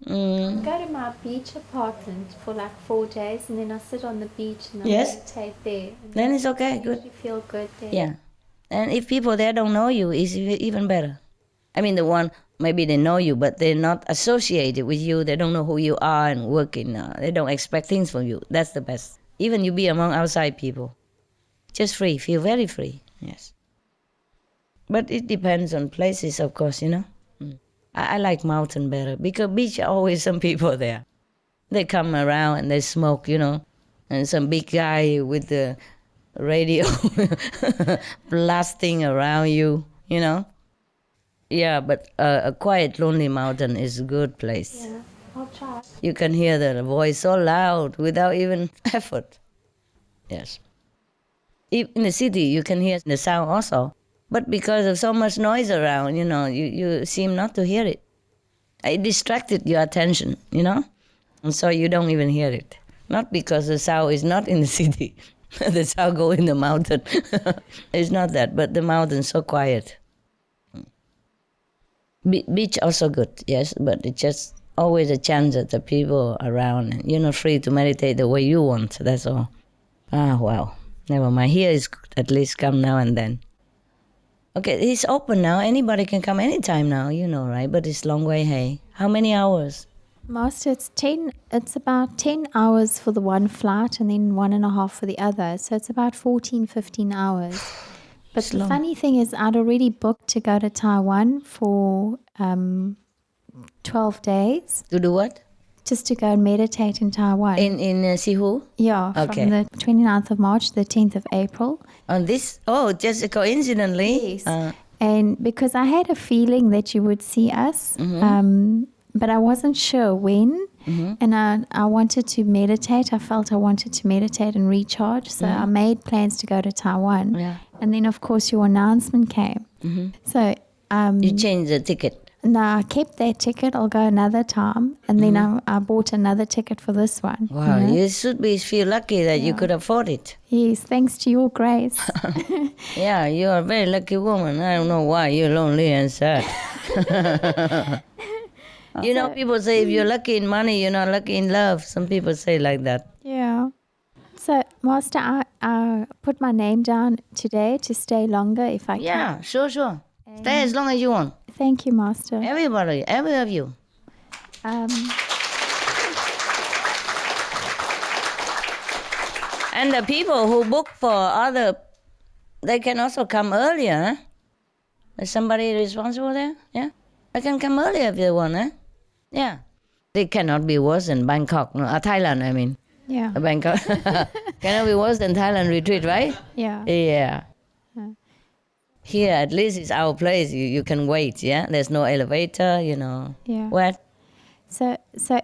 Go to my beach apartment for like 4 days, and then I sit on the beach and I meditate there. Then it's okay, good. You feel good there. Yeah. And if people there don't know you, it's even better. I mean, the one, maybe they know you, but they're not associated with you. They don't know who you are and working. They don't expect things from you. That's the best. Even you be among outside people. Just free, feel very free, yes. But it depends on places, of course, I like mountain better, because beach always some people there. They come around and they smoke, and some big guy with the radio blasting around you, Yeah, but a quiet, lonely mountain is a good place. Yeah, I'll try. You can hear the voice so loud without even effort. Yes. In the city, you can hear the sound also. But because of so much noise around, you seem not to hear it. It distracted your attention, and so you don't even hear it. Not because the sound is not in the city. The sound go in the mountain. It's not that, but the mountain's so quiet. Beach also good, yes, but it's just always a chance that the people around, you're not free to meditate the way you want, that's all. Wow. Never mind. Here is at least come now and then. Okay, it's open now. Anybody can come anytime now, right? But it's long way, hey. How many hours? Master, it's about 10 hours for the one flight and then 1.5 for the other. So it's about 14, 15 hours. But the funny thing is I'd already booked to go to Taiwan for 12 days. To do what? Just to go and meditate in Taiwan. In Sihu? Yeah, okay. From the 29th of March to the 10th of April. On this? Oh, just coincidentally? Yes. And because I had a feeling that you would see us, but I wasn't sure when. And I wanted to meditate. I felt I wanted to meditate and recharge. So I made plans to go to Taiwan. Yeah. And then, of course, your announcement came. So you changed the ticket? No, I kept that ticket. I'll go another time. And then I bought another ticket for this one. Wow, you should feel lucky that you could afford it. Yes, thanks to your grace. Yeah, you're a very lucky woman. I don't know why you're lonely and sad. People say if you're lucky in money, you're not lucky in love. Some people say like that. Yeah. So, Master, I put my name down today to stay longer if I can. Yeah, sure. Stay as long as you want. Thank you, Master. Everybody, every of you. And the people who book for they can also come earlier, huh? Is somebody responsible there? Yeah? They can come earlier if they want, huh? Yeah. They cannot be worse than Bangkok, Thailand, I mean. Yeah. Bangkok. Cannot be worse than Thailand retreat, right? Yeah. Yeah. Here, at least it's our place. You can wait, yeah? There's no elevator, Yeah. What? So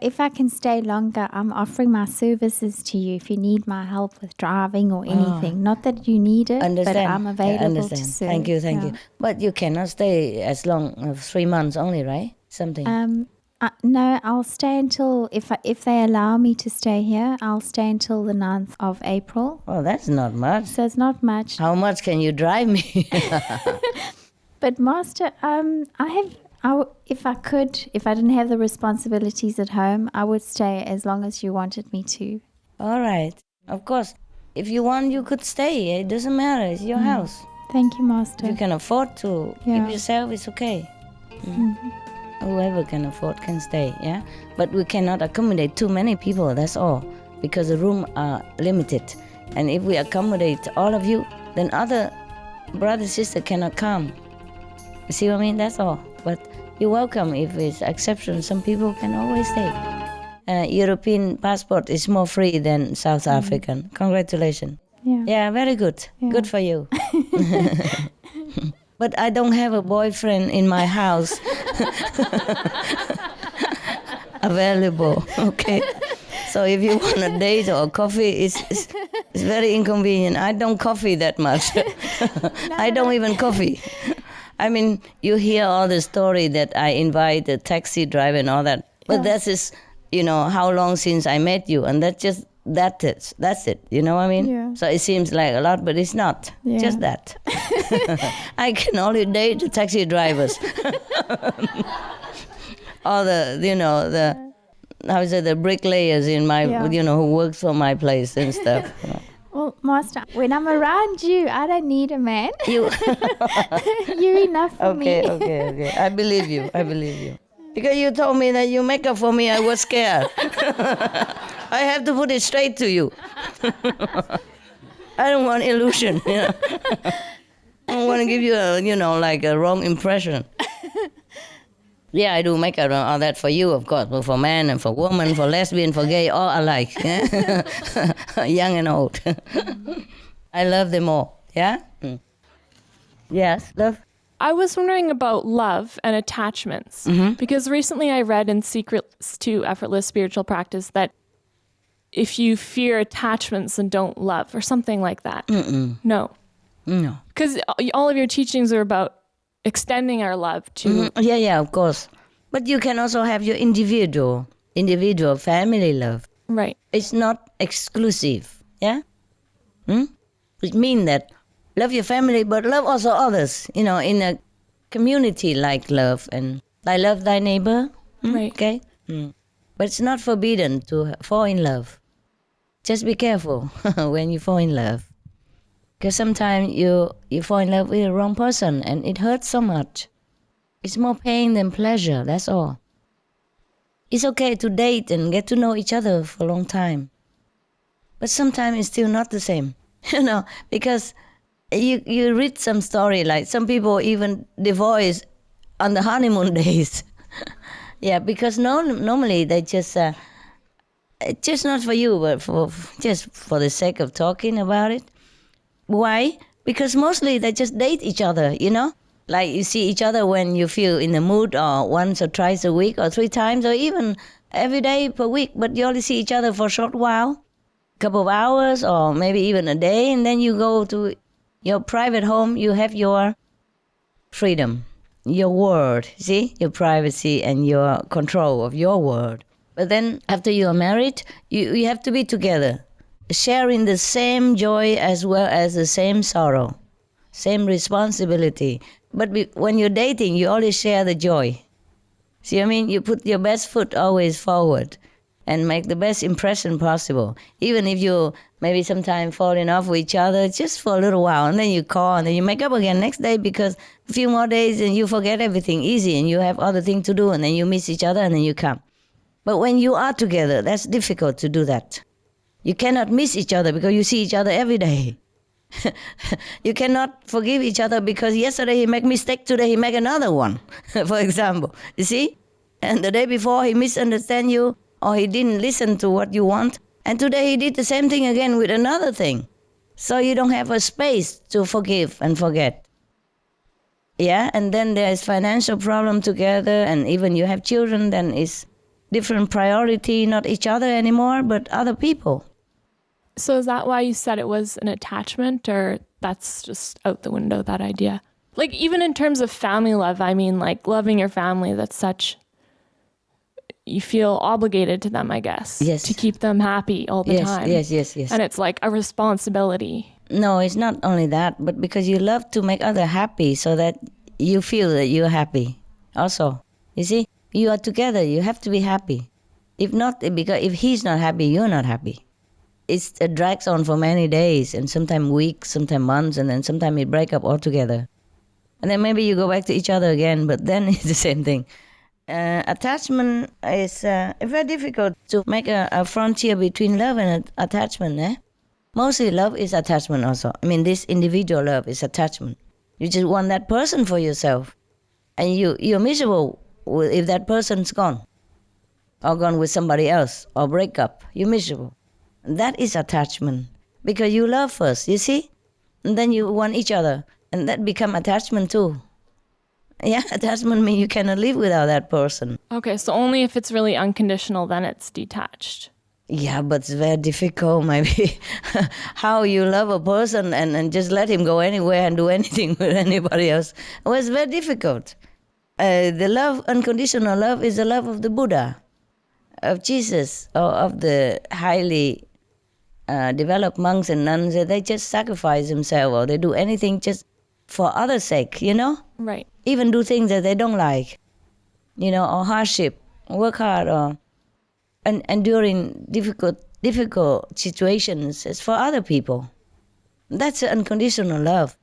if I can stay longer, I'm offering my services to you if you need my help with driving or anything. Not that you need it, but I'm available to serve. Thank you. But you cannot stay as long as 3 months only, right? Something. No, I'll stay until, if they allow me to stay here, I'll stay until the 9th of April. Oh, that's not much. So it's not much. How much can you drive me? But Master, if I didn't have the responsibilities at home, I would stay as long as you wanted me to. All right. Of course. If you want, you could stay. It doesn't matter. It's your house. Thank you, Master. If you can afford to keep yourself, it's okay. Whoever can afford can stay, yeah? But we cannot accommodate too many people, that's all. Because the rooms are limited. And if we accommodate all of you, then other brothers, sisters cannot come. You see what I mean? That's all. But you're welcome if it's exception. Some people can always stay. European passport is more free than South African. Congratulations. Yeah, very good. Yeah. Good for you. But I don't have a boyfriend in my house available, okay? So if you want a date or coffee, it's very inconvenient. I don't coffee that much. I don't even coffee. I mean, you hear all the story that I invite a taxi driver and all that. But that is, how long since I met you. And that's it. You know what I mean? Yeah. So it seems like a lot, but it's not. Yeah. Just that. I can only date the taxi drivers. Or the bricklayers in my, who works for my place and stuff. Well, Master, when I'm around you, I don't need a man. You're enough for me. Okay. I believe you. Because you told me that you make up for me, I was scared. I have to put it straight to you. I don't want illusion. I don't want to give you a wrong impression. Yeah, I do make all that for you, of course, but for man and for woman, for lesbian, for gay, all alike. Yeah? Young and old. I love them all. Yeah? Yes, love? I was wondering about love and attachments, because recently I read in Secrets to Effortless Spiritual Practice that if you fear attachments, then don't love, or something like that. No. Because all of your teachings are about extending our love to... Yeah, of course. But you can also have your individual family love. Right. It's not exclusive, yeah? It means that love your family, but love also others, in a community like love. And I love thy neighbor, right? Okay? But it's not forbidden to fall in love. Just be careful when you fall in love. Because sometimes you fall in love with the wrong person and it hurts so much. It's more pain than pleasure, that's all. It's okay to date and get to know each other for a long time. But sometimes it's still not the same, because you read some story, like some people even divorce on the honeymoon days. Yeah, because normally they just not for you, but just for the sake of talking about it. Why? Because mostly they just date each other, Like you see each other when you feel in the mood, or once or twice a week, or 3 times, or even every day per week, but you only see each other for a short while, a couple of hours, or maybe even a day, and then you go to your private home, you have your freedom, your world, see? Your privacy and your control of your world. But then after you are married, you have to be together, sharing the same joy as well as the same sorrow, same responsibility. But when you're dating, you always share the joy. See what I mean? You put your best foot always forward and make the best impression possible. Even if you maybe sometimes fall in love with each other just for a little while, and then you call and then you make up again next day, because a few more days and you forget everything easy and you have other things to do, and then you miss each other and then you come. But when you are together, that's difficult to do that. You cannot miss each other because you see each other every day. You cannot forgive each other because yesterday he made a mistake, today he make another one, for example. You see? And the day before he misunderstand you, or he didn't listen to what you want, and today he did the same thing again with another thing. So you don't have a space to forgive and forget. Yeah, and then there's financial problem together, and even you have children, then it's different priority, not each other anymore, but other people. So is that why you said it was an attachment, or that's just out the window, that idea? Like, even in terms of family love, I mean, like, loving your family, that's such, you feel obligated to them, I guess. Yes. To keep them happy all the time. Yes. And it's like a responsibility. No, it's not only that, but because you love to make others happy so that you feel that you're happy also. You see, you are together, you have to be happy. If not, because if he's not happy, you're not happy. It drags on for many days, and sometimes weeks, sometimes months, and then sometimes it breaks up altogether. And then maybe you go back to each other again, but then it's the same thing. Attachment is very difficult to make a frontier between love and attachment. Mostly love is attachment also. I mean, this individual love is attachment. You just want that person for yourself. And you're miserable if that person's gone. Or gone with somebody else. Or break up. You're miserable. That is attachment. Because you love first, you see? And then you want each other. And that become attachment too. Yeah, attachment means you cannot live without that person. Okay, so only if it's really unconditional, then it's detached. Yeah, but it's very difficult, maybe. How you love a person and just let him go anywhere and do anything with anybody else. Well, it's very difficult. The love, unconditional love, is the love of the Buddha, of Jesus, or of the highly developed monks and nuns. They just sacrifice themselves, or they do anything just for others' sake, you know? Right. Even do things that they don't like, you know, or hardship, work hard, or enduring difficult situations. It's for other people. That's unconditional love.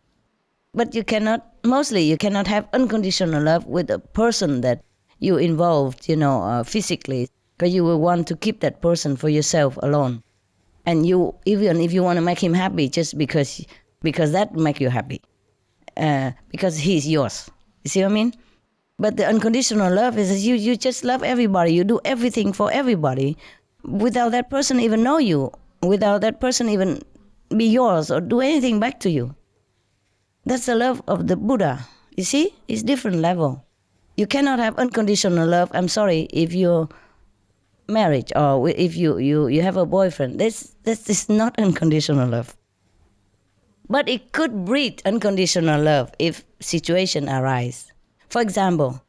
But you cannot have unconditional love with a person that you involved, you know, physically, because you will want to keep that person for yourself alone. And you, even if you want to make him happy, just because that make you happy, because he's yours. You see what I mean? But the unconditional love is that you just love everybody. You do everything for everybody without that person even know you, without that person even be yours or do anything back to you. That's the love of the Buddha. You see? It's different level. You cannot have unconditional love, I'm sorry, if you're married or if you have a boyfriend. This is not unconditional love. But it could breed unconditional love if situation arise. For example,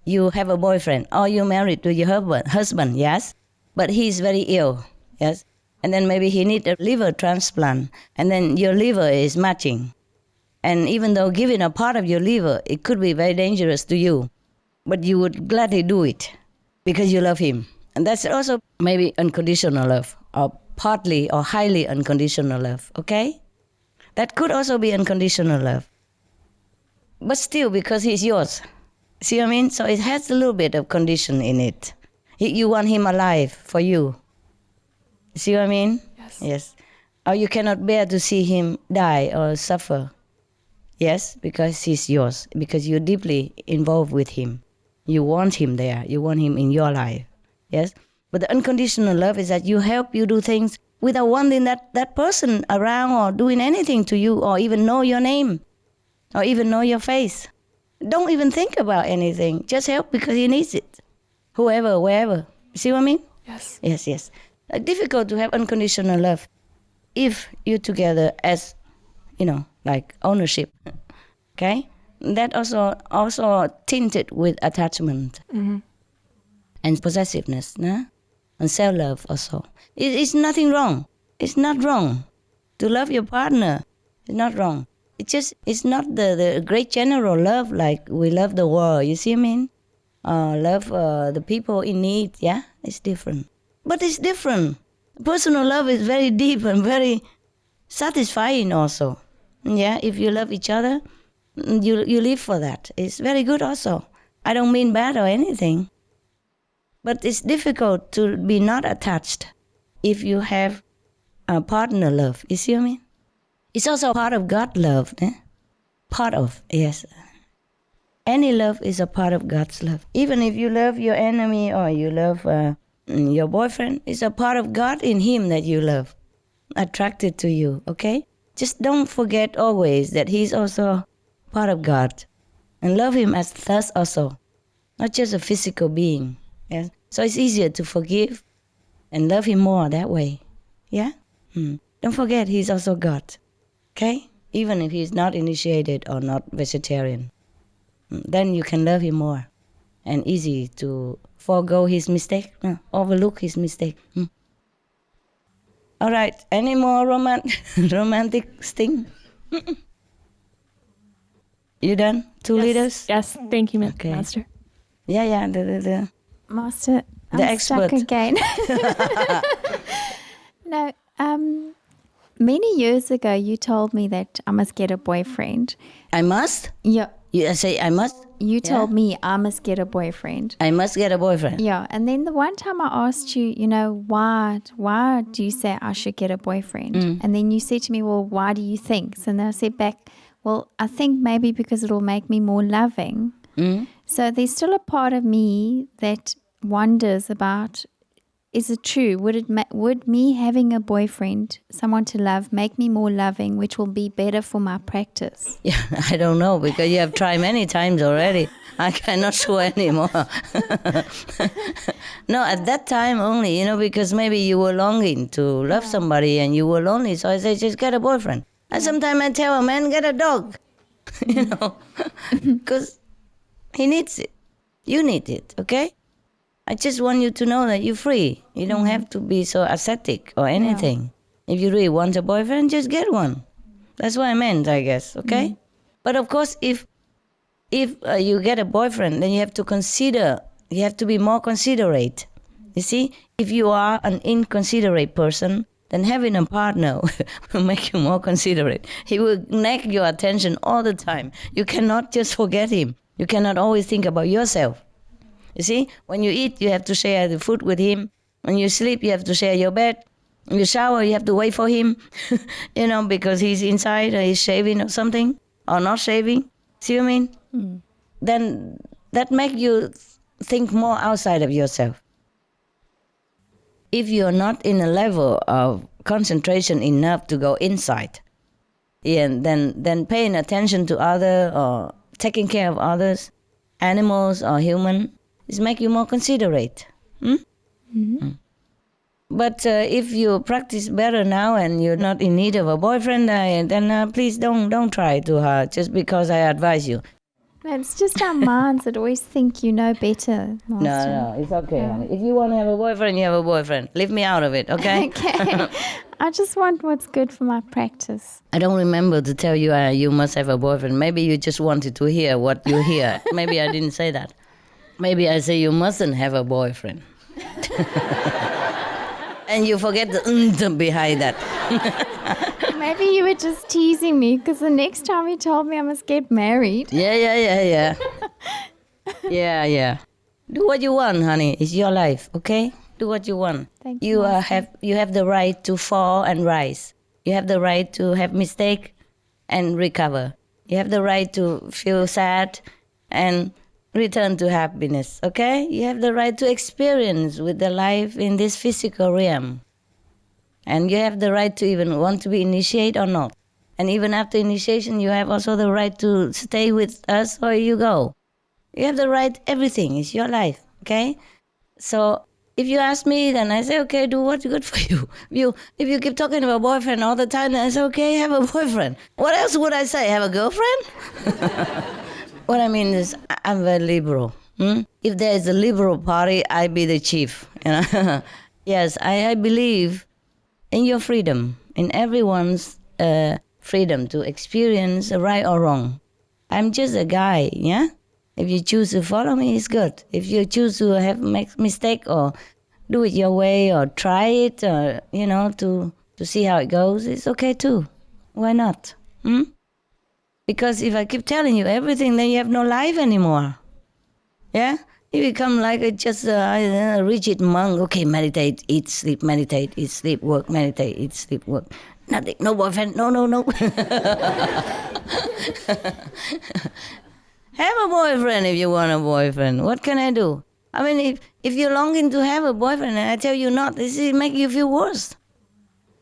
you have a boyfriend or you're married to your husband, yes? But he's very ill, yes? And then maybe he needs a liver transplant, and then your liver is matching. And even though giving a part of your liver, it could be very dangerous to you, but you would gladly do it because you love him. And that's also maybe unconditional love, or partly or highly unconditional love, okay? That could also be unconditional love. But still, because he's yours. See what I mean? So it has a little bit of condition in it. You want him alive for you. See what I mean? Yes. Or you cannot bear to see him die or suffer. Yes, because he's yours. Because you're deeply involved with him. You want him there. You want him in your life. Yes? But the unconditional love is that you help you do things without wanting that person around or doing anything to you or even know your name or even know your face. Don't even think about anything. Just help because he needs it. Whoever, wherever. See what I mean? Yes. Yes. Difficult to have unconditional love if you're together as, you know, like ownership. Okay? That also tinted with attachment and possessiveness, no? And self-love also. It's nothing wrong. It's not wrong. To love your partner is not wrong. It's not the great general love like we love the world, you see what I mean? Love the people in need, yeah? It's different. But it's different. Personal love is very deep and very satisfying also. Yeah, if you love each other, you live for that. It's very good also. I don't mean bad or anything. But it's difficult to be not attached if you have a partner love. You see what I mean? It's also part of God's love. Part of, yes. Any love is a part of God's love. Even if you love your enemy or you love your boyfriend, it's a part of God in him that you love, attracted to you, okay? Just don't forget always that he's also part of God. And love him as thus also, not just a physical being. Yes? So it's easier to forgive and love him more that way. Yeah? Don't forget, he's also God. Okay? Even if he's not initiated or not vegetarian. Then you can love him more. And easy to forego his mistake, overlook his mistake. All right, any more romantic thing? You done? 2 liters? Yes, thank you, Master. Yeah, the Master, the I'm stuck expert. again. No, many years ago you told me that I must get a boyfriend. I must? Yeah. You say I must? You told me I must get a boyfriend. I must get a boyfriend. Yeah, and then the one time I asked you, why do you say I should get a boyfriend? And then you said to me, well, why do you think? So then I said back, well, I think maybe because it'll make me more loving. So there's still a part of me that wonders about, is it true? Would me having a boyfriend, someone to love, make me more loving, which will be better for my practice? Yeah, I don't know, because you have tried many times already. I cannot sure anymore. No, at that time only, because maybe you were longing to love somebody and you were lonely. So I say, just get a boyfriend. And sometimes I tell a man, get a dog. Because he needs it. You need it, okay? I just want you to know that you're free. You don't have to be so ascetic or anything. If you really want a boyfriend, just get one. That's what I meant, I guess, okay? But of course, if you get a boyfriend, then you have to be more considerate. You see, if you are an inconsiderate person, then having a partner will make you more considerate. He will nag your attention all the time. You cannot just forget him. You cannot always think about yourself. You see, when you eat, you have to share the food with him. When you sleep, you have to share your bed. When you shower, you have to wait for him, because he's inside or he's shaving or something, or not shaving. See what I mean? Then that makes you think more outside of yourself. If you're not in a level of concentration enough to go inside, then paying attention to others or taking care of others, animals or human, is make you more considerate. But if you practice better now and you're not in need of a boyfriend, then please don't try too hard just because I advise you. No, it's just our minds that always think you know better, Master. No, it's okay, honey. If you want to have a boyfriend, you have a boyfriend. Leave me out of it, okay? Okay. I just want what's good for my practice. I don't remember to tell you you must have a boyfriend. Maybe you just wanted to hear what you hear. Maybe I didn't say that. Maybe I say you mustn't have a boyfriend. And you forget the behind that. Maybe you were just teasing me because the next time you told me I must get married. Yeah. Yeah. Do what you want, honey. It's your life, okay? Do what you want. Thank you. Master. You have the right to fall and rise. You have the right to have mistake and recover. You have the right to feel sad and return to happiness, okay? You have the right to experience with the life in this physical realm. And you have the right to even want to be initiated or not. And even after initiation, you have also the right to stay with us or you go. You have the right, everything. It's your life, okay? So if you ask me, then I say, okay, do what's good for you. If you keep talking about boyfriend all the time, then I say, okay, have a boyfriend. What else would I say? Have a girlfriend? What I mean is, I'm very liberal. If there is a liberal party, I be the chief. Yes, I believe in your freedom, in everyone's freedom to experience right or wrong. I'm just a guy, yeah? If you choose to follow me, it's good. If you choose to make mistake or do it your way or try it, or, to see how it goes, it's okay too. Why not? Because if I keep telling you everything, then you have no life anymore. Yeah? You become like a rigid monk. Okay, meditate, eat, sleep, meditate, eat, sleep, work, meditate, eat, sleep, work. Nothing, no boyfriend, no. Have a boyfriend if you want a boyfriend. What can I do? I mean, if you're longing to have a boyfriend and I tell you not, this will make you feel worse.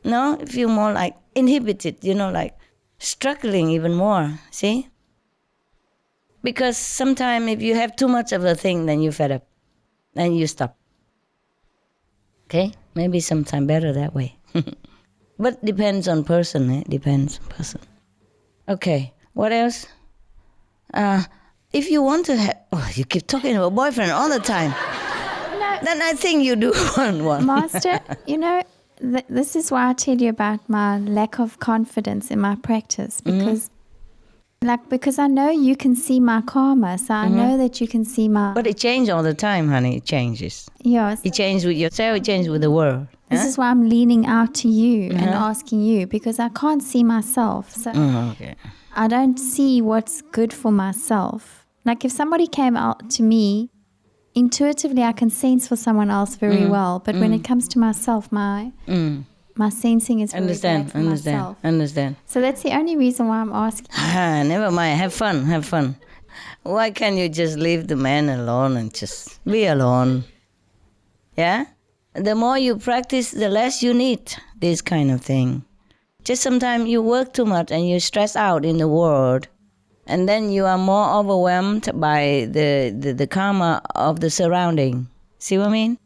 No? You feel more like inhibited, like struggling even more, see? Because sometimes if you have too much of a thing, then you fed up. Then you stop. Okay? Maybe sometime better that way. But depends on person, Depends on person. Okay, what else? If you want to have... Oh, you keep talking about boyfriend all the time. Then I think you do want one. Master, this is why I tell you about my lack of confidence in my practice. Because I know you can see my karma, so I know that you can see my... But it changes all the time, honey. It changes. Yes. It changes with yourself, it changes with the world. This is why I'm leaning out to you and asking you, because I can't see myself. So Okay. I don't see what's good for myself. Like if somebody came out to me, intuitively I can sense for someone else very well. But when it comes to myself, my sensing is very bad for myself. Understand. So that's the only reason why I'm asking. Never mind. Have fun. Why can't you just leave the man alone and just be alone? Yeah? The more you practice, the less you need this kind of thing. Just sometimes you work too much and you stress out in the world, and then you are more overwhelmed by the karma of the surrounding. See what I mean?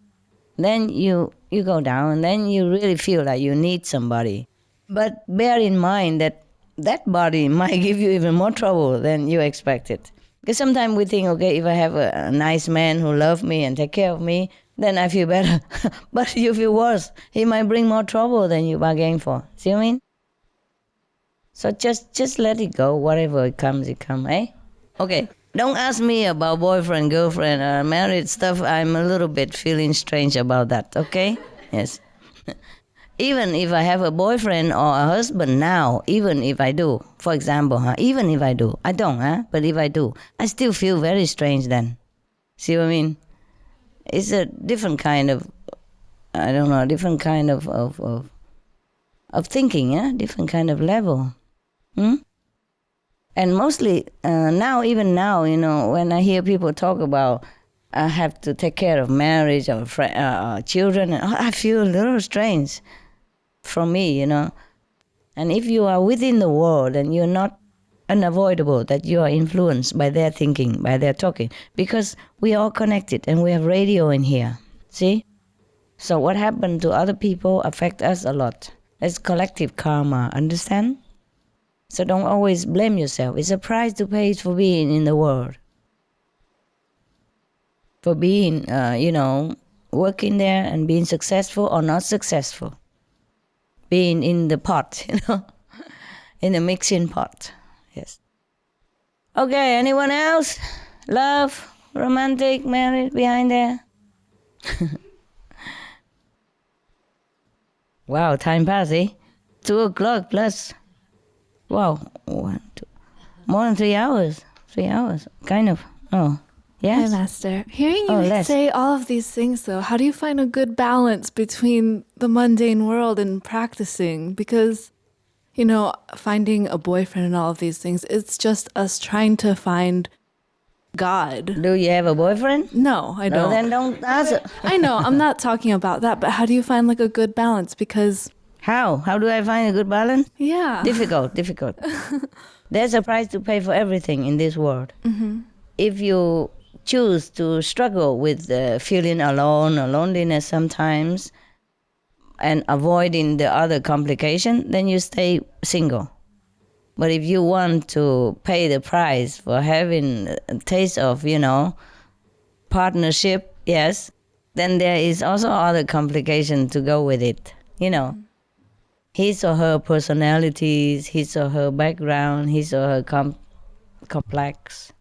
Then you go down, and then you really feel like you need somebody. But bear in mind that body might give you even more trouble than you expected. Because sometimes we think, okay, if I have a nice man who loves me and take care of me, then I feel better. But you feel worse. He might bring more trouble than you bargained for. See what I mean? So just let it go. Whatever it comes, eh? Okay. Don't ask me about boyfriend, girlfriend, married stuff. I'm a little bit feeling strange about that, okay? Yes. Even if I have a boyfriend or a husband now, even if I do, for example, even if I do, I don't, but if I do, I still feel very strange then. See what I mean? It's a different kind of, different kind of thinking, different kind of level. And mostly even now, when I hear people talk about I have to take care of marriage or children, I feel a little strange from me, And if you are within the world and you're not unavoidable that you are influenced by their thinking, by their talking, because we are all connected and we have radio in here, see? So what happened to other people affect us a lot. It's collective karma, understand? So don't always blame yourself. It's a price to pay for being in the world. For being, working there and being successful or not successful. Being in the pot, in the mixing pot. Yes. Okay, anyone else? Love, romantic, married, behind there? Wow, time passed, eh? 2 o'clock plus. Wow, 1, 2. More than 3 hours. 3 hours, kind of. Oh, yes. Hi, Master. Hearing you say all of these things, though, how do you find a good balance between the mundane world and practicing? Because, finding a boyfriend and all of these things, it's just us trying to find God. Do you have a boyfriend? No, I don't. No, then don't ask. I know, I'm not talking about that, but how do you find a good balance? Because... How? How do I find a good balance? Yeah. Difficult. There's a price to pay for everything in this world. Mm-hmm. If you choose to struggle with feeling alone or loneliness sometimes and avoiding the other complication, then you stay single. But if you want to pay the price for having a taste of, partnership, yes, then there is also other complication to go with it, His or her personalities, his or her background, his or her complex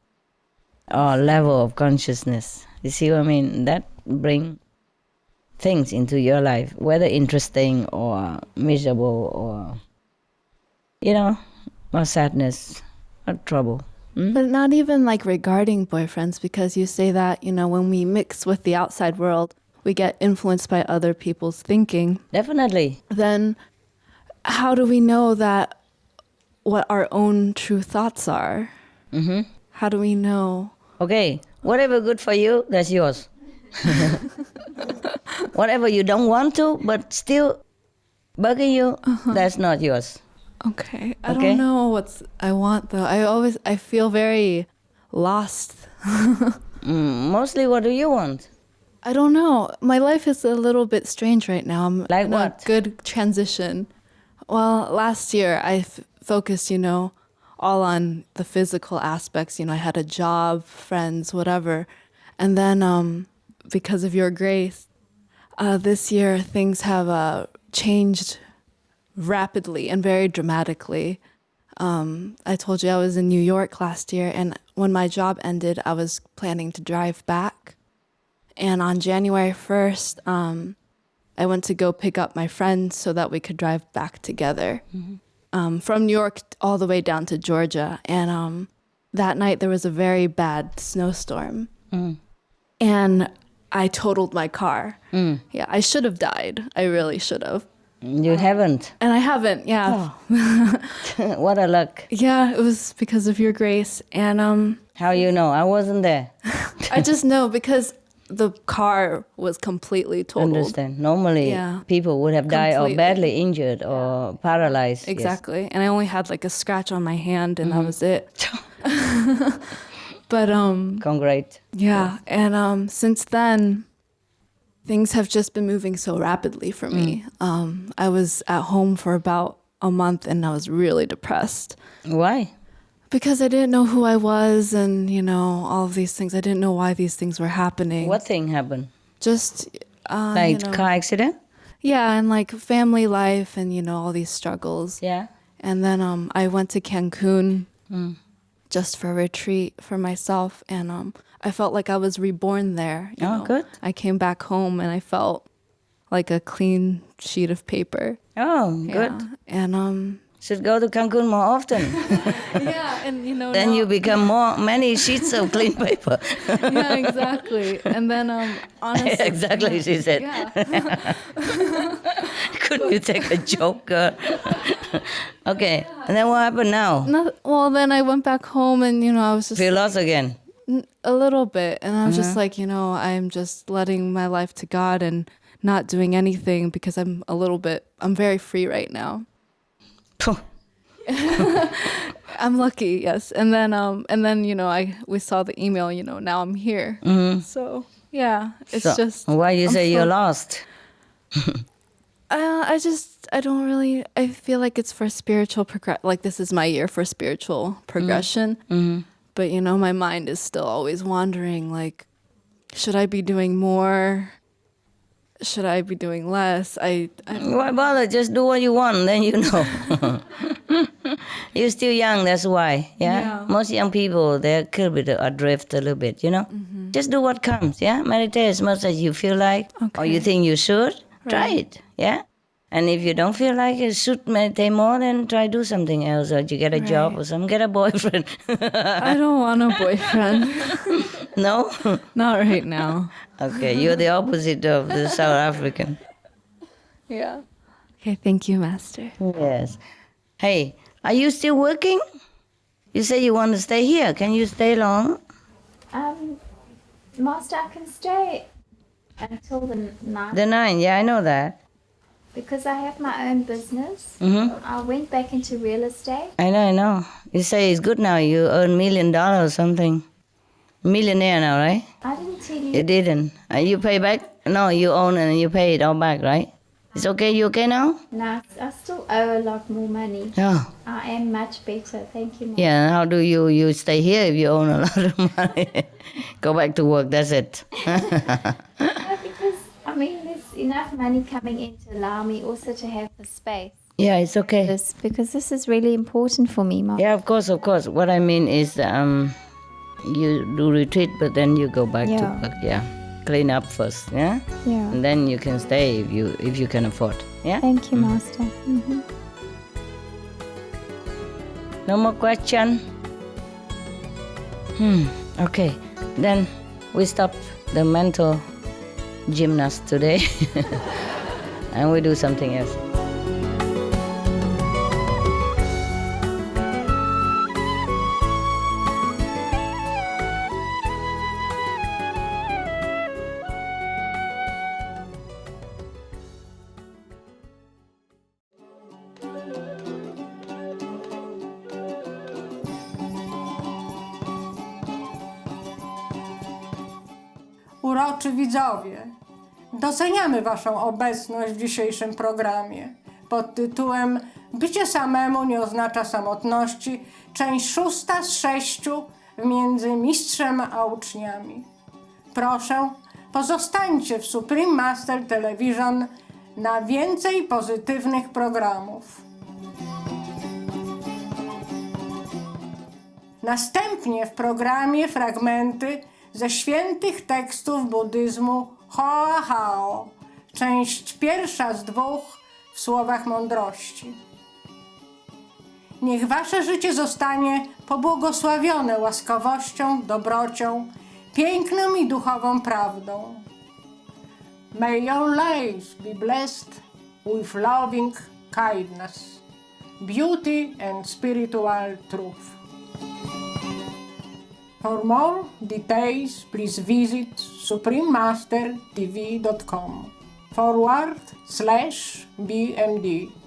or level of consciousness. You see what I mean? That bring things into your life, whether interesting or miserable or, or sadness or trouble. But not even regarding boyfriends, because you say that, when we mix with the outside world, we get influenced by other people's thinking. Definitely. Then... how do we know that what our own true thoughts are? Mm-hmm. How do we know? Okay, whatever good for you, that's yours. Whatever you don't want to, but still bugging you, that's not yours. Okay, I don't know what I want though. I feel very lost. Mostly, what do you want? I don't know. My life is a little bit strange right now. I'm like in what? a good transition. Well, last year I focused, all on the physical aspects. I had a job, friends, whatever. And then because of your grace, this year things have changed rapidly and very dramatically. I told you I was in New York last year, and when my job ended, I was planning to drive back. And on January 1st, I went to go pick up my friends so that we could drive back together from New York all the way down to Georgia. And that night there was a very bad snowstorm. And I totaled my car. Yeah, I should have died. I really should have. You haven't? And I haven't, yeah. What a luck. Yeah, it was because of your grace. And how you know? I wasn't there. I just know because the car was completely totaled. Understand. Normally, people would have died or badly injured or paralyzed. Exactly. And I only had like a scratch on my hand, and that was it. But congrats. Yeah. And since then, things have just been moving so rapidly for me. I was at home for about a month, and I was really depressed. Why? Because I didn't know who I was, and all of these things. I didn't know why these things were happening. What thing happened? Just like car accident? Yeah, and like family life, and all these struggles. Yeah. And then I went to Cancun just for a retreat for myself, and I felt like I was reborn there. You know? Good. I came back home, and I felt like a clean sheet of paper. Oh, good. And should go to Cancun more often. Yeah, and then you become many sheets of clean paper. Yeah, exactly. And then honestly, exactly, she said. Yeah. Couldn't you take a joke, girl? Okay, and then what happened now? Well, then I went back home, and I was just feel lost again. A little bit, and I was just like, I'm just letting my life to God and not doing anything because I'm very free right now. I'm lucky, yes. And then we saw the email. Now I'm here. So yeah, it's just. Why you say you're lost? I feel like it's for spiritual like this is my year for spiritual progression. But my mind is still always wandering. Like, should I be doing more? Should I be doing less? Why bother? Just do what you want, then you know. You're still young, that's why. Yeah. Most young people, they could be adrift a little bit. Just do what comes. Yeah. Meditate as much as you feel like, or you think you should. Try it. Yeah. And if you don't feel like you should meditate more, then try do something else, or you get a job or something. Get a boyfriend. I don't want a boyfriend. No? Not right now. Okay, you're the opposite of the South African. Yeah. Okay, thank you, Master. Yes. Hey, are you still working? You say you want to stay here. Can you stay long? Master, I can stay until the 9th. The 9th, yeah, I know that. Because I have my own business. I went back into real estate. I know. You say it's good now. You earn $1 million or something. Millionaire now, right? I didn't tell you. You didn't. You pay back? No, you own and you pay it all back, right? It's okay? You okay now? No, I still owe a lot more money. Oh. I am much better. Thank you, Mom. Yeah, and how do you stay here if you own a lot of money? Go back to work, that's it. No, because, there's enough money coming in to allow me also to have the space. Yeah, it's okay. Because this is really important for me, Mom. Yeah, of course. What I mean is you do retreat, but then you go back to work, clean up first, yeah? Yeah. And then you can stay if you can afford, yeah? Thank you, Master. No more question? Okay. Then we stop the mental gymnast today and we do something else. Uroczy widzowie, doceniamy Waszą obecność w dzisiejszym programie pod tytułem Bycie samemu nie oznacza samotności, część 6 z 6 między mistrzem a uczniami. Proszę, pozostańcie w Supreme Master Television na więcej pozytywnych programów. Następnie w programie fragmenty ze świętych tekstów buddyzmu Hoa Hao, część 1 z 2 w słowach mądrości. Niech Wasze życie zostanie pobłogosławione łaskawością, dobrocią, piękną i duchową prawdą. May your lives be blessed with loving kindness, beauty and spiritual truth. For more details, please visit suprememastertv.com/BMD.